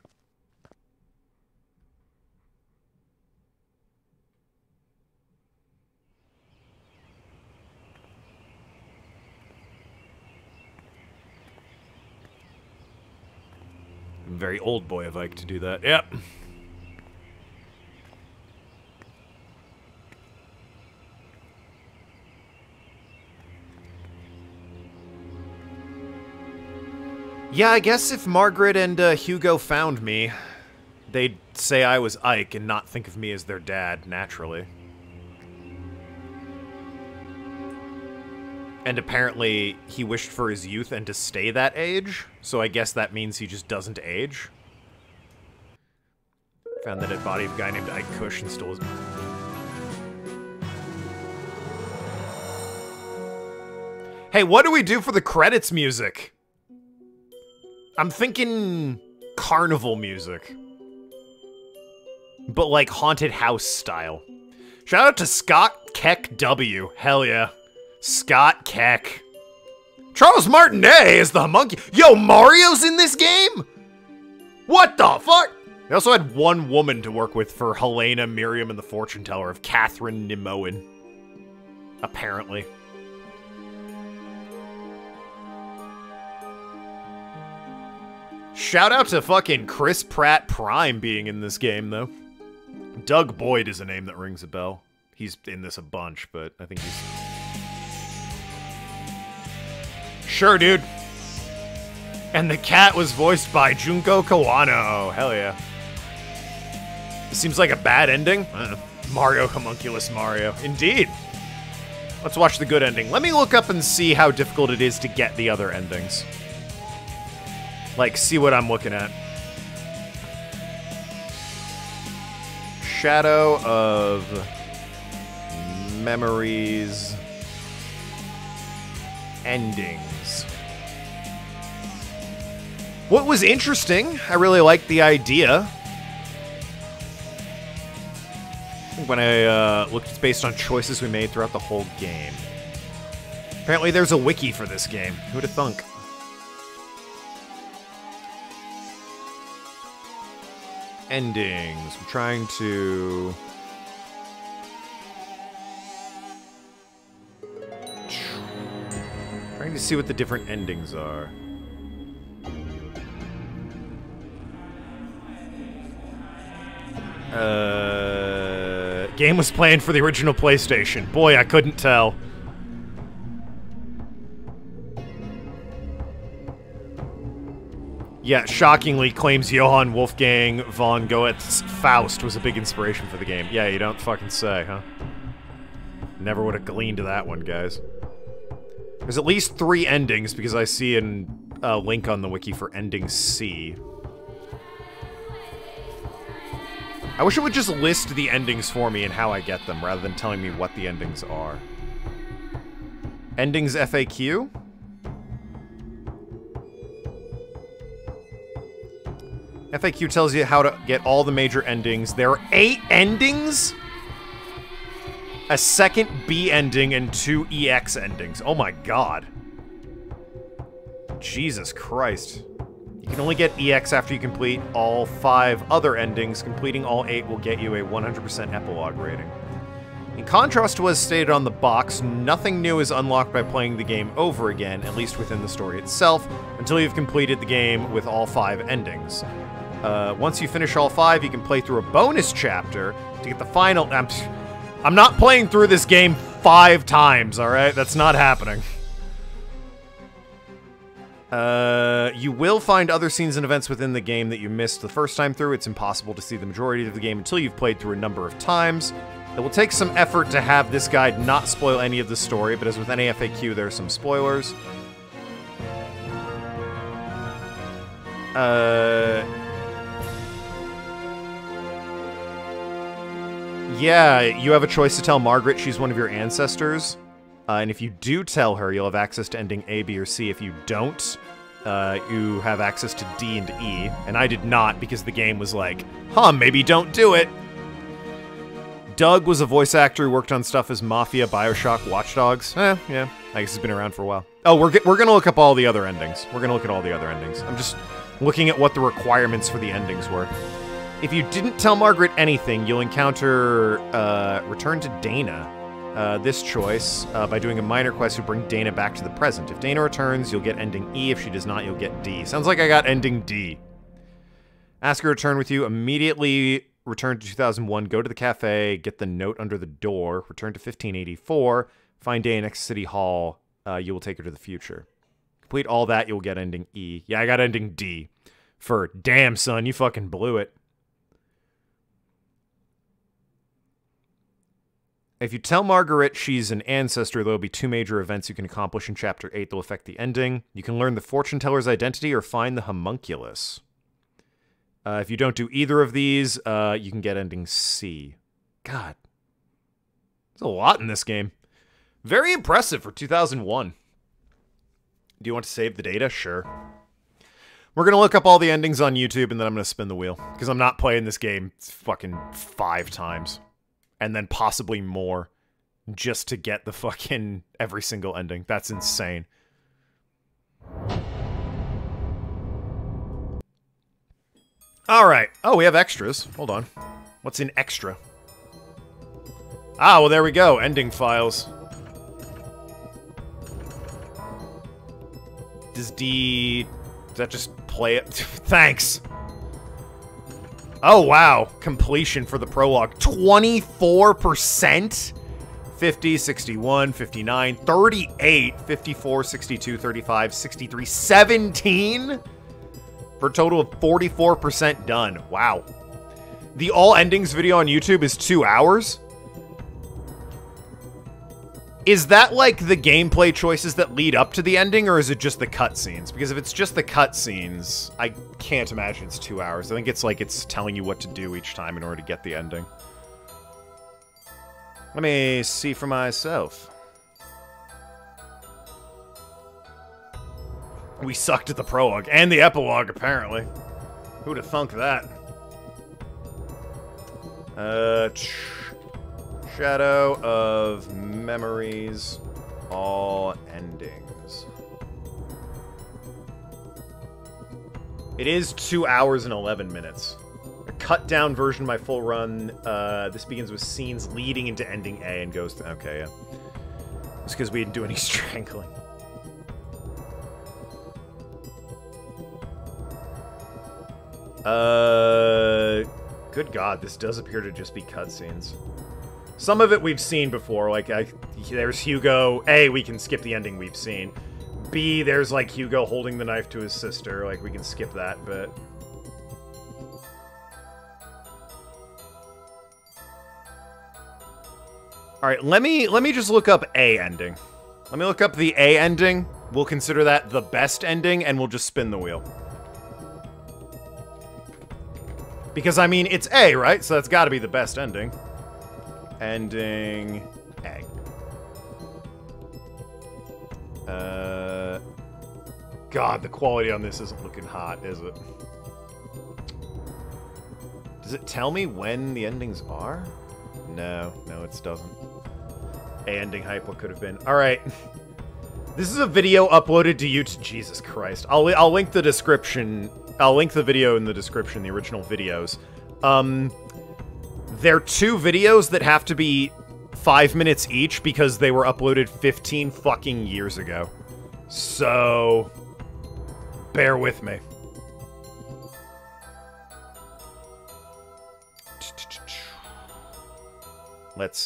Very Old Boy of Ike to do that. Yep. Yeah, I guess if Margaret and Hugo found me, they'd say I was Ike and not think of me as their dad, naturally. And apparently, he wished for his youth and to stay that age, so I guess that means he just doesn't age. Found the dead body of a guy named Ike Kush and stole his... Hey, what do we do for the credits music? I'm thinking carnival music. But like haunted house style. Shout out to Scott Keck W. Hell yeah. Scott Keck. Charles Martinet is the monkey. Yo, Mario's in this game? What the fuck? They also had one woman to work with for Helena, Miriam, and the Fortune Teller of Catherine Nimoen. Apparently. Shout out to fucking Chris Pratt Prime being in this game, though. Doug Boyd is a name that rings a bell. He's in this a bunch, but I think he's... Sure, dude. And the cat was voiced by Junko Kawano. Hell yeah. This seems like a bad ending. Mario Homunculus Mario. Indeed. Let's watch the good ending. Let me look up and see how difficult it is to get the other endings. Like, see what I'm looking at. Shadow of Memories endings. What was interesting, I really liked the idea. When I looked, it's based on choices we made throughout the whole game. Apparently there's a wiki for this game. Who'd have thunk? Endings. I'm trying to... Trying to see what the different endings are. Game was planned for the original PlayStation. Boy, I couldn't tell. Yeah, shockingly claims Johann Wolfgang von Goethe's Faust was a big inspiration for the game. Yeah, you don't fucking say, huh? Never would have gleaned to that one, guys. There's at least 3 endings, because I see a link on the wiki for ending C. I wish it would just list the endings for me and how I get them, rather than telling me what the endings are. Endings FAQ? FAQ tells you how to get all the major endings. There are 8 endings? A second B ending and 2 EX endings. Oh my god. Jesus Christ. You can only get EX after you complete all 5 other endings. Completing all 8 will get you a 100% epilogue rating. In contrast to what is stated on the box, nothing new is unlocked by playing the game over again, at least within the story itself, until you've completed the game with all 5 endings. Once you finish all 5, you can play through a bonus chapter to get the final... I'm not playing through this game 5 times, alright? That's not happening. You will find other scenes and events within the game that you missed the first time through. It's impossible to see the majority of the game until you've played through a number of times. It will take some effort to have this guide not spoil any of the story, but as with any FAQ, there are some spoilers. Yeah, you have a choice to tell Margaret she's one of your ancestors. And if you do tell her, you'll have access to ending A, B, or C. If you don't, you have access to D and E. And I did not, because the game was like, huh, maybe don't do it. Doug was a voice actor who worked on stuff as Mafia, Bioshock, Watch Dogs. Yeah, I guess he's been around for a while. Oh, we're gonna look up all the other endings. We're gonna look at all the other endings. I'm just looking at what the requirements for the endings were. If you didn't tell Margaret anything, you'll encounter Return to Dana. This choice by doing a minor quest to bring Dana back to the present. If Dana returns, you'll get ending E. If she does not, you'll get D. Sounds like I got ending D. Ask her to return with you. Immediately return to 2001. Go to the cafe. Get the note under the door. Return to 1584. Find Dana next to City Hall. You will take her to the future. Complete all that, you'll get ending E. Yeah, I got ending D. For, damn, son, you fucking blew it. If you tell Margaret she's an ancestor, there'll be 2 major events you can accomplish in Chapter 8 that will affect the ending. You can learn the fortune teller's identity or find the homunculus. If you don't do either of these, you can get ending C. God. There's a lot in this game. Very impressive for 2001. Do you want to save the data? Sure. We're going to look up all the endings on YouTube, and then I'm going to spin the wheel. Because I'm not playing this game fucking 5 times. And then possibly more. Just to get the fucking every single ending. That's insane. Alright. Oh, we have extras. Hold on. What's in extra? Ah, well, there we go. Ending files. Does that just play it? Thanks. Oh, wow. Completion for the prologue. 24%? 50, 61, 59, 38, 54, 62, 35, 63, 17? For a total of 44% done. Wow. The all endings video on YouTube is 2 hours? Is that like the gameplay choices that lead up to the ending, or is it just the cutscenes? Because if it's just the cutscenes, I can't imagine it's 2 hours. I think it's like it's telling you what to do each time in order to get the ending. Let me see for myself. We sucked at the prologue and the epilogue, apparently. Who'd have thunk that? Shadow of Memories, all endings. It is 2 hours and 11 minutes. A cut down version of my full run. This begins with scenes leading into ending A and goes to... Okay, yeah. It's because we didn't do any strangling. Good God, this does appear to just be cutscenes. Some of it we've seen before, like, there's Hugo. A, we can skip the ending we've seen. B, there's, like, Hugo holding the knife to his sister. Like, we can skip that bit. Alright, let me just look up A ending. Let me look up the A ending. We'll consider that the best ending, and we'll just spin the wheel. Because, I mean, it's A, right? So that's gotta be the best ending. Ending A. God, the quality on this isn't looking hot, is it? Does it tell me when the endings are? No, it doesn't. A ending hype, what could have been? Alright. This is a video uploaded to YouTube. Jesus Christ. I'll link the description. I'll link the video in the description, the original videos. They're 2 videos that have to be 5 minutes each because they were uploaded 15 fucking years ago. So, bear with me. Let's,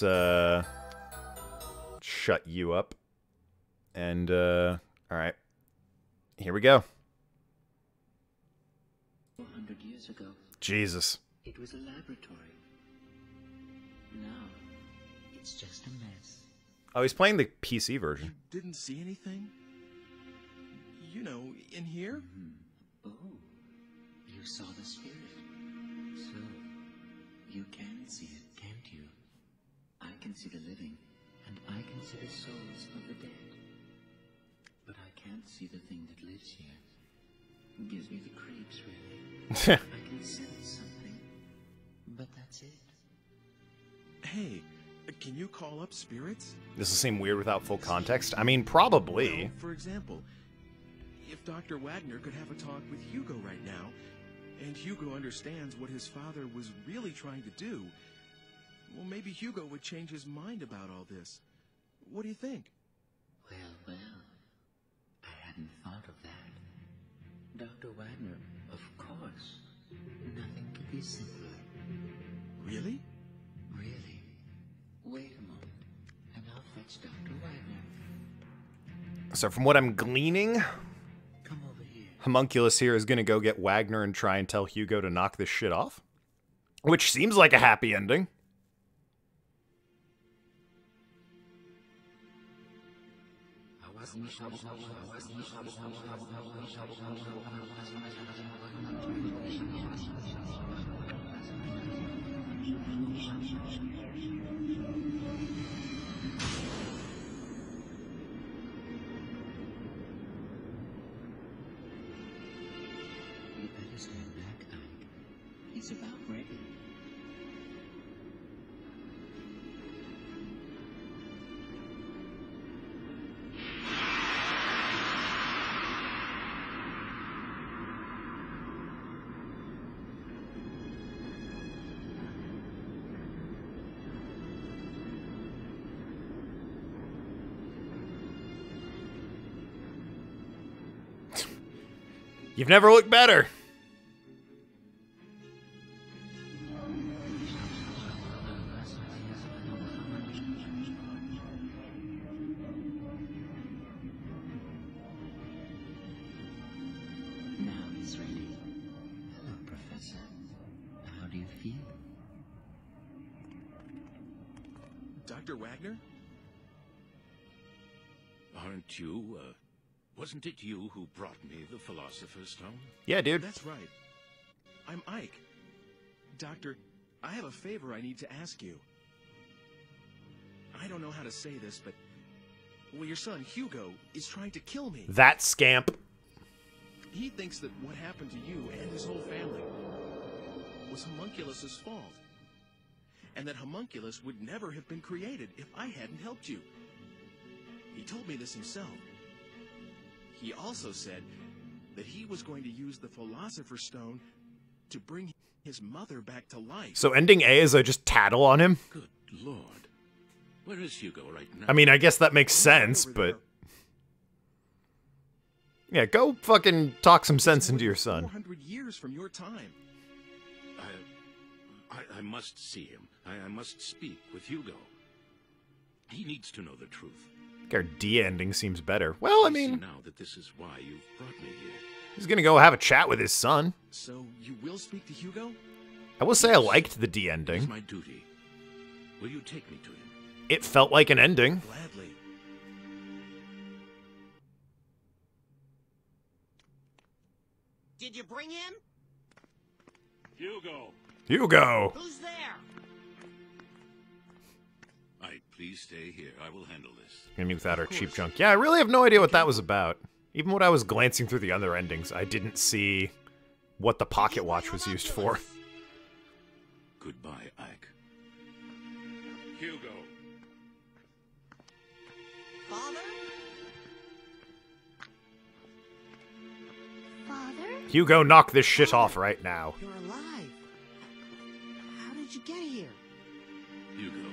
shut you up. And, alright. Here we go. 400 years ago. Jesus. It was a laboratory. Now, it's just a mess. Oh, he's playing the PC version. You didn't see anything? You know, in here? Oh, you saw the spirit. So, you can see it, can't you? I can see the living, and I can see the souls of the dead. But I can't see the thing that lives here. It gives me the creeps, really. I can sense something, but that's it. Hey, can you call up spirits? This will seem weird without full context. I mean, probably. Well, for example, if Dr. Wagner could have a talk with Hugo right now, and Hugo understands what his father was really trying to do, well, maybe Hugo would change his mind about all this. What do you think? Well, I hadn't thought of that. Dr. Wagner, of course. Nothing could be simpler. Really? Really. Wait a moment, and I'll fetch Dr. Wagner. So from what I'm gleaning, Come over here. Homunculus here is gonna go get Wagner and try and tell Hugo to knock this shit off. Which seems like a happy ending. You better stand back, Ike. He's about ready. You've never looked better. Now he's ready. Hello, Professor. How do you feel? Dr. Wagner? Aren't you, wasn't it you who brought me the Philosopher's Stone? Yeah, dude. That's right. I'm Ike. Doctor, I have a favor I need to ask you. I don't know how to say this, but... well, your son, Hugo, is trying to kill me. That scamp. He thinks that what happened to you and his whole family was Homunculus's fault. And that Homunculus would never have been created if I hadn't helped you. He told me this himself. He also said that he was going to use the Philosopher's Stone to bring his mother back to life. So ending A is I just tattle on him? Good Lord. Where is Hugo right now? I mean, I guess that makes sense, but... yeah, go fucking talk some sense into your son. 400 years from your time. I must see him. I must speak with Hugo. He needs to know the truth. I think our D ending seems better. Well, I mean... see now that this is why you've brought me here. He's gonna go have a chat with his son. So, you will speak to Hugo? I will say I liked the D ending. It's my duty. Will you take me to him? It felt like an ending. Gladly. Did you bring him? Hugo! Hugo! Who's there? Ike, please stay here. I will handle this. Gonna be without our cheap junk. Yeah, I really have no idea what that was about. Even when I was glancing through the other endings, I didn't see what the pocket watch was used for. Goodbye, Ike. Hugo! Father? Father? Hugo, knock this shit off right now. You're alive. How did you get here? Hugo,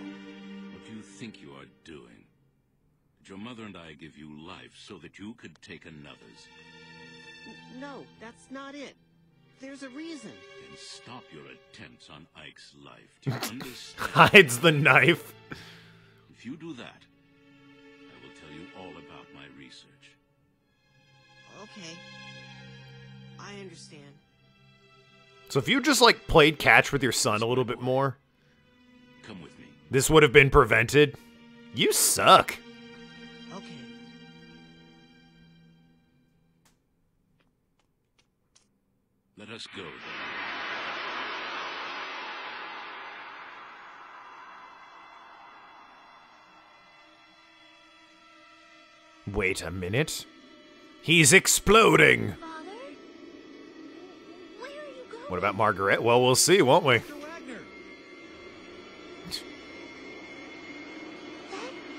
what do you think you are doing? Did your mother and I give you life so that you could take another's? No, that's not it. There's a reason. Then stop your attempts on Ike's life. Do you understand? Hides the knife. If you do that, I will tell you all about my research. Okay. I understand. So if you just, like, played catch with your son a little bit more, come with me. This would have been prevented. You suck. Okay. Let us go, then. Wait a minute. He's exploding. Father? Where are you going? What about Margaret? Well, we'll see, won't we? That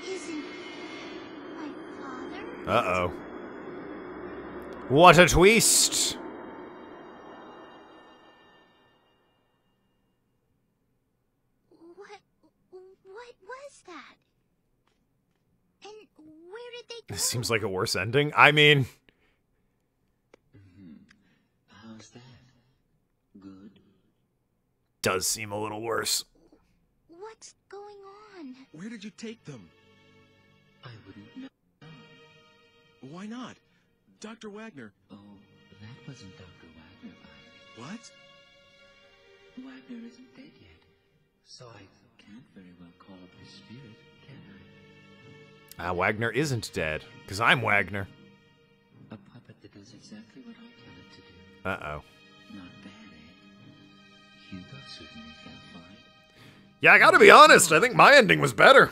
isn't my father. Uh-oh. What a twist. What was that? And where did they go? This seems like a worse ending. I mean... How's that? Good? Does seem a little worse. What's going on? Where did you take them? I wouldn't know. Why not? Dr. Wagner. Oh, that wasn't Dr. Wagner, Ike. What? Wagner isn't dead yet, so I can't very well call up his spirit, can I? Wagner isn't dead, because I'm Wagner. A puppet that does exactly what I tell it to do. Uh-oh. Not bad, eh? Hugo certainly felt fine. Yeah, I gotta be honest, I think my ending was better.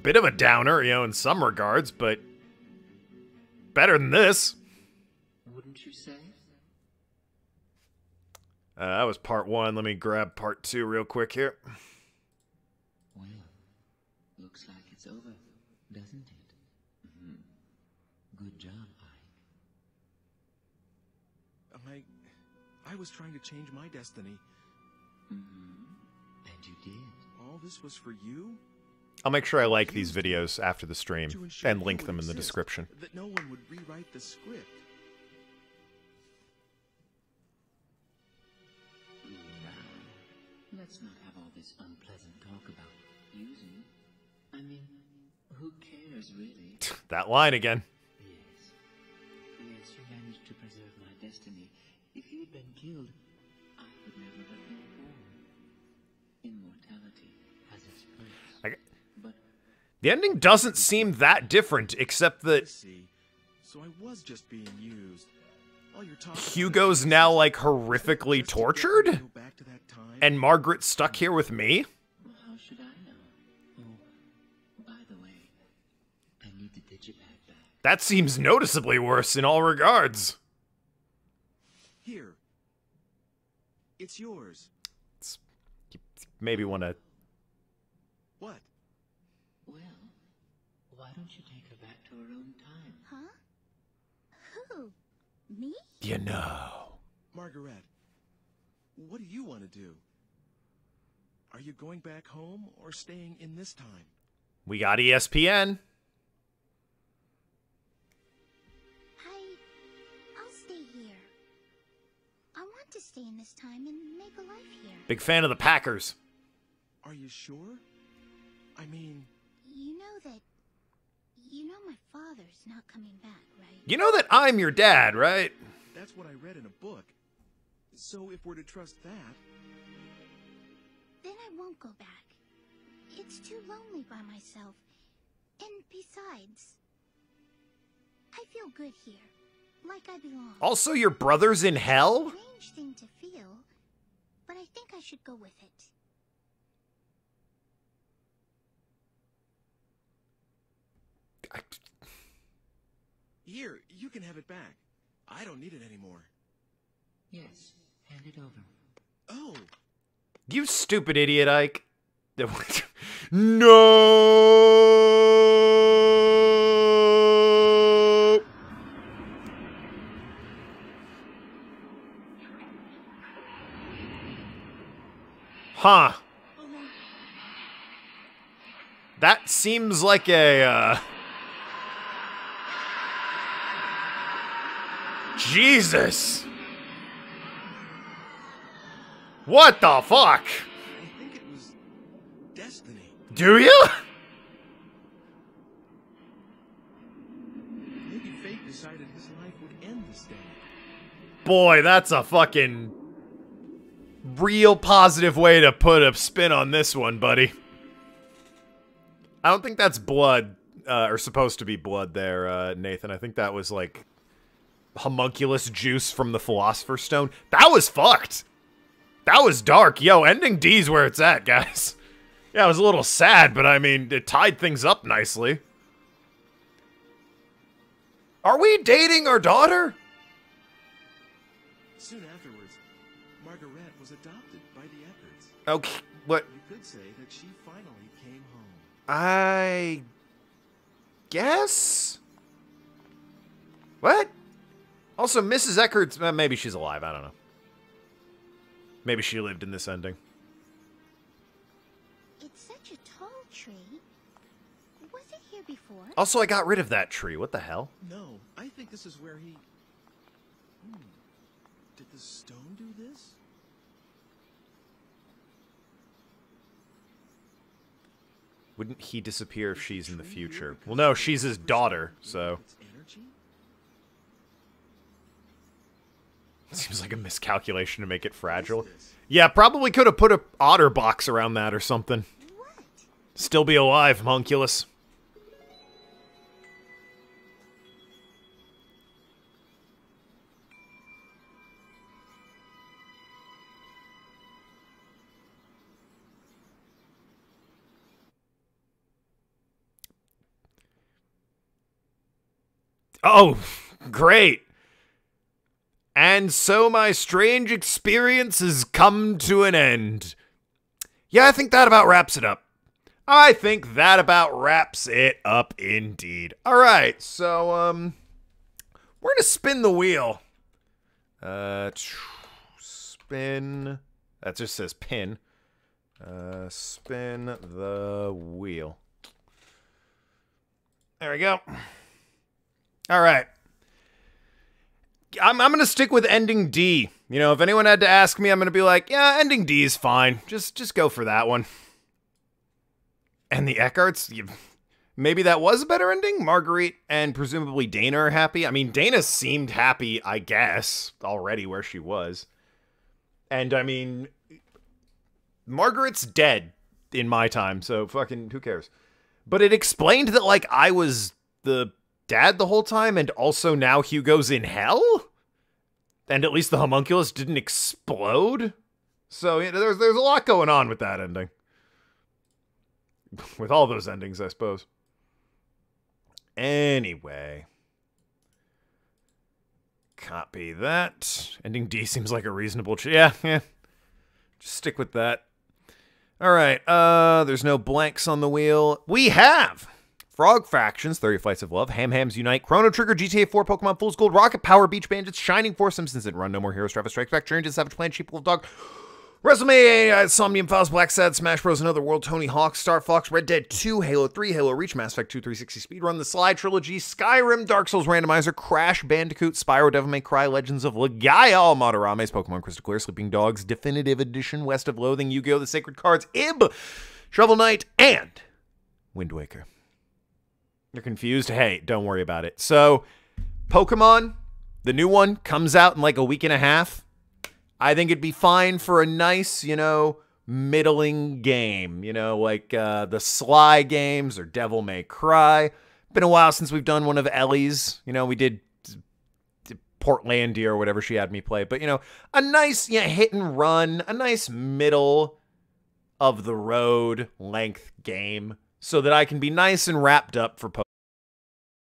Bit of a downer, you know, in some regards, but better than this. Wouldn't you say? That was part 1. Let me grab part 2 real quick here. Well, looks like it's over, doesn't it? Good job, Ike. I was trying to change my destiny. And you did. All this was for you? I'll make sure I like these videos after the stream and link them in the description. That no one would rewrite the script. Let's not have all this unpleasant talk about using. I mean, who cares, really? That line again. Yes, you managed to preserve my destiny. If you'd been killed, I would never have been born. Immortality has its place. The ending doesn't seem that different, except that So I was just being used. All your talk Hugo's now, like, horrifically tortured? And Margaret's stuck here with me? How should I know? Oh, by the way, I need the digipad back. That seems noticeably worse in all regards. Here. It's yours. Maybe want to... What? Well, why don't you take her back to her own time? Huh? Who? Me? You know. Margaret, what do you want to do? Are you going back home or staying in this time? We got ESPN. I'll stay here. I want to stay in this time and make a life here. Big fan of the Packers. Are you sure? I mean... You know my father's not coming back, right? You know that I'm your dad, right? That's what I read in a book. So if we're to trust that... Then I won't go back. It's too lonely by myself. And besides, I feel good here. Like I belong. Also, your brother's in hell? Strange thing to feel, but I think I should go with it. Here, you can have it back. I don't need it anymore. Yes, hand it over. Oh! You stupid idiot, Ike. No! Huh. That seems like a, Jesus! What the fuck? I think it was destiny. Do you? Maybe fate decided his life would end this day. Boy, that's a fucking real positive way to put a spin on this one, buddy. I don't think that's blood, or supposed to be blood there, Nathan. I think that was, like, homunculus juice from the Philosopher's Stone. That was fucked. That was dark. Yo, ending D's where it's at, guys. Yeah, it was a little sad, but I mean, it tied things up nicely. Are we dating our daughter? Soon afterwards, Margaret was adopted by the Eckarts. Okay, what? You could say that she finally came home. I guess? What? Also, Mrs. Eckarts, maybe she's alive, I don't know. Maybe she lived in this ending. It's such a tall tree. Was it here before? Also, I got rid of that tree. What the hell? No, I think this is where he... Did the stone do this? Wouldn't he disappear if she's in the future? Well, no, she's his daughter, so... Seems like a miscalculation to make it fragile. Yeah, probably could have put a otter box around that or something. What? Still be alive, homunculus. Oh, great. And so my strange experience has come to an end. Yeah, I think that about wraps it up. I think that about wraps it up indeed. All right, so, we're gonna spin the wheel. Spin. That just says pin. Spin the wheel. There we go. All right. I'm going to stick with ending D. You know, if anyone had to ask me, I'm going to be like, yeah, ending D is fine. Just go for that one. And the Eckharts, maybe that was a better ending? Marguerite and presumably Dana are happy. I mean, Dana seemed happy, I guess, already where she was. And, I mean, Margaret's dead in my time, so fucking who cares? But it explained that, like, I was the dad the whole time, and also now Hugo's in hell? And at least the homunculus didn't explode? So, you know, there's a lot going on with that ending. With all those endings, I suppose. Anyway. Copy that. Ending D seems like a reasonable yeah. Just stick with that. Alright, there's no blanks on the wheel. We have Frog Fractions, 30 Flights of Love, Ham Hams Unite, Chrono Trigger, GTA 4, Pokemon Fool's Gold, Rocket Power, Beach Bandits, Shining Force, Simpsons Didn't Run, No More Heroes, Travis Strikes Back, Changes, Savage Plan, Sheep Wolf Dog, WrestleMania, Somnium Files, Black Sad, Smash Bros. Another World, Tony Hawk, Star Fox, Red Dead 2, Halo 3, Halo Reach, Mass Effect 2, 360 Speedrun, The Sly Trilogy, Skyrim, Dark Souls Randomizer, Crash Bandicoot, Spyro, Devil May Cry, Legends of Legaia, All Madarames, Pokemon Crystal Clear, Sleeping Dogs, Definitive Edition, West of Loathing, Yu-Gi-Oh! The Sacred Cards, Ib, Shovel Knight, and Wind Waker. You're confused? Hey, don't worry about it. So, Pokemon, the new one, comes out in like a week and a half. I think it'd be fine for a nice, you know, middling game. You know, like the Sly games or Devil May Cry. Been a while since we've done one of Ellie's. You know, we did Portlandia or whatever she had me play. But, you know, a nice hit and run, a nice middle of the road length game so that I can be nice and wrapped up for Pokemon.